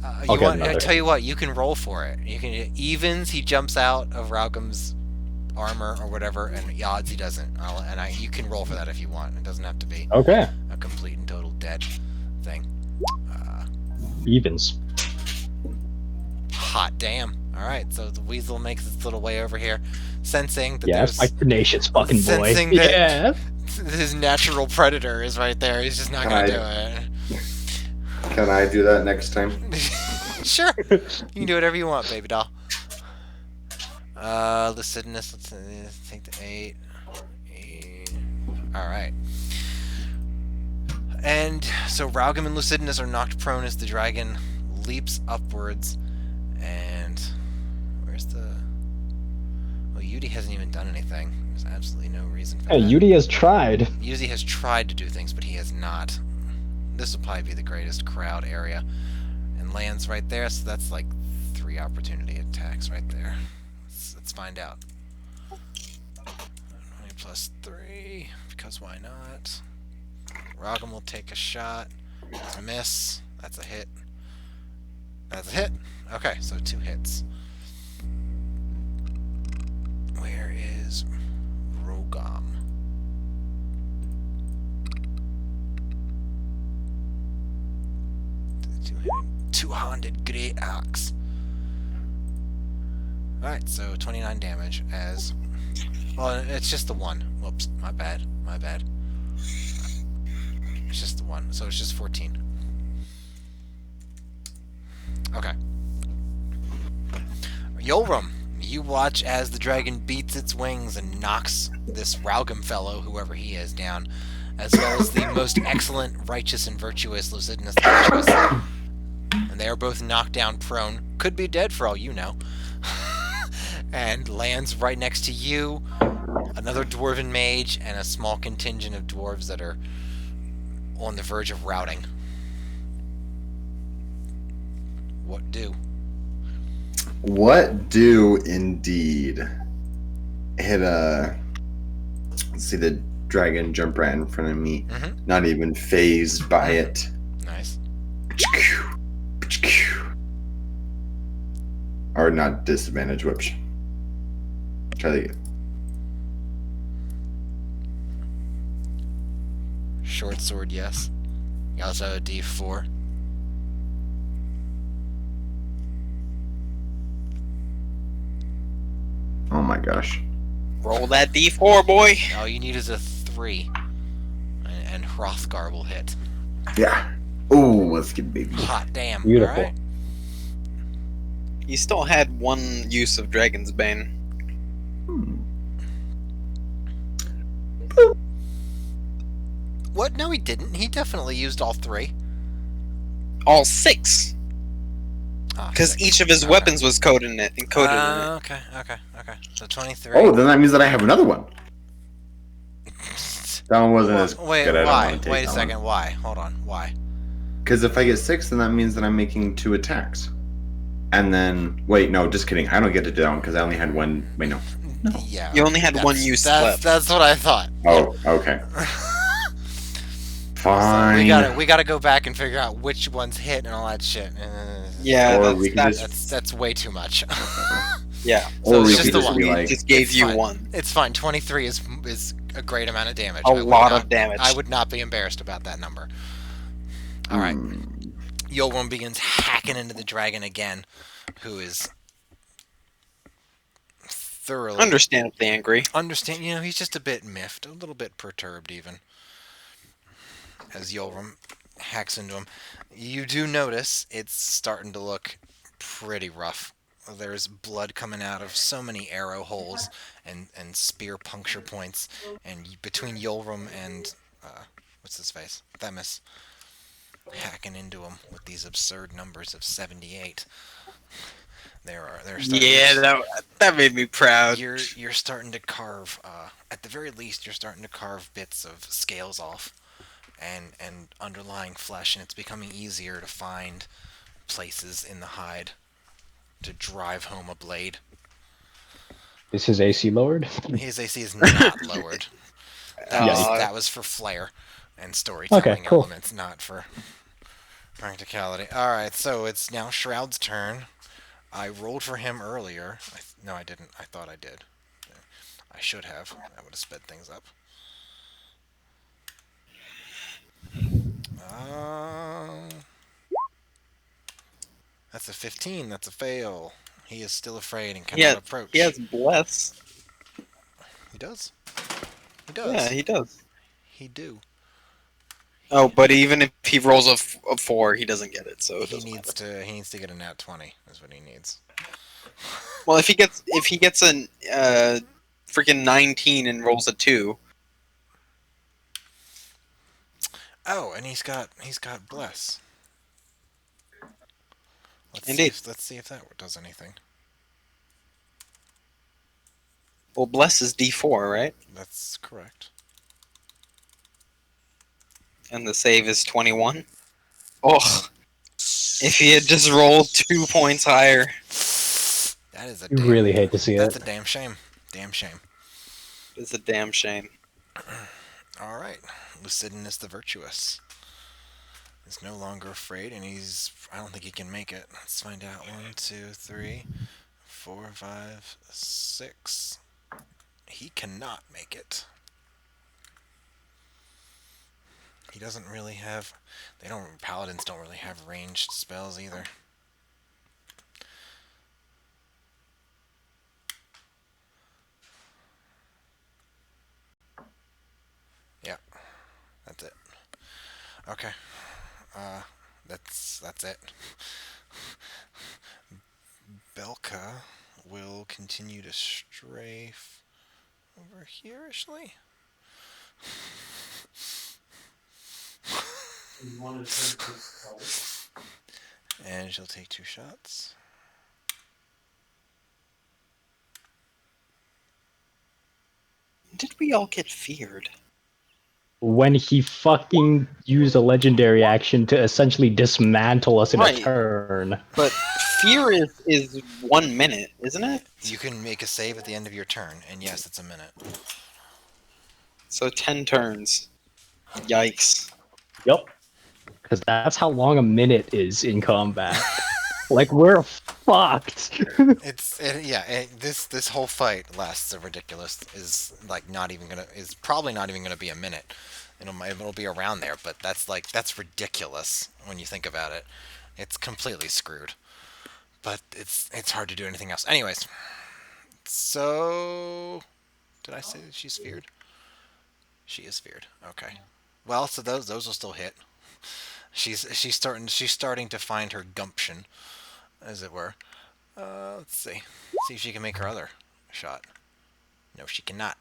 I'll get
I
another.
tell you what, you can roll for it. You can evens. He jumps out of Raugum's armor or whatever, and odds he doesn't. You can roll for that if you want. It doesn't have to be
Okay.
a complete and total dead thing.
Evens.
Hot damn! All right, so the weasel makes its little way over here, sensing that
Yes, my
there's
tenacious fucking boy.
Sensing that-
Yeah.
his natural predator is right there. He's just not gonna do it.
Can I do that next time?
Sure, you can do whatever you want, baby doll. Lucidinus, let's take the 8. Alright. And so Raugum and Lucidinus are knocked prone as the dragon leaps upwards. And where's the... Well, Yudi hasn't even done anything. There's absolutely no reason for
Hey,
that.
Yudi has tried.
Yudi has tried to do things, but he has not. This will probably be the greatest crowd area. And lands right there, so that's like 3 opportunity attacks right there. Let's find out. 20 plus 3, because why not? Raugum will take a shot. That's a miss. That's a hit. That's a hit. Okay, so 2 hits. Where is Raugum? Two-handed great axe. Alright, so 29 damage as... Well, it's just the 1. Whoops, my bad. It's just the 1, so it's just 14. Okay. Yolram, you watch as the dragon beats its wings and knocks this Raugum fellow, whoever he is, down, as well as the most excellent, righteous, and virtuous Lucidinus the Virtuous. And they are both knocked down prone. Could be dead for all you know. And lands right next to you, another dwarven mage, and a small contingent of dwarves that are on the verge of routing. What do?
What do indeed? Hit let's see the dragon jump right in front of me.
Mm-hmm.
Not even phased by it.
Nice.
Or not disadvantage, whoops. Try that again.
Short sword, yes. You also have a D4.
Oh my gosh.
Roll that D4, boy.
All you need is a 3. And Hrothgar will hit.
Yeah. Oh, let's get baby.
Hot damn.
Beautiful.
Alright.
You still had 1 use of Dragon's Bane.
What? No, he didn't. He definitely used all 3.
All 6.
Ah,
Because
6.
each of his
Okay.
weapons was coded in it.
Okay. So 23.
Oh, then that means that I have another one. That one wasn't as
Wait,
good. I don't
why?
want to take
Wait a
that
second.
one.
Why? Hold on. Why?
Because if I get 6, then that means that I'm making 2 attacks. And then, wait, no, just kidding. I don't get to do that one because I only had one. Wait, no.
Yeah.
You only had one use left.
That's what I thought.
Oh, okay.
So
Fine.
we gotta go back and figure out which ones hit and all that shit.
Yeah,
Or we can
That's way too much.
yeah.
So
Or
it's
we
just
could
the
just
one.
be
We
like,
just gave
It's
you
fine.
one.
It's fine. 23 is a great amount of damage.
A
I would
lot
not-
of damage.
I would not be embarrassed about that number. All right. Yolwyn begins hacking into the dragon again, who is thoroughly
Understandably angry.
he's just a bit miffed, a little bit perturbed even. As Yolram hacks into him, you do notice it's starting to look pretty rough. There's blood coming out of so many arrow holes and spear puncture points, and between Yolram and what's his face, Themis, hacking into him with these absurd numbers of 78.
Yeah, that made me proud.
You're starting to carve. At the very least, you're starting to carve bits of scales off, and underlying flesh, and it's becoming easier to find places in the hide to drive home a blade.
Is his AC lowered?
His AC is not lowered.
Aw.
That was for flair and storytelling
Okay, cool.
elements, not for practicality. All right, so it's now Shroud's turn. I rolled for him earlier. No, I didn't. I thought I did. I should have. I would have sped things up. That's a 15. That's a fail. He is still afraid and cannot approach.
He has bless.
He does. He does.
Yeah, he does.
He do.
Oh, but even if he rolls a 4, he doesn't get it. So it
He
doesn't
needs
matter.
to. He needs to get a nat 20. Is what he needs.
Well, if he gets a freaking 19 and rolls a 2.
Oh, and he's got bless.
Indeed.
Let's see if that does anything.
Well, bless is D4, right?
That's correct.
And the save is 21. Oh, if he had just rolled 2 points higher.
That is a.
You really hate to see
That's
it.
a damn shame. Damn shame.
It's a damn shame.
All right, Lucidinus the Virtuous is no longer afraid, and I don't think he can make it. Let's find out. 1, 2, 3, 4, 5, 6. He cannot make it. He doesn't really have. Paladins don't really have ranged spells either. Yeah, that's it. Okay. That's it. Belka will continue to strafe over here-ishly. And she'll take 2 shots.
Did we all get feared?
When he fucking used a legendary action to essentially dismantle us in
Right.
a turn.
But fear is 1 minute, isn't it?
You can make a save at the end of your turn, and yes, it's a minute.
So 10 turns. Yikes.
Yep. Because that's how long a minute is in combat. Like, we're fucked.
This whole fight lasts a ridiculous. Is probably not even gonna be a minute. It'll be around there, but that's ridiculous when you think about it. It's completely screwed. But it's hard to do anything else. Anyways, so did I say that she's feared? She is feared. Okay. Well, so those will still hit. She's starting to find her gumption, as it were. Let's see. See if she can make her other shot. No, she cannot.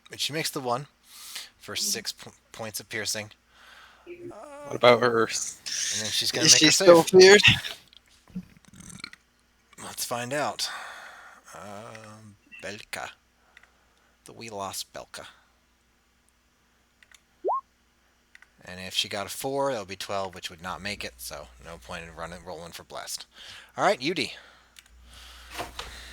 But she makes the 1 for 6 points of piercing.
What about her?
And then she's gonna
Is
make
she
her
still
save.
feared?
Let's find out. Belka. The we lost Belka. And if she got a 4, that would be 12, which would not make it, so no point in rolling for blessed. Alright, Yudi.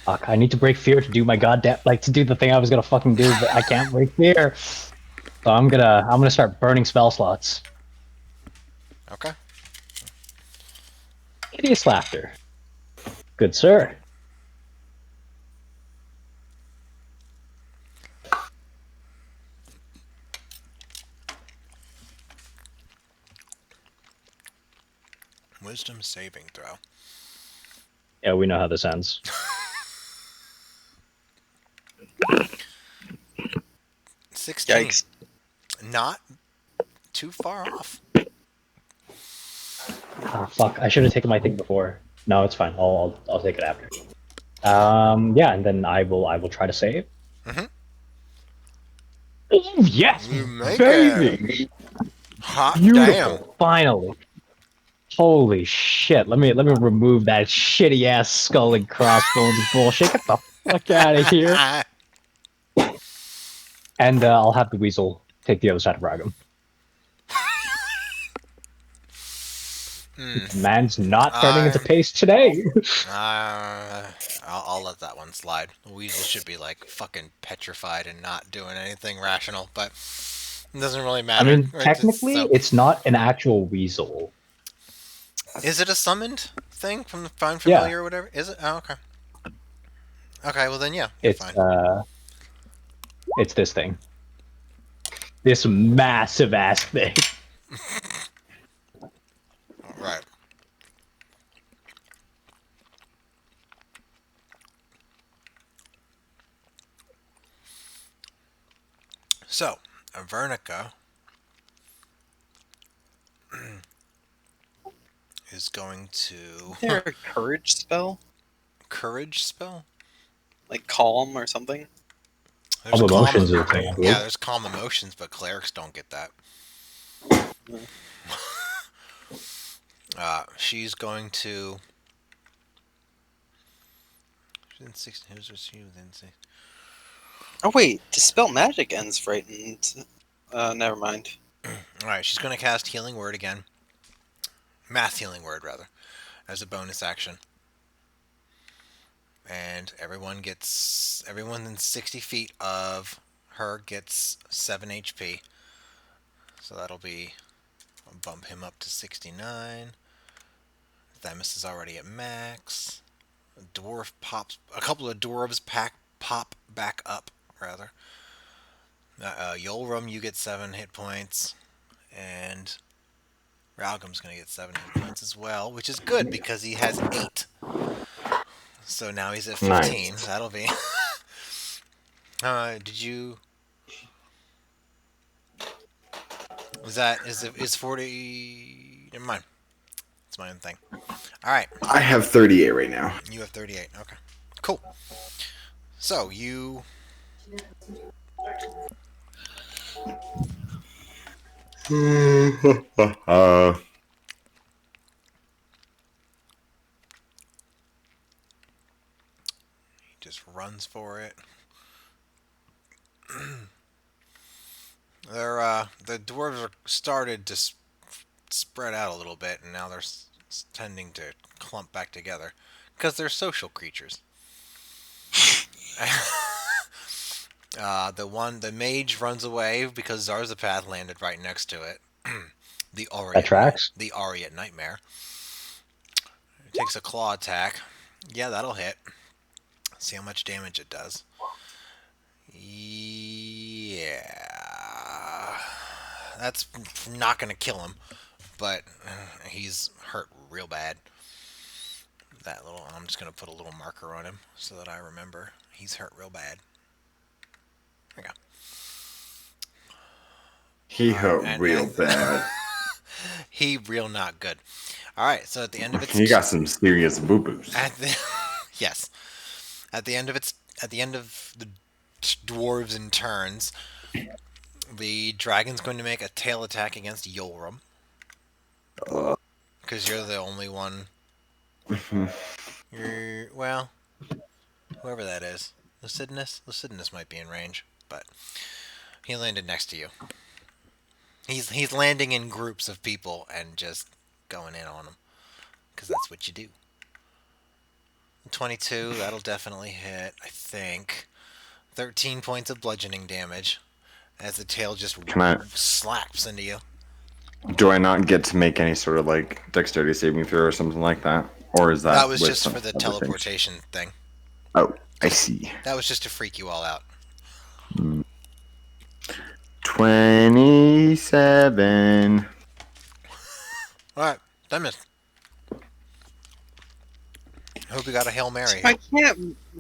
Fuck, I need to break fear to do my goddamn to do the thing I was gonna fucking do, but I can't break fear. So I'm gonna start burning spell slots.
Okay.
Hideous laughter. Good sir.
Wisdom saving throw.
Yeah, we know how this ends.
16.
Yikes.
Not too far off.
Ah, fuck! I should have taken my thing before. No, it's fine. I'll take it after. Yeah, and then I will try to save.
Mm-hmm.
Oh, yes,
You make
baby.
it. Hot
Beautiful.
damn.
Finally. Holy shit! Let me remove that shitty ass skull and crossbones bullshit. Get the fuck out of here. And I'll have the weasel take the other side of Ragam. Man's not turning into paste today.
I'll let that one slide. The weasel should be like fucking petrified and not doing anything rational, but it doesn't really
I
matter.
mean, technically, it's not an actual weasel.
Is it a summoned thing from the Find Familiar or whatever? Is it? Oh, okay. Okay, well then, yeah, you're
It's
fine.
it's this thing. This massive ass thing.
Right. So, Avernica is going to...
Is there a courage spell?
Courage spell?
Like calm or something?
There's
Calm emotions is a thing.
Yeah, there's calm emotions, but clerics don't get that. She's going to... Within 16, who's she within 16?
Oh wait, dispel magic ends frightened. Never mind.
Alright, she's going to cast Healing Word again. Mass Healing Word, rather, as a bonus action. And everyone in 60 feet of her gets 7 HP. So that'll be... I'll bump him up to 69. Themis is already at max. A dwarf pops... A couple of dwarves pop back up, rather. Yolrum, you get 7 hit points. And Ralgum's going to get 7 hit points as well, which is good because he has 8. So now he's at 15.
Nice.
That'll be... did you... Is 40... Never mind. It's my own thing. Alright.
I have 38 right now.
You have 38. Okay. Cool. So, you... He just runs for it. The dwarves are started to spread out a little bit, and now they're tending to clump back together because they're social creatures. The mage runs away because Zarzipath landed right next to it. The Aureate Nightmare. It takes a claw attack. Yeah, that'll hit. See how much damage it does. Yeah. That's not going to kill him, but he's hurt real bad. I'm just going to put a little marker on him so that I remember. He's hurt real bad. There you go.
He hurt real bad.
He real not good. Alright, so at the end of its...
He got some serious boo-boos.
Yes. At the end of the dwarves in turns, the dragon's going to make a tail attack against Yolrum. Because you're the only one. Well, whoever that is. Lucidinus? Lucidinus might be in range, but he landed next to you. He's landing in groups of people and just going in on them because that's what you do. 22, that'll definitely hit. I think 13 points of bludgeoning damage as the tail just
Can I?
slaps into you.
Do I not get to make any sort of like dexterity saving throw or something like that, or is that?
That was
with
just
some
for the
other things?
teleportation thing.
Oh, I see.
That was just to freak you all out.
27.
All right, that missed. I hope you got a Hail Mary.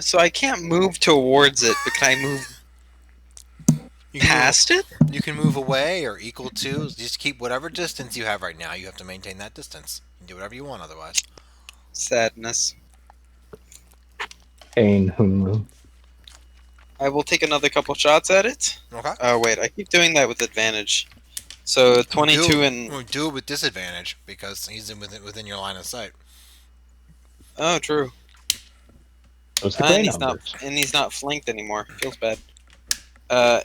So I can't move towards it, but can I move
You can
past it?
You can move away or equal to. Just keep whatever distance you have right now. You have to maintain that distance. You can do whatever you want otherwise.
Sadness.
Pain.
I will take another couple shots at it.
Okay.
Oh wait, I keep doing that with advantage. So 22 and
do it with disadvantage because he's within your line of sight.
oh, true.
Those are the gray
And
numbers.
he's not flanked anymore. Feels bad.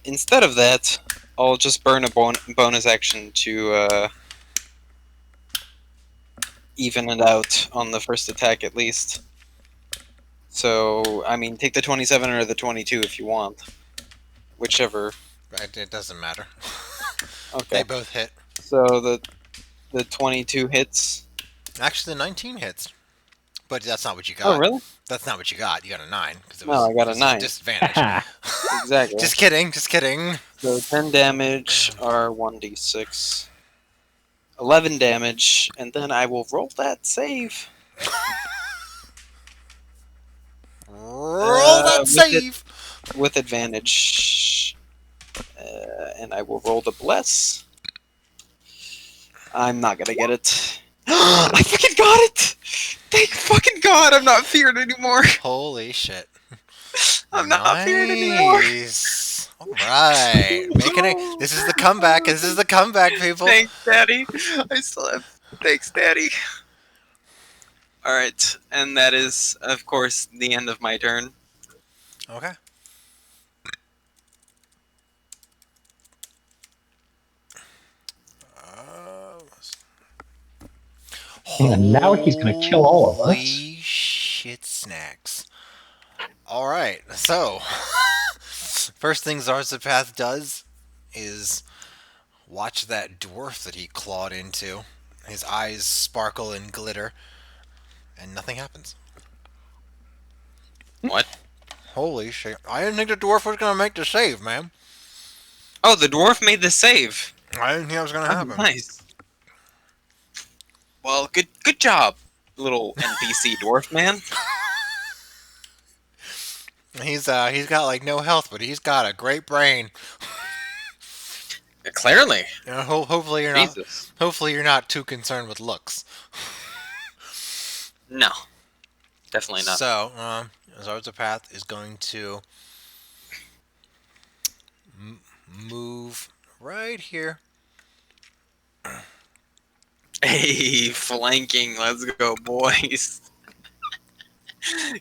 Instead of that, I'll just burn a bonus action to even it out on the first attack at least. So I mean, take the 27 or the 22 if you want, whichever.
Right, it doesn't matter.
Okay.
They both hit.
So the 22 hits.
Actually, the 19 hits. But that's not what you got.
Oh really?
That's not what you got. You got a 9. Cause
No, I got a 9.
Disadvantage.
Exactly.
Just kidding. Just kidding.
So 10 damage are 1d6. 11 damage, and then I will roll that save.
Roll that
with
save.
With advantage. And I will roll the bless. I'm not gonna get it. I fucking got it! Thank fucking God, I'm not feared anymore.
Holy shit.
I'm not feared anymore.
Nice. All right. Making it. This is the comeback. This is the comeback, people.
Thanks, Daddy. I still have. Thanks, Daddy. Alright, and that is, of course, the end of my turn.
Okay.
And now he's gonna kill all of us.
Holy shit snacks. Alright, so first thing Zarzipath does is watch that dwarf that he clawed into. His eyes sparkle and glitter, and nothing happens.
What?
Holy shit. I didn't think the dwarf was gonna make the save, man.
Oh, the dwarf made the save.
I didn't think that was gonna happen.
Nice. Well, good job, little NPC dwarf man.
He's got like no health, but he's got a great brain.
Clearly.
You know, hopefully you're not.
Jesus.
Hopefully you're not too concerned with looks.
No. Definitely not.
So, Zarzipath is going to move right here.
Hey, flanking. Let's go, boys.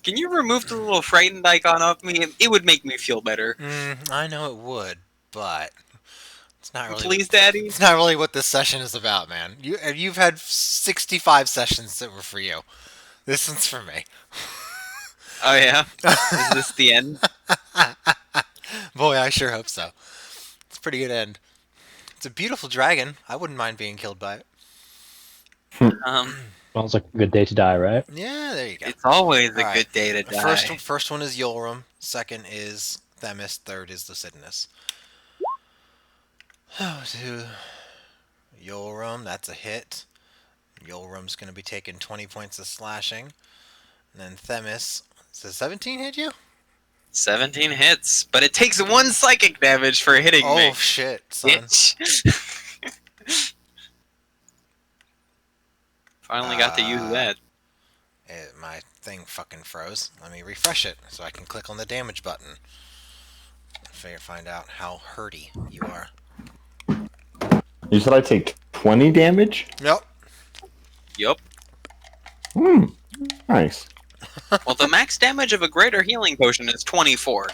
Can you remove the little frightened icon off me? It would make me feel better.
I know it would, but it's not really.
Please, Daddy.
It's not really what this session is about, man. You've had 65 sessions that were for you. This one's for me.
Oh yeah. Is this the end?
Boy, I sure hope so. It's a pretty good end. It's a beautiful dragon. I wouldn't mind being killed by it.
Sounds like a good day to die, right?
Yeah, there you go.
It's always a
Alright.
good day to die.
First one is Yolram. Second is Themis. Third is Lucidinus. To Yolram, that's a hit. Yolram's going to be taking 20 points of slashing. And then Themis, does 17 hit you?
17 hits, but it takes 1 psychic damage for hitting me.
Oh shit, son.
Bitch. Finally got to use that.
My thing fucking froze. Let me refresh it so I can click on the damage button. Find out how hurty you are.
You said I take 20 damage?
Yep.
Yup.
Nice.
Well, the max damage of a greater healing potion is 24.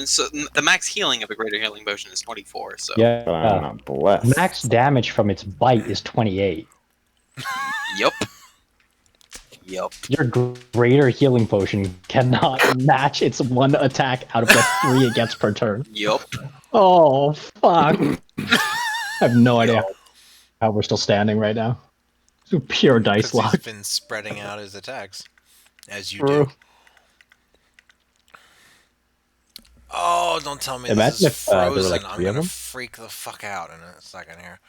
So the max healing of a greater healing potion is 24. So
Yeah.
But I'm not blessed.
Max damage from its bite is 28.
yup. Yup.
Your greater healing potion cannot match its one attack out of the 3 it gets per turn.
Yup.
Oh, fuck. I have no idea how we're still standing right now. Pure dice
Because he's
luck.
been spreading out his attacks, as you
True.
do. Oh, don't tell me
Imagine
this is
if, there were,
frozen.
like,
I'm
3 of
gonna
them.
freak the fuck out in a second here.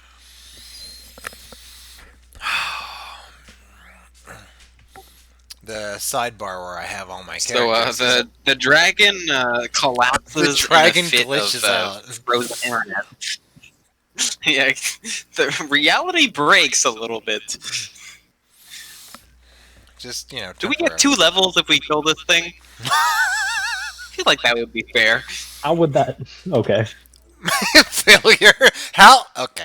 The sidebar where I have all my
So
characters.
the dragon collapses
The dragon
in a fit
glitches
of
out.
frozen internet. Yeah, the reality breaks a little bit.
Just,
Do we get 2 levels if we kill this thing? I feel like that would be fair.
How would that? Okay.
failure? How? Okay.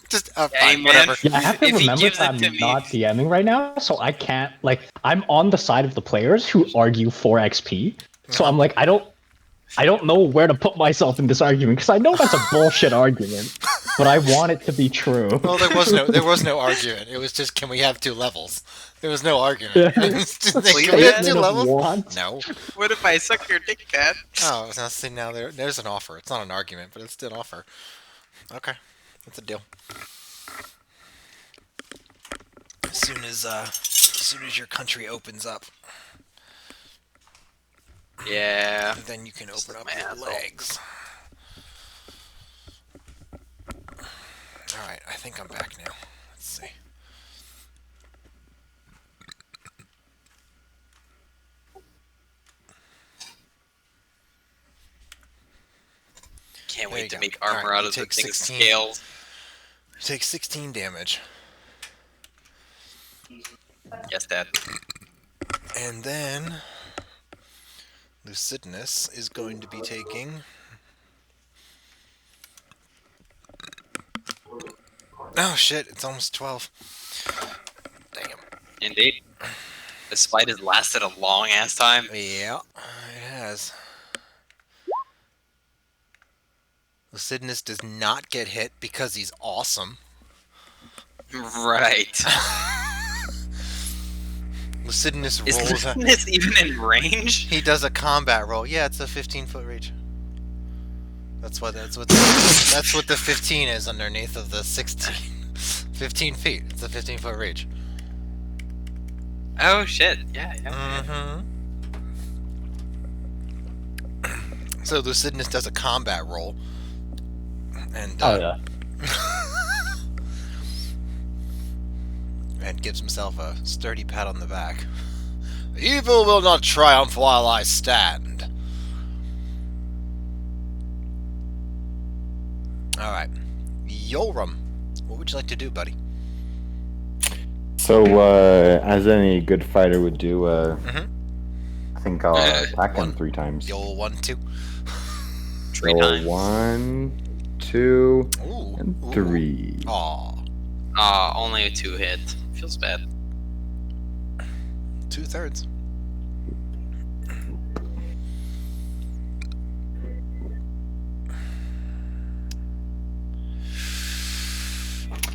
Just
Hey,
fine,
man.
whatever.
Yeah, I have to
If he
remember
gives
that
it to
I'm
me-
not DMing right now, so I can't, like, I'm on the side of the players who argue for XP, so I'm like, I don't know where to put myself in this argument, because I know that's a bullshit argument, but I want it to be true.
Well, there was no argument. It was just, can we have 2 levels? There was no argument.
Yeah.
It was just,
Please,
can we have 2
man.
levels?
Want?
No.
What if I suck your dick, Dad?
Oh, now see, now there's an offer. It's not an argument, but it's still an offer. Okay, that's a deal. As soon as your country opens up,
Yeah.
then you can
Just
open up
my
your
asshole.
legs. All right, I think I'm back now. Let's see.
Can't
There you
wait to
go.
make armor
Alright,
out
you
of the
take
thing's
16.
scales.
You take 16 damage,
Yes, Dad.
and then Lucidinus is going to be taking. Oh shit! It's almost 12. Damn.
Indeed. This fight has lasted a long ass time.
Yeah, it has. Lucidinus does not get hit because he's awesome.
Right.
Lucidinus
Is
rolls.
this even in range?
He does a combat roll. Yeah, it's a 15-foot reach. That's what the 15 is underneath of the 16. 15 feet. It's a 15-foot reach.
Oh shit! Yeah.
Mm-hmm. So Lucidinus does a combat roll, and
Oh yeah.
and gives himself a sturdy pat on the back. Evil will not triumph while I stand. All right, Yoram, what would you like to do, buddy?
So, as any good fighter would do,
Mhm.
I think I'll attack him 3 times.
You'll 1, 2.
3
Roll
times.
1, 2,
Ooh.
and
Ooh.
3.
Aw. Only a 2 hit. Feels bad.
2/3.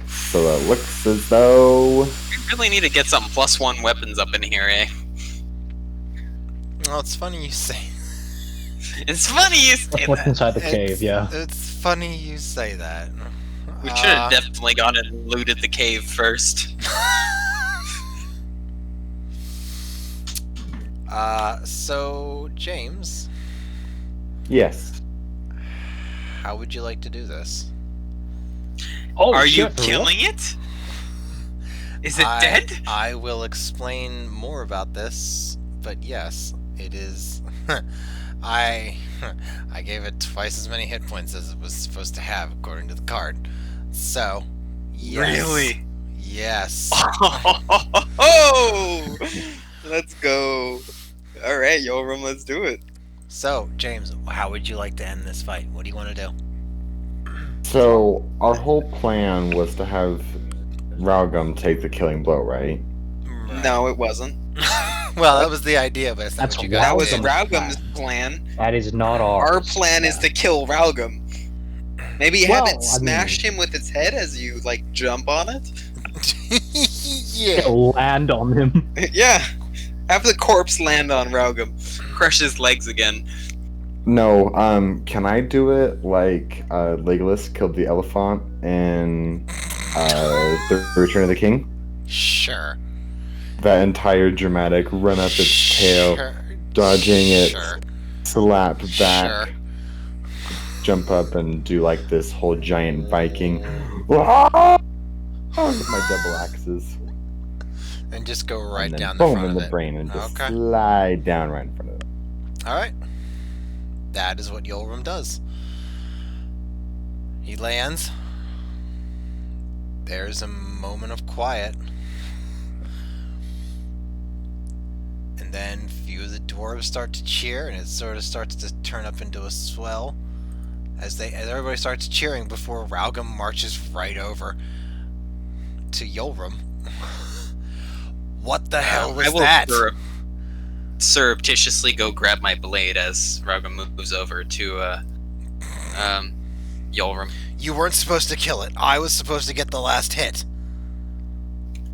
So it looks as though
We really need to get some +1 weapons up in here, eh?
Well, it's funny you say.
It's funny you say
That's what's
that.
inside the cave, yeah.
It's funny you say that.
We should have definitely gone and looted the cave first.
So James,
yes.
how would you like to do this?
Oh,
Are you
shit, for real?
killing it? Is it
I-
dead?
I will explain more about this, but yes, it is. I gave it twice as many hit points as it was supposed to have according to the card. So, yes.
Really?
Yes.
Oh! Let's go. Alright, Yoram, let's do it.
So, James, how would you like to end this fight? What do you want to do?
So our whole plan was to have Raugum take the killing blow, right?
No, it wasn't.
Well, that was the idea, but it's not
That's
what you
That
got.
was
Raugum's
Raugum's plan.
That is not ours.
Our plan is to kill Raugum. Maybe have
Well,
it smash him with its head as you like jump on it.
Yeah.
land on him.
Yeah. Have the corpse land on Raugum. Crush his legs again.
No, can I do it like Legolas killed the elephant in the Return of the King?
Sure.
That entire dramatic run up its tail,
Sure.
dodging it,
Sure.
slap back,
Sure.
jump up and do like this whole giant Viking. With my double axes.
And just go right
And then
down the
boom
front
in
of
the
it.
brain and just
Okay.
slide down right in front of it.
Alright. That is what Yolram does. He lands. There's a moment of quiet. And then a few of the dwarves start to cheer, and it sort of starts to turn up into a swell. As everybody starts cheering before Raugum marches right over to Yolram. What the hell was
I will
that?
surreptitiously go grab my blade as Raugum moves over to Yolram.
You weren't supposed to kill it. I was supposed to get the last hit.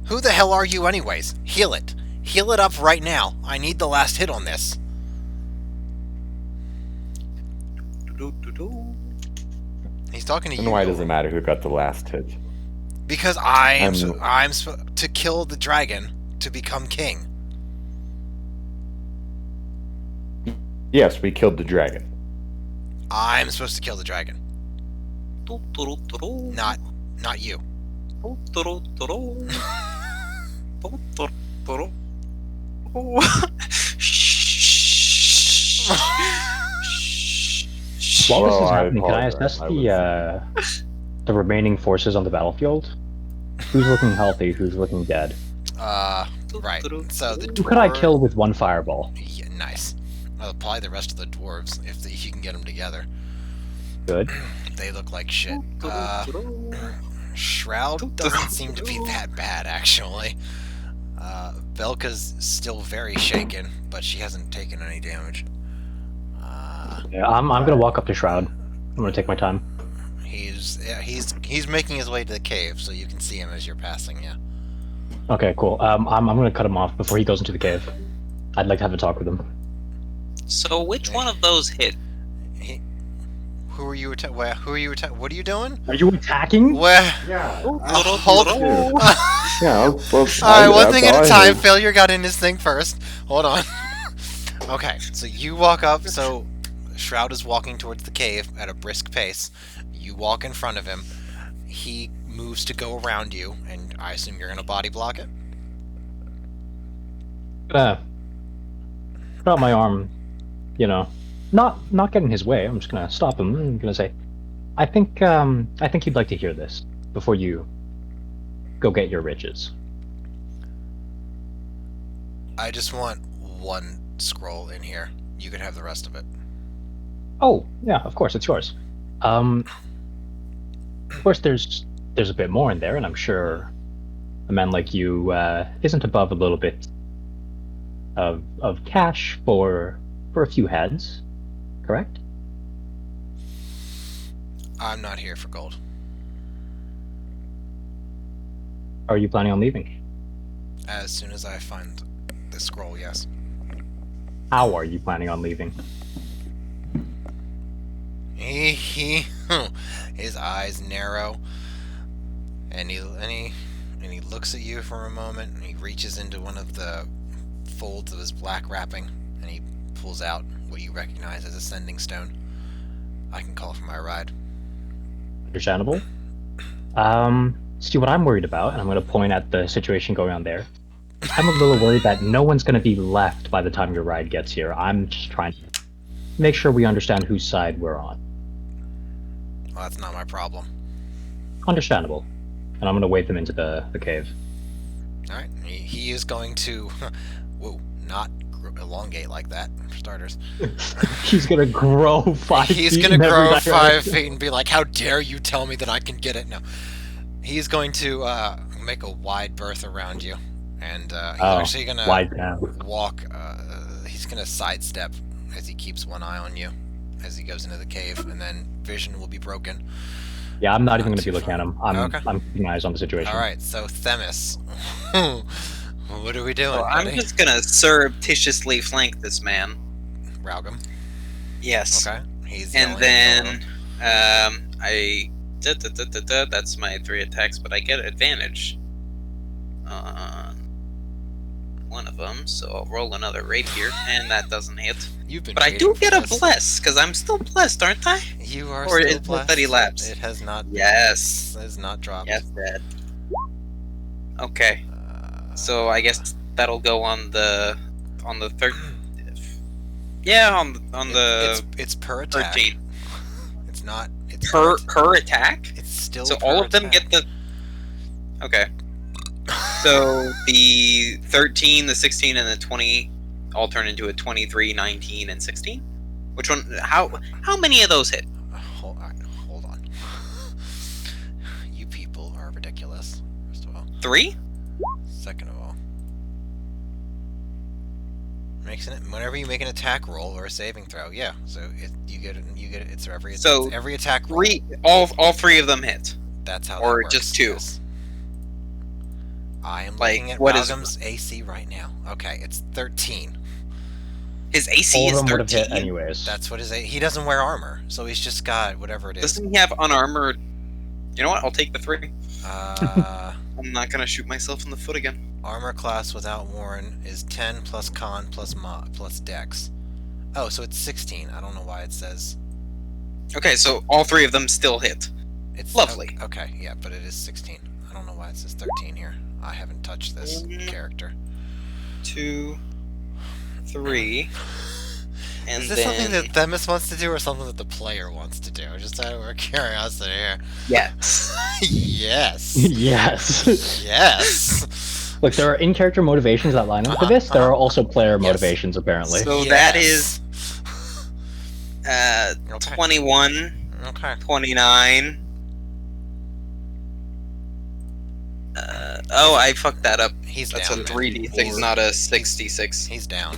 Who the hell are you anyways? Heal it. Heal it up right now. I need the last hit on this. He's talking to you.
And why does it
Yolram.
matter who got the last hit?
Because I'm to kill the dragon to become king.
Yes, we killed the dragon.
I'm supposed to kill the dragon. Not you.
While this
Well,
is
I
happening, can I
apologize.
assess the remaining forces on the battlefield? Who's looking healthy? Who's looking dead?
Right. So the
Who could I
dwarf-
kill with one fireball?
Yeah, nice. Well, probably the rest of the dwarves, if you can get them together.
Good.
They look like shit. Shroud doesn't seem to be that bad, actually. Velka's still very shaken, but she hasn't taken any damage.
Yeah, I'm gonna walk up to Shroud. I'm gonna take my time.
He's making his way to the cave, so you can see him as you're passing. Yeah.
Okay, cool. I'm gonna cut him off before he goes into the cave. I'd like to have a talk with him.
So which one of those hit?
Who are you Who are you What are you doing?
Are you attacking?
Where?
Yeah.
Hold.
Yeah.
Alright, one thing at a time. Failure got in his thing first. Hold on. Okay, so you walk up. So Shroud is walking towards the cave at a brisk pace. You walk in front of him. He moves to go around you, and I assume you're gonna body block it.
Put out my arm. You know, not get in his way. I'm just gonna stop him. I'm gonna say, I think you'd like to hear this before you go get your riches.
I just want one scroll in here. You could have the rest of it.
Oh, yeah, of course, it's yours. Of course, there's a bit more in there, and I'm sure a man like you isn't above a little bit of cash for a few heads, correct?
I'm not here for gold.
Are you planning on leaving?
As soon as I find the scroll, yes.
How are you planning on leaving?
His eyes narrow, and he looks at you for a moment, and he reaches into one of the folds of his black wrapping, and he pulls out what you recognize as a sending stone. I can call for my ride.
Understandable. See what I'm worried about, and I'm going to point at the situation going on there. I'm a little worried that no one's going to be left by the time your ride gets here. I'm just trying to make sure we understand whose side we're on.
Well, that's not my problem.
Understandable. And I'm going to wait them into the cave.
Alright, he is going to... Whoa, not elongate like that, for starters.
He's going to grow 5 feet.
He's going
in
to
every
grow
direction.
5 feet and be like, how dare you tell me that I can get it? No. He's going to make a wide berth around you, and he's
Oh,
actually gonna
lie down.
walk. He's gonna sidestep as he keeps one eye on you as he goes into the cave, and then vision will be broken.
Yeah, I'm not even
Not
going to be
too
looking at
far.
him. I'm
Okay.
I'm keeping eyes on the situation.
All right, so Themis, what are we doing,
So I'm
buddy?
just gonna surreptitiously flank this man.
Raugum.
Yes.
Okay. He's
And
yelling
then that's my 3 attacks, but I get advantage on one of them, so I'll roll another rapier, and that doesn't hit.
You've been.
But I do
waiting for
get a
this.
bless, because I'm still blessed, aren't I?
You are
Or
still
is
blessed.
that elapsed?
It has not.
Yes.
It has not dropped.
Yes, Dad. Okay, so I guess that'll go on the third. Yeah, on the
It's per attack.
13
It's not. It's
per attack.
It's still.
So
per
all of them
attack.
get the. Okay. So the 13, the 16, and the 20 all turn into a 23, 19, and 16. Which one? How many of those hit?
Hold on. You people are ridiculous. First of all.
3?
Second of all. Whenever you make an attack roll or a saving throw, yeah. So you get it. It's every.
So
it's every attack roll.
3. All 3 of them hit.
That's how.
or
that works,
just 2?
yes. I am
Like,
looking at
what is-
Raugum's AC right now. Okay, it's 13.
His AC
All of
is
them would have
13.
hit anyways.
That's what he doesn't wear armor, so he's just got whatever it is.
Doesn't he have unarmored? You know what? I'll take the 3.
Uh,
I'm not gonna shoot myself in the foot again.
armor class without Warren is 10 plus con plus plus dex. Oh, so it's 16. I don't know why it says.
Okay, so all 3 of them still hit.
It's
Lovely.
Okay, yeah, but it is 16. I don't know why it says 13 here. I haven't touched this character.
2, 3, and
Is this
then
something that Themis wants to do or something that the player wants to do? Just out of curiosity here.
yes.
Yes.
Yes.
Yes.
Look, there are in-character motivations that line up with this. There are also player motivations, apparently.
So
Yes.
that is
Okay.
21,
Okay.
29. Oh, I fucked that up.
He's
That's
down.
a
man.
3d6, not a 66.
He's down.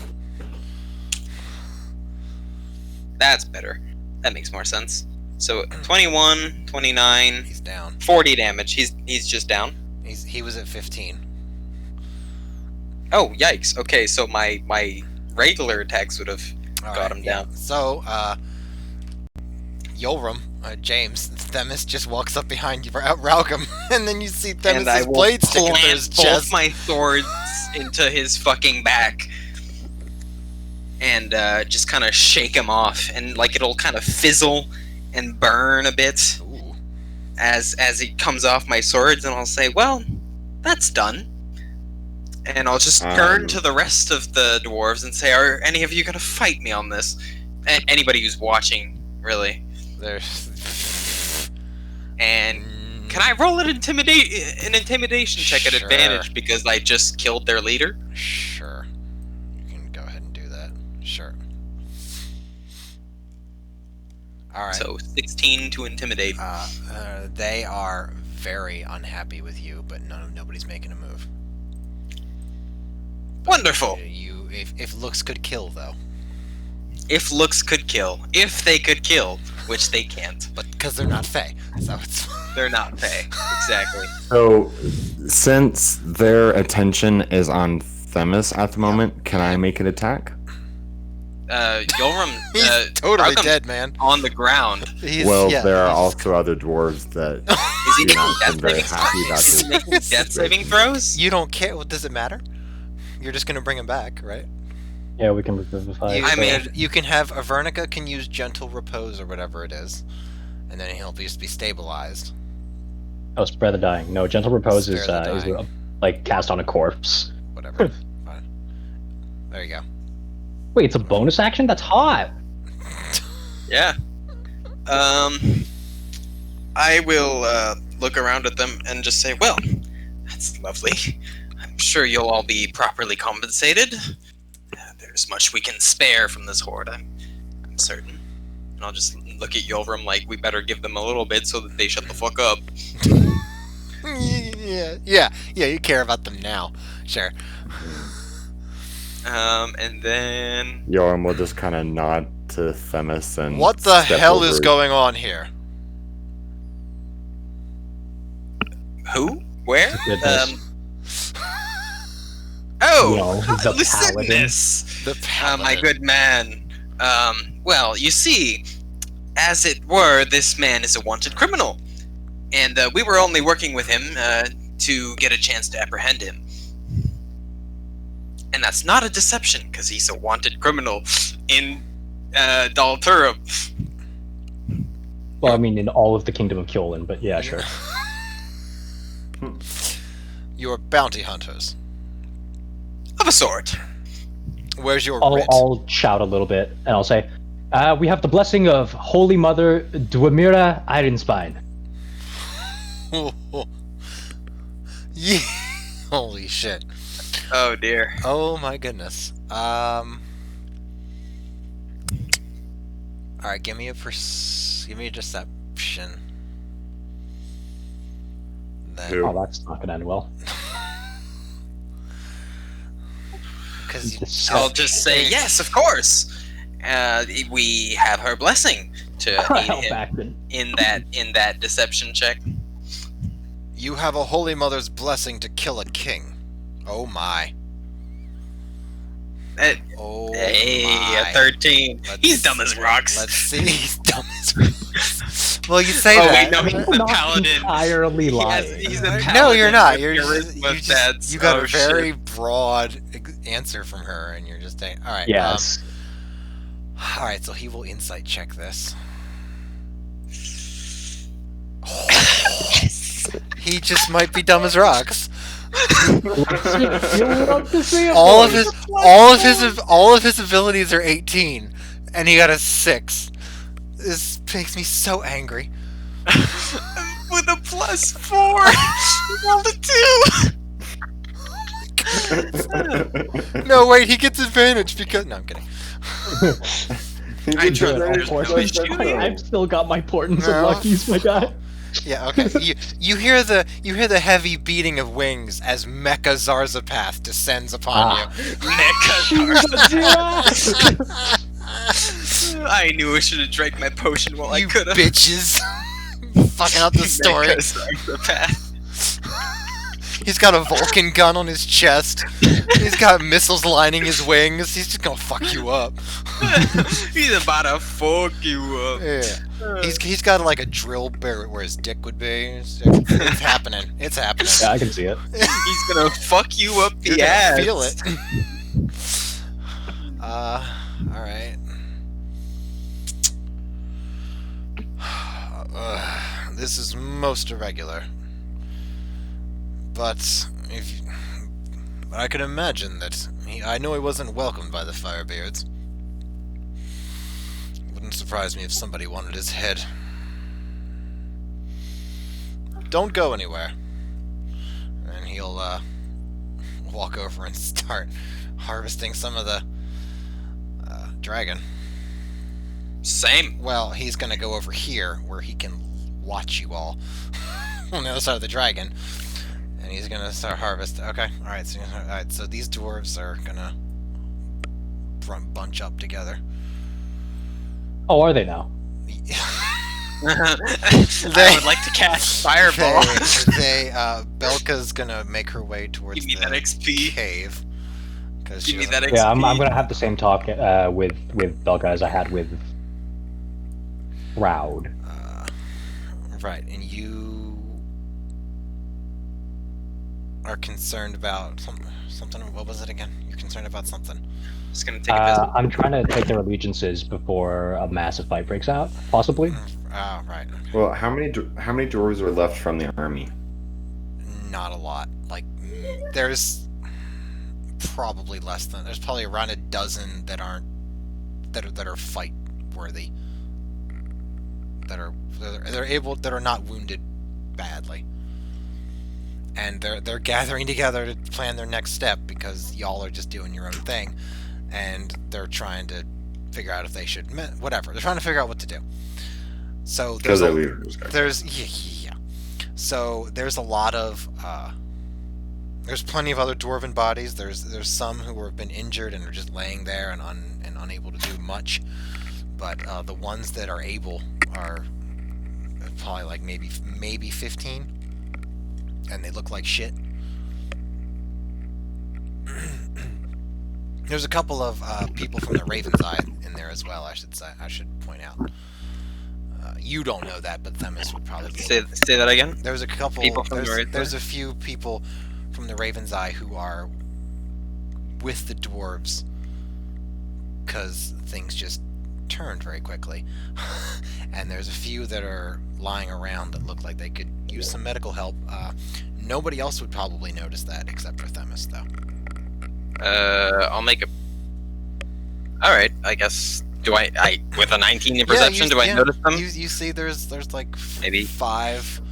That's better. That makes more sense. So 21, 29,
He's down.
40 damage. He's just down.
He was at 15.
Oh, yikes. Okay, so my regular attacks would have
All
got
right,
him
yeah.
down.
So, Yolram, James, Themis just walks up behind you, Raugum, and then you see
And I
Themis'
will
blade sticking through his
plant both
chest.
my swords into his fucking back. And just kind of shake him off. And like it'll kind of fizzle and burn a bit
Ooh.
as it comes off my swords. And I'll say, well, that's done. And I'll just turn to the rest of the dwarves and say, are any of you going to fight me on this? Anybody who's watching, really.
There's.
And can I roll an intimidation check at
Sure.
advantage because I just killed their leader?
Sure. You can go ahead and do that. Sure. Alright.
So 16 to intimidate.
They are very unhappy with you, but nobody's making a move.
Wonderful.
If looks could kill, though.
If looks could kill. If they could kill, which they can't.
But because they're not Fey. So it's.
They're not Fey. Exactly.
So, since their attention is on Themis at the moment, can I make an attack?
Yolram,
He's totally
Raugum's
dead, man.
on the ground.
Well,
Yeah,
there are
he's-
also other dwarves that
Is he
do not
making
seem very
death
happy about
saving
this.
throws? Making death saving throws?
You don't care. Well, does it matter? You're just gonna bring him back, right?
Yeah, we can revivify.
You,
I mean-
you can have Avernica can use gentle repose or whatever it is, and then he'll just be stabilized.
Oh, spare the dying. No, gentle repose
Spare
is
the dying.
like cast on a corpse.
Whatever. Fine. There you go.
Wait, it's a bonus action? That's hot.
Yeah. I will look around at them and just say, well, that's lovely. I'm sure you'll all be properly compensated. There's much we can spare from this horde, I'm certain. And I'll just look at Yolram like, we better give them a little bit so that they shut the fuck up.
Yeah. You care about them now. Sure.
And then
Yoram will just kind of nod to Themis and
What the
step
hell is
over-
going on here?
who? Where?
Goodness.
Oh,
No, the
Lucidinus.
The paladin.
My good man. Well, you see, as it were, this man is a wanted criminal, and we were only working with him to get a chance to apprehend him. And that's not a deception, because he's a wanted criminal in Dalturum.
Well, I mean, in all of the Kingdom of Kyolan, but yeah, sure.
You're bounty hunters.
Of a sort.
Where's your
I'll,
writ?
I'll shout a little bit, and I'll say, we have the blessing of Holy Mother Dwamira Ironspine.
Yeah. Holy shit.
Oh dear.
Oh my goodness. Alright, give me a deception. Then,
Who?
Oh, that's not gonna end well.
because
I'll just say yes, of course. We have her blessing to aid
I'll
him
back then.
in that deception check.
you have a holy mother's blessing to kill a king. Oh my. Oh
Hey,
my.
a 13.
Let's-
He's dumb as rocks.
Let's see. He's dumb as rocks. Well, you say
Oh,
that.
wait, no, he's the
Not
paladin.
entirely lying.
He's the paladin.
No, you're not.
with
You're
charisma
just,
stats.
you got
Oh,
a very
shit.
broad answer from her, and you're just saying, all right.
Yes.
All right. So he will insight check this. He just might be dumb as rocks. all of his abilities are 18, and he got a 6. This makes me so angry.
With a +4. He rolled a 2.
No, wait, he gets advantage because. No, I'm kidding.
I
Good,
there's no issue.
I've still got my portents
No.
of luckies, my guy.
Yeah, okay. You hear the heavy beating of wings as Mecha Zarzipath descends upon
I knew I should have drank my potion while I
you. You
could have.
bitches. Fucking up the story. He's got a Vulcan gun on his chest. He's got missiles lining his wings. He's just gonna fuck you up.
He's about to fuck you up.
Yeah. He's got like a drill where his dick would be. It's happening. It's happening.
Yeah, I can see it.
He's gonna fuck you up the
You're
ass.
gonna feel it. Alright. This is most irregular. But I could imagine that I know he wasn't welcomed by the Firebeards. Wouldn't surprise me if somebody wanted his head. Don't go anywhere. And he'll walk over and start harvesting some of the dragon.
Same.
Well, he's gonna go over here where he can watch you all on the other side of the dragon, and he's gonna start harvest. Okay, all right. So these dwarves are gonna bunch up together.
Oh, are they now?
I would like to cast Fireball.
Belka's gonna make her way towards
Give me
the
that XP.
cave. Because
Give me that XP.
Yeah, I'm gonna have the same talk with Belka as I had with Roud.
Right, and you are concerned about something. What was it again? You're concerned about something.
Just gonna take a visit.
I'm trying to take their allegiances before a massive fight breaks out, possibly.
Oh, right. Okay.
Well, how many dwarves are left from the army?
Not a lot. Like, there's probably less than. There's probably around a dozen that aren't that are fight worthy. That are not wounded badly. And they're gathering together to plan their next step because y'all are just doing your own thing, and they're trying to figure out if they should whatever. They're trying to figure out what to do. So
Because their leader was gone.
there's yeah. So there's a lot of There's plenty of other dwarven bodies. There's some who have been injured and are just laying there and unable to do much. But the ones that are able are probably like maybe 15, and they look like shit. There's a couple of people from the Raven's Eye in there as well. I should point out. You don't know that, but Themis would probably be.
Say that again.
There's a couple.
People from the Raven's
there's a few people from the Raven's Eye who are with the dwarves because things just turned very quickly, and there's a few that are lying around that look like they could use some medical help. Nobody else would probably notice that except for Themis, though.
I'll make a. All right, I guess. Do I with a 19 in perception? I notice them?
You see, there's like
maybe
5.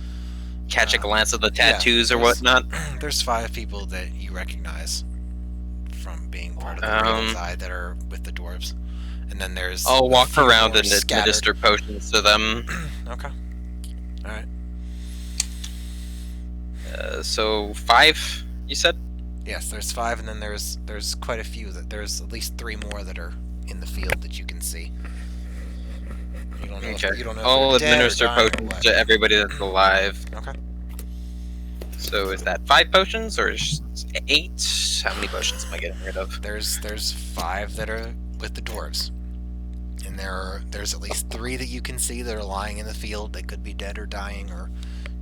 Catch a glance at the tattoos or whatnot.
There's 5 people that you recognize from being part of the Raven's Eye that are with the dwarves, and then there's.
I'll walk around and
scattered.
administer potions to them.
Okay. All right.
So 5, you said?
Yes, there's 5, and then there's quite a few. There's at least 3 more that are in the field that you can see. You don't know.
Okay.
You don't know.
I'll
if they're dead or
administer
dying or
potions
what.
to everybody that's alive.
Okay.
So is that 5 potions or 8? How many potions am I getting rid of?
There's 5 that are with the dwarves, and there's at least 3 that you can see that are lying in the field. They could be dead or dying or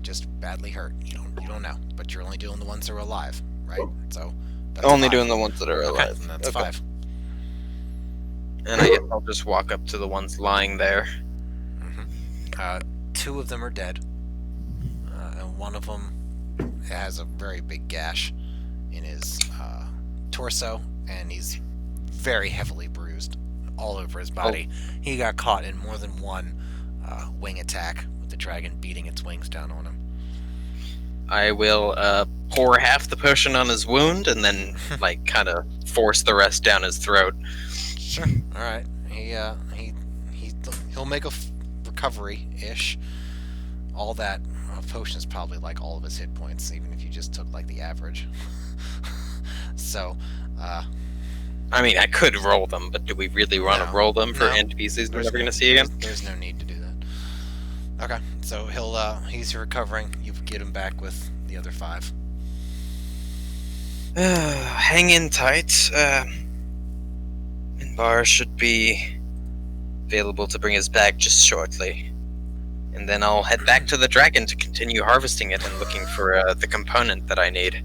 just badly hurt. You don't know, but you're only doing the ones that are alive, right? So that's
Only
5.
doing the ones that are
Okay,
alive.
and that's
Okay.
5.
And I guess I'll just walk up to the ones lying there.
2 of them are dead, and one of them has a very big gash in his torso, and he's very heavily bruised all over his body. He got caught in more than one wing attack with the dragon beating its wings down on him.
I will pour half the potion on his wound and then, like, kind of force the rest down his throat.
Sure. All right. He'll make a recovery-ish. All that potion is probably like all of his hit points, even if you just took like the average. So,
I mean, I could roll them, but do we really want to roll them for NPCs we're never going to see again?
There's no need to do that. Okay. So he's recovering. You get him back with the other 5.
Hang in tight. Minbar should be available to bring us back just shortly. And then I'll head back to the dragon to continue harvesting it and looking for the component that I need.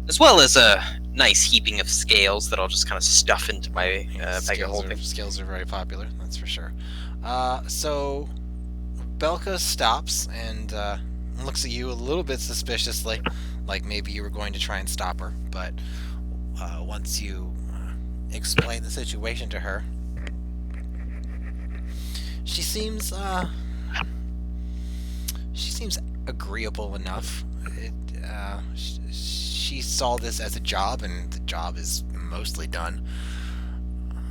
As well as a nice heaping of scales that I'll just kind of stuff into my bag of holding.
Scales are very popular, that's for sure. So Belka stops and looks at you a little bit suspiciously, like maybe you were going to try and stop her, but once you explain the situation to her, she seems agreeable enough. She saw this as a job, and the job is mostly done.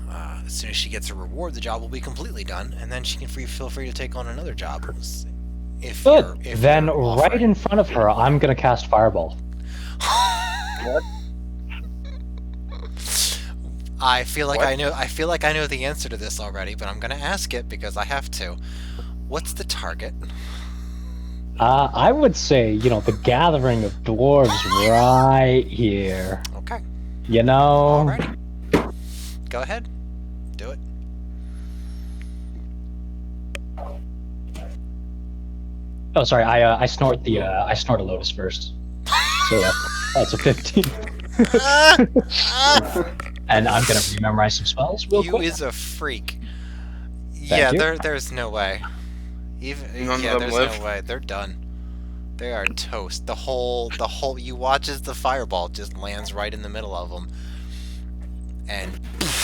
As soon as she gets her reward, the job will be completely done, and then she can feel free to take on another job.
Good. Then right in front of her, I'm gonna cast Fireball.
What?
I feel like
What?
I feel like I know the answer to this already, but I'm gonna ask it because I have to. What's the target?
I would say, the gathering of dwarves right here.
Okay.
Alrighty.
Go ahead. Do it.
Oh, sorry. I snort a lotus first. So that's a 15. And I'm gonna memorize some spells real quick.
You is a freak.
Thank you.
There's no way.
None of them
There's
live?
no way. They're done. They are toast. The whole you watch as the fireball just lands right in the middle of them, and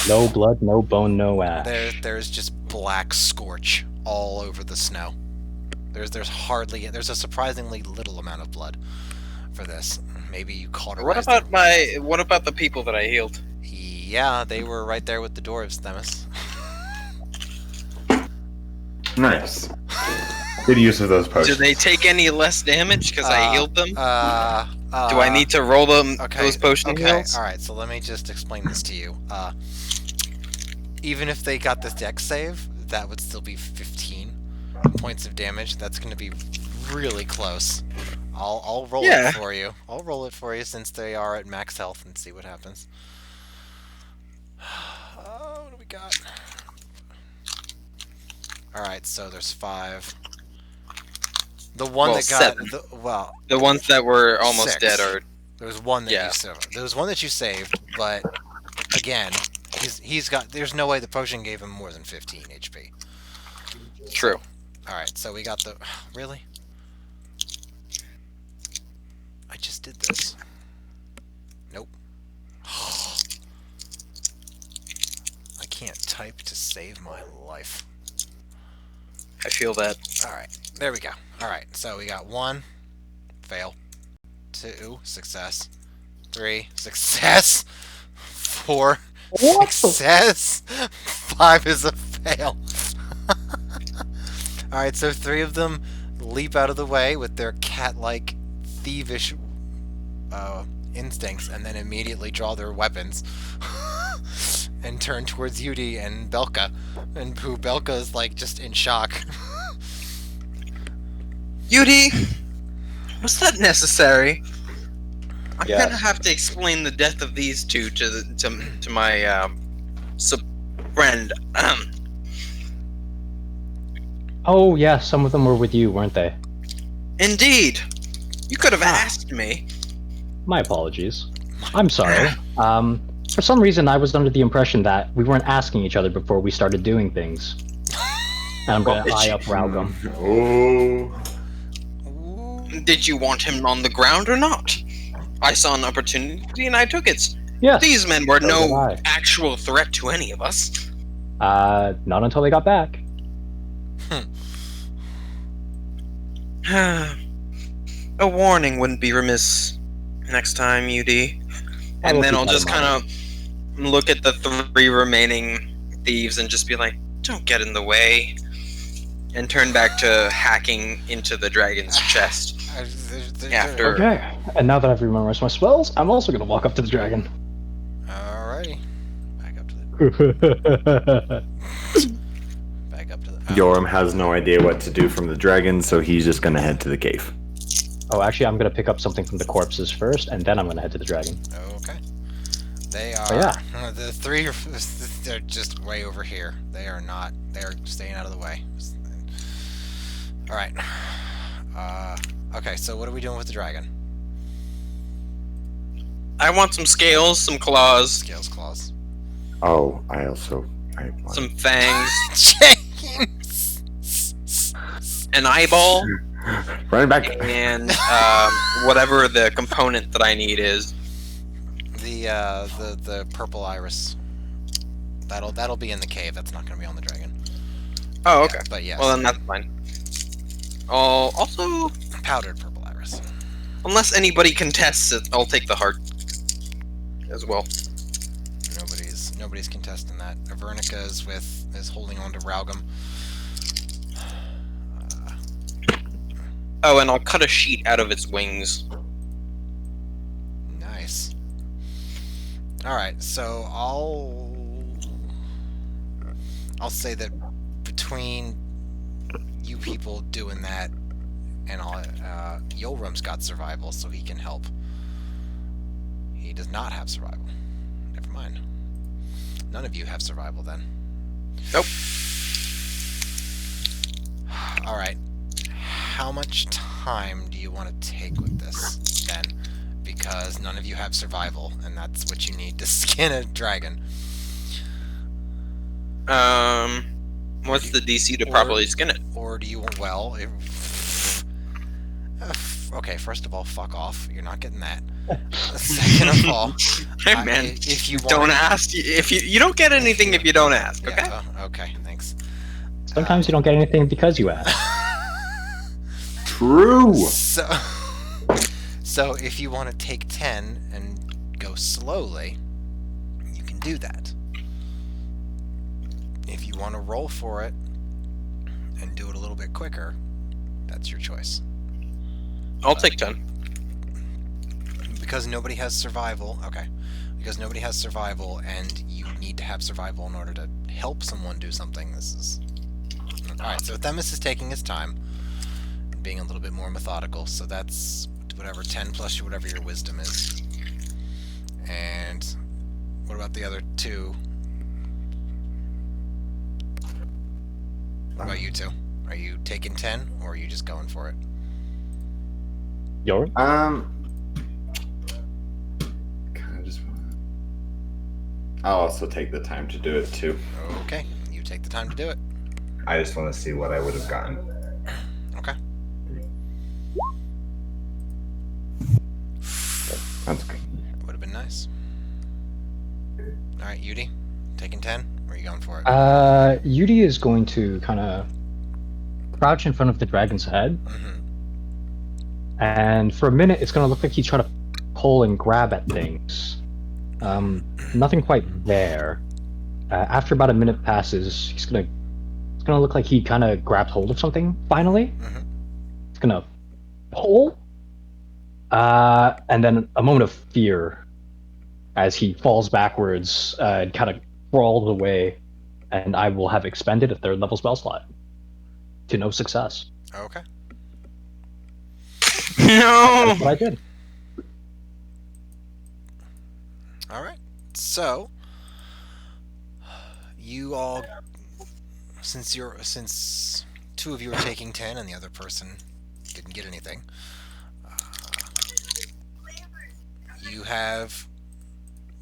No blood, no bone, no ash.
there's just black scorch all over the snow. There's a surprisingly little amount of blood for this. Maybe you cauterized
What about the people that I healed?
Yeah, they were right there with the dwarves, Themis.
Nice.
Good use of those
Do
potions.
they take any less damage because I healed them? Do
Do
I need to roll them those potion
okay,
heals?
alright, so let me just explain this to you. Even if they got this dex save, that would still be 15 points of damage. That's going to be really close. I'll roll
Yeah.
it for you. I'll roll it for you since they are at max health and see what happens. What do we got? Alright, so there's 5. The one
Well,
that got
7.
well,
The ones that were almost
6.
dead are.
there was one that
Yeah.
you saved. There was one that you saved, but again, he's got. There's no way the potion gave him more than 15 HP.
True.
All right, so we got the. Really? I just did this. Nope. I can't type to save my life.
I feel that.
All right, there we go. All right, so we got 1, fail. 2, success. 3, success. 4,
What the-
success. 5 is a fail. All right, so 3 of them leap out of the way with their cat-like, thievish instincts, and then immediately draw their weapons and turn towards Yudi and Belka, and who Belka is like just in shock.
Yudi, was that necessary? I'm
Yes.
gonna have to explain the death of these two to my friend.
Oh, yeah, some of them were with you, weren't they?
Indeed, you could have
Ah.
asked me.
My apologies. I'm sorry. For some reason, I was under the impression that we weren't asking each other before we started doing things. And I'm gonna eye up Raugum.
Oh.
Ooh.
Did you want him on the ground or not? I saw an opportunity and I took it.
Yes.
These men were
So
no
did I.
actual threat to any of us.
Not until they got back.
A warning wouldn't be remiss next time, UD.
I
And
will
then
keep
I'll
that
just
in
kind
mind.
of look at the 3 remaining thieves and just be like, don't get in the way. And turn back to hacking into the dragon's chest. After-
Okay. And now that I've memorized my spells, I'm also gonna walk up to the dragon.
Alrighty. Back up to the.
Yoram has no idea what to do from the dragon, so he's just gonna head to the cave.
Oh, actually, I'm gonna pick up something from the corpses first, and then I'm gonna head to the dragon.
Okay. They are.
Oh, yeah.
The 3 are. They're just way over here. They are not. They're staying out of the way. All right. Okay. So what are we doing with the dragon?
I want some scales, some claws,
Scales, claws.
Oh, I want
some fangs,
James.
an eyeball,
running back.
and whatever the component that I need is.
The purple iris. That'll be in the cave. That's not going to be on the dragon.
Oh, okay.
Yeah, but yes.
Well, then that's fine. Also,
Powdered purple iris.
unless anybody contests it, I'll take the heart as well.
Nobody's contesting that. Avernica is holding on to Raugum.
Oh, and I'll cut a sheet out of its wings.
Nice. All right, so I'll say that between you people doing that and Yoram's got survival, so he can help. He does not have survival. Never mind. None of you have survival then.
Nope.
All right. How much time do you want to take with this then? Because none of you have survival, and that's what you need to skin a dragon.
What's the DC to properly skin it?
Or do you want, well, okay, first of all, fuck off. You're not getting that. Second of all,
Hey man,
if you
don't
want,
ask. If you don't get anything if you don't ask. Okay.
Yeah, okay, thanks.
Sometimes you don't get anything because you ask.
True.
So if you want to take 10 and go slowly, you can do that. If you want to roll for it and do it a little bit quicker, That's your choice.
I'll take 10.
Because nobody has survival. Okay. Because nobody has survival, and you need to have survival in order to help someone do something. This is... Alright, so Themis is taking his time, being a little bit more methodical, so that's whatever, 10 plus whatever your wisdom is. And what about the other two? What about you two? Are you taking 10, or are you just going for it?
Your?
Kind of just. I'll also take the time to do it too.
Okay, you take the time to do it.
I just want to see what I would have gotten.
Okay.
That's good.
Would have been nice. Alright, Yudi, taking 10, or are you going for it?
Yudi is going to kind of crouch in front of the dragon's head, and for a minute it's going to look like he's trying to pull and grab at things. Nothing quite there. After about a minute passes, it's gonna look like he kind of grabbed hold of something finally. It's gonna pull, and then a moment of fear as he falls backwards and kind of crawls away, and I will have expended a 3rd level spell slot to no success.
Okay.
No!
That's what I did.
Alright. So you all, since 2 of you are taking 10 and the other person didn't get anything, you have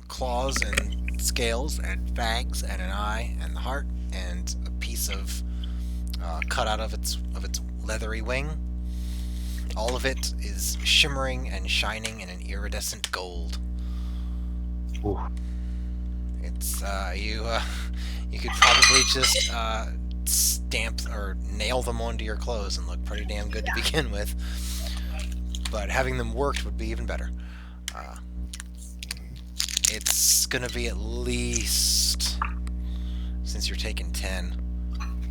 claws and scales and fangs and an eye and the heart and a piece of cut out of its leathery wing. All of it is shimmering and shining in an iridescent gold.
Ooh.
It's you could probably just stamp or nail them onto your clothes and look pretty damn good to begin with. But having them worked would be even better. It's gonna be at least, since you're taking 10,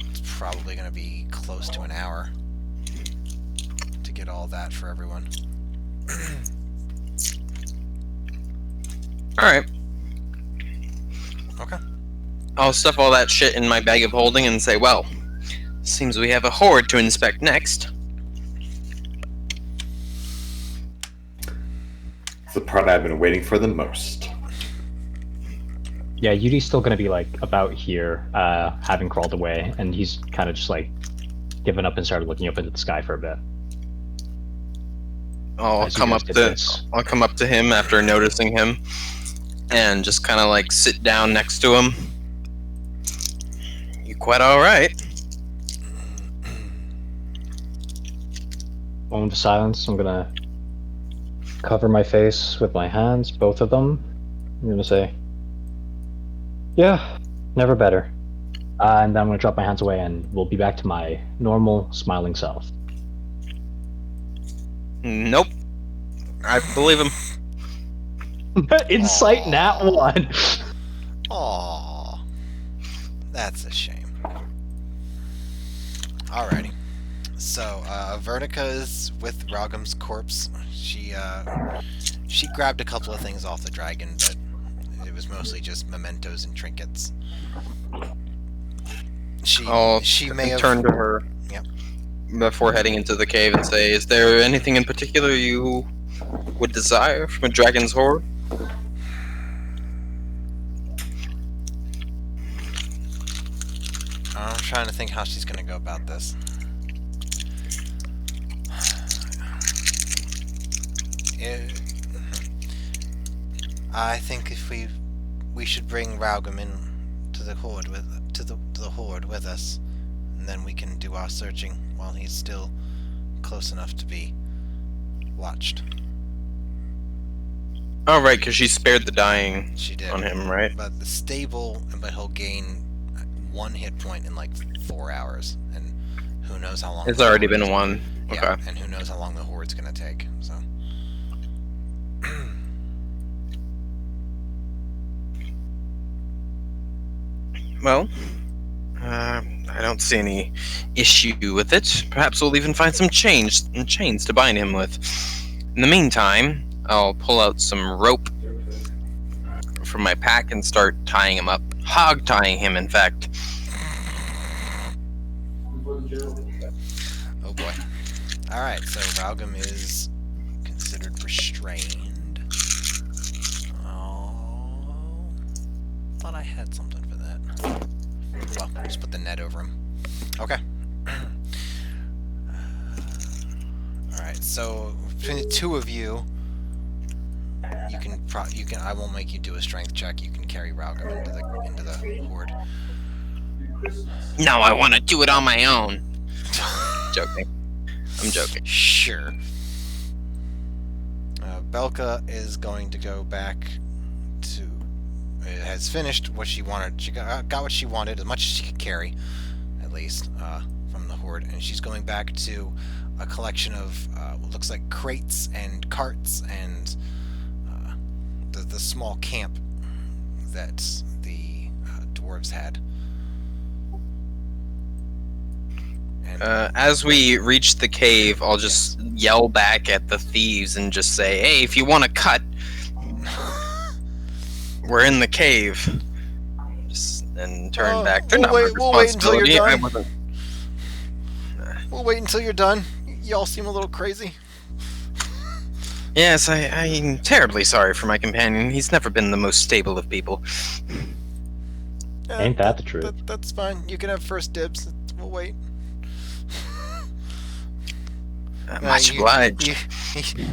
it's probably gonna be close to an hour to get all that for everyone.
Alright.
Okay.
I'll stuff all that shit in my bag of holding and say, well, seems we have a horde to inspect next.
It's the part I've been waiting for the most.
Yeah, Yudi's still gonna be like about here, having crawled away, and he's kind of just like given up and started looking up into the sky for a bit.
I'll
As you
come
guys
up
did
to
this.
I'll come up to him after noticing him, and just kind of like sit down next to him. You quite all right?
Moment of silence. I'm gonna cover my face with my hands, both of them. I'm gonna say, "Yeah, never better." And then I'm gonna drop my hands away, and we'll be back to my normal, smiling self.
Nope. I believe him.
Insight nat 1.
Aww. That's a shame. Alrighty. So, Vertica is with Ragham's corpse. She grabbed a couple of things off the dragon, but it was mostly just mementos and trinkets. She may have
turned to her
Yep.
before heading into the cave and say, is there anything in particular you would desire from a dragon's horde?
I'm trying to think how she's gonna go about this. I think if we should bring Raugam in to the horde to the horde with us, and then we can do our searching while he's still close enough to be watched.
Oh, right, because she spared the dying
She did.
on him, right?
But the stable, but he'll gain 1 hit point in like 4 hours, and who knows how long.
It's
the
already
horde-
been 1.
Yeah,
Okay.
and who knows how long the horde's gonna take. So.
Well, I don't see any issue with it. Perhaps we'll even find some chains to bind him with. In the meantime, I'll pull out some rope from my pack and start tying him up. Hog tying him, in fact.
Oh boy. Alright, so Valgum is considered restrained. Oh. Thought I had something for that. Well, just put the net over him. Okay. Alright, so between the two of you, you can I won't make you do a strength check. You can carry Valgum into the horde.
No, I want to do it on my own. Joking. I'm joking.
Sure. Belka is going to go back to... has finished what she wanted. She got what she wanted, as much as she could carry, at least, from the horde. And she's going back to a collection of what looks like crates and carts and the small camp that the dwarves had. And,
As we reach the cave, I'll just yell back at the thieves and just say, "Hey, if you want to cut, we're in the cave." And turn back. They're not my
we'll wait until you're
responsibility.
done. We'll wait until you're done. Y'all seem a little crazy.
Yes, I'm terribly sorry for my companion. He's never been the most stable of people.
Ain't that the truth?
That's fine. You can have first dibs. We'll wait.
Much obliged.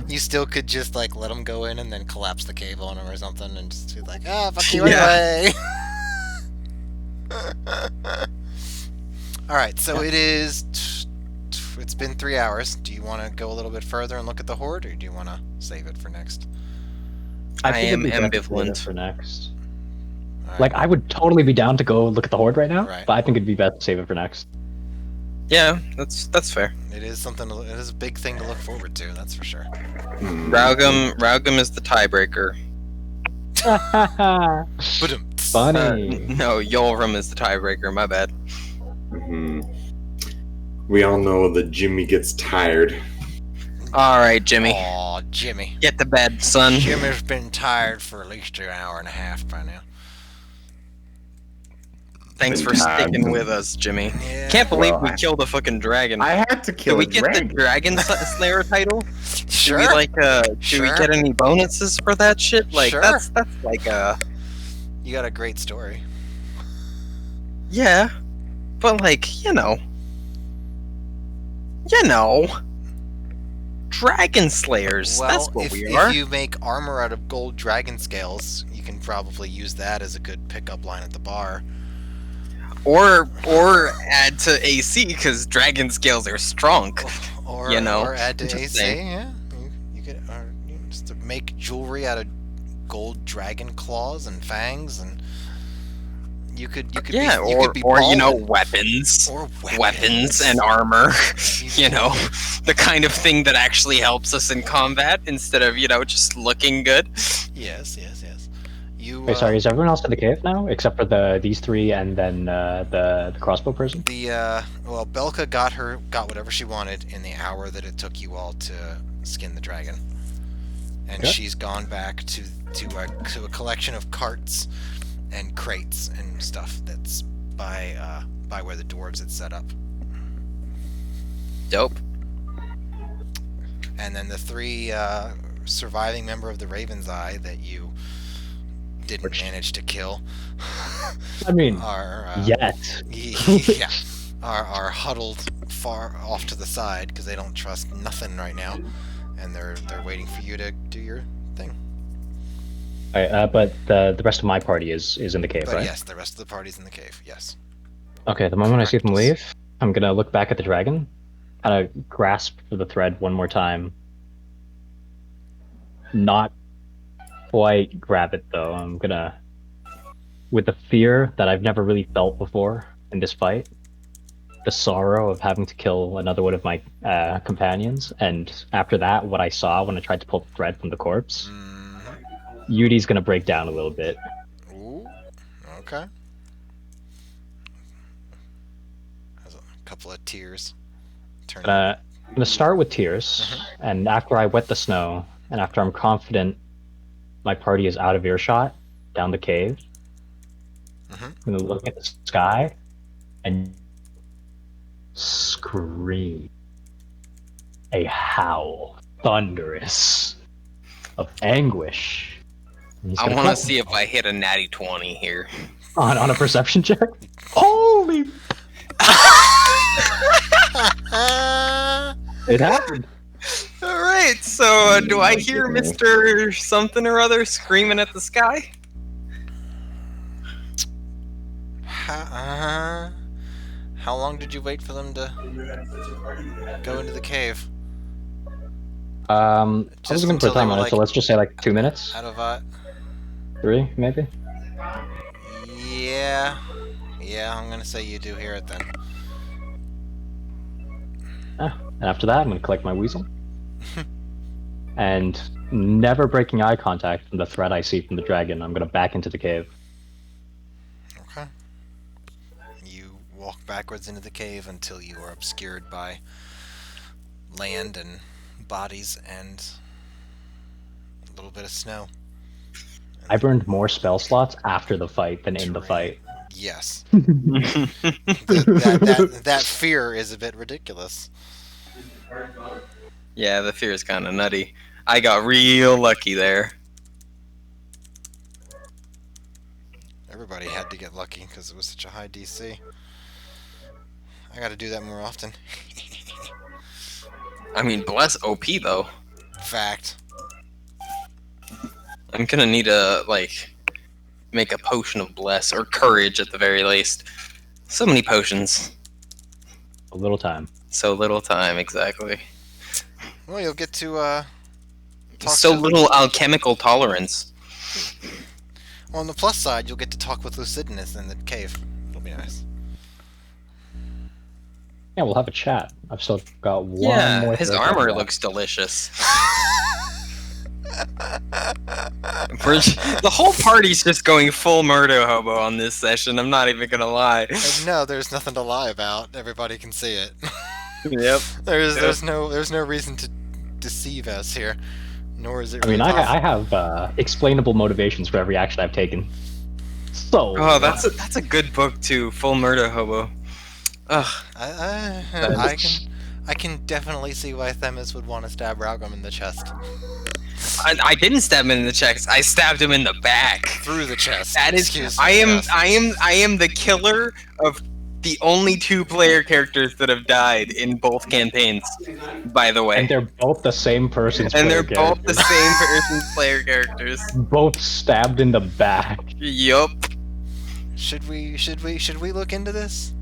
You still could just like let him go in and then collapse the cave on him or something and just be like, fuck you anyway. Alright, so it's been 3 hours. Do you want to go a little bit further and look at the horde, or do you want to save it for next?
I
think
am
it'd be better to save it
ambivalent.
for next.
Alright.
Like, I would totally be down to go look at the horde right now,
Right.
but I think it'd be best to save it for next.
Yeah, that's fair.
It is something. It is a big thing to look forward to. That's for sure.
Raugum is the tiebreaker.
Funny.
No, Yolram is the tiebreaker. My bad.
We all know that Jimmy gets tired.
All right, Jimmy,
Aw, Jimmy.
get to bed, son.
Jimmy's been tired for at least an hour and a half by now.
Thanks for sticking with us, Jimmy.
Yeah.
Can't believe
Well,
we killed a fucking dragon.
I had to
Do
kill
we
a
get
dragon.
the Dragon Slayer title?
Sure.
Do we do
Sure.
we get any bonuses for that shit? Like
Sure.
that's like
You got a great story.
yeah, but like you know, Dragon Slayers.
Well,
that's what
if
we are.
you make armor out of gold dragon scales, you can probably use that as a good pickup line at the bar.
Or add to AC because dragon scales are strong.
Or,
You know,
or add to
just
AC.
saying.
Yeah, you could just to make jewelry out of gold dragon claws and fangs, and you could
Yeah,
be, you could be
or
balding.
weapons.
Or
Weapons and armor.
You
The kind of thing that actually helps us in combat instead of just looking good.
Yes. You.
Wait, sorry, is everyone else in the cave now? Except for these three and then the crossbow person?
Well, Belka got whatever she wanted in the hour that it took you all to skin the dragon, and
Okay.
she's gone back to a collection of carts and crates and stuff that's by where the dwarves had set up.
Dope.
And then the three surviving member of the Raven's Eye that you didn't manage to kill
I mean,
are
yet.
yeah, are huddled far off to the side because they don't trust nothing right now, and they're waiting for you to do your thing.
Alright, but the rest of my party is in the cave,
But
right?
yes, the rest of the party's in the cave. Yes.
Okay, the moment I see them
Practice.
leave, I'm gonna look back at the dragon, kind of grasp for the thread one more time. Not quite grab it though. I'm gonna, with the fear that I've never really felt before in this fight, the sorrow of having to kill another one of my companions, and after that, what I saw when I tried to pull the thread from the corpse, Yudi's gonna break down a little bit.
Ooh. Okay. couple of tears. Turn.
I'm gonna start with tears, and after I wet the snow, and after I'm confident my party is out of earshot down the cave, I'm gonna look at the sky and scream a howl, thunderous, of anguish. And he's
I
gonna
want to
call
see if I hit a natty 20 here.
on a perception check. Holy! It happened.
All right, so do I hear Mr. Something or other screaming at the sky?
How long did you wait for them to go into the cave?
I was
Just
gonna put
until they
time
were,
on it,
like,
so let's just say like 2 minutes,
Out of
3 maybe.
yeah, I'm gonna say you do hear it then.
And after that, I'm gonna collect my weasel. And never breaking eye contact from the threat I see from the dragon, I'm gonna back into the cave.
Okay. You walk backwards into the cave until you are obscured by land and bodies and a little bit of snow.
I burned more spell slots after the fight than in the fight.
Yes. that fear is a bit ridiculous.
Yeah, the fear is kind of nutty. I got real lucky there.
Everybody had to get lucky because it was such a high DC. I gotta do that more often.
I mean, bless OP though.
Fact.
I'm gonna need to, like, make a potion of bless, or courage at the very least. So many potions.
A little time.
So little time, exactly.
Well, you'll get to talk
So
to...
little alchemical tolerance.
Well, on the plus side, you'll get to talk with Lucidinus in the cave. It'll be nice.
Yeah, we'll have a chat. I've still got one
Yeah,
more.
his
thread
armor
left.
looks delicious. The whole party's just going full murder hobo on this session, I'm not even gonna lie.
And no, there's nothing to lie about. Everybody can see it.
Yep.
There's no reason to deceive us here. Nor is it
I mean,
really
I have explainable motivations for every action I've taken. So.
Oh, that's a good book too, Full Murder Hobo. Ugh.
I can definitely see why Themis would want to stab Raugam in the chest.
I didn't stab him in the chest. I stabbed him in the back.
Through the chest.
That is.
Excuse
I
me,
am.
yes.
I am the killer of the only 2-player characters that have died in both campaigns. By the way.
And they're both the same person's
And
player
they're both the
characters.
same person's player characters.
Both stabbed in the back.
Yup.
Should we look into this,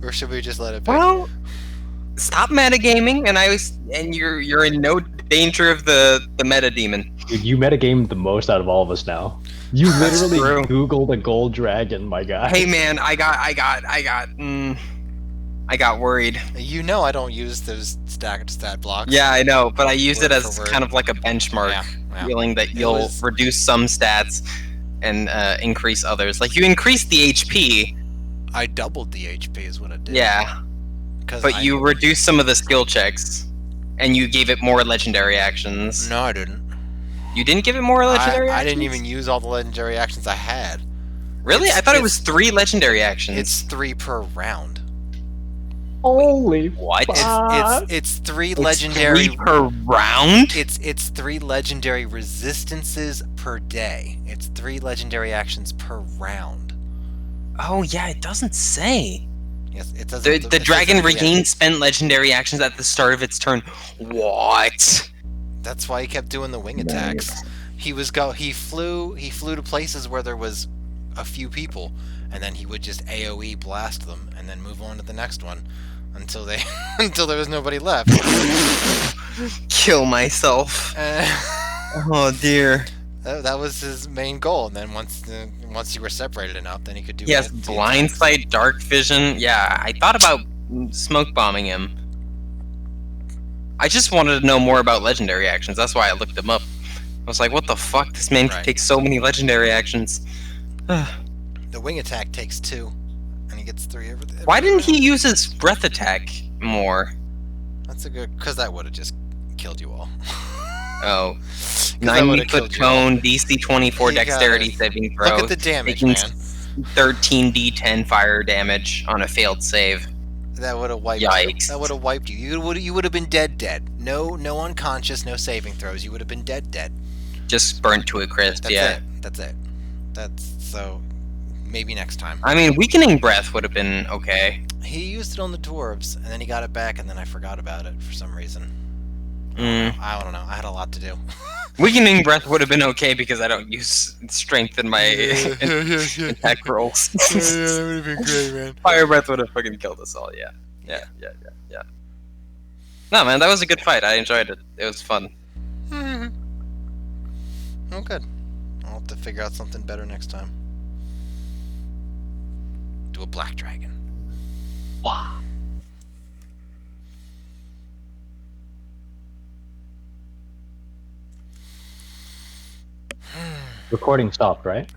or should we just let it be?
Well, stop metagaming, and you're in no danger of the meta demon.
Dude, you metagame the most out of all of us now. You
That's
literally
true.
Googled a gold dragon, my guy.
Hey man, I got worried.
You know I don't use those stat blocks.
Yeah, I know, but I used it
Word
as
for word.
kind of like a benchmark,
Yeah.
feeling that
It
you'll
was-
reduce some stats and increase others. Like you increase the HP,
I doubled the HP is what I did.
yeah,
'Cause
but
I
you
knew-
reduced some of the skill checks, and you gave it more legendary actions.
No, I didn't.
You didn't give it more legendary
I
actions?
didn't even use all the legendary actions I had.
Really? I thought it was 3 legendary actions.
It's 3 per round.
Holy
What?
fuck.
It's 3
It's
legendary.
3 per round?
It's 3 legendary resistances per day. It's 3 legendary actions per round.
Oh yeah, it doesn't say.
Yes, it doesn't.
The
it
dragon
doesn't- yeah.
regains spent legendary actions at the start of its turn. What?
That's why he kept doing the wing attacks. He flew to places where there was a few people, and then he would just AoE blast them, and then move on to the next one until until there was nobody left.
Kill myself. Oh dear.
That was his main goal. And then once you were separated enough, then he could do.
He has
the
blind
attacks.
sight, dark vision. Yeah, I thought about smoke bombing him. I just wanted to know more about legendary actions. That's why I looked them up. I was like, what the fuck? This man can
Right.
take so many legendary actions.
The wing attack takes 2, and he gets 3 every
Why didn't he use his breath attack more?
That's a good... Because that would have just killed you all.
Oh.
'Cause that
90
would've
foot
killed you all.
cone, DC 24
You got
dexterity
it.
saving throw.
Look at the damage,
taking
man.
13d10 fire damage on a failed save.
That would have wiped
Yikes.
That would have wiped you. You would have been dead. No unconscious, no saving throws. You would have been dead.
Just burnt to a crisp,
That's
yeah.
it. That's so. Maybe next time.
I mean, weakening breath would have been okay.
He used it on the dwarves, and then he got it back, and then I forgot about it for some reason. I don't know. I had a lot to do.
Weakening breath would have been okay because I don't use strength in my attack rolls.
that would have been great, man.
Fire breath would have fucking killed us all, yeah. No, man, that was a good fight. I enjoyed it. It was fun.
Oh, good. I'll have to figure out something better next time. Do a black dragon.
Wow. Recording stopped, right?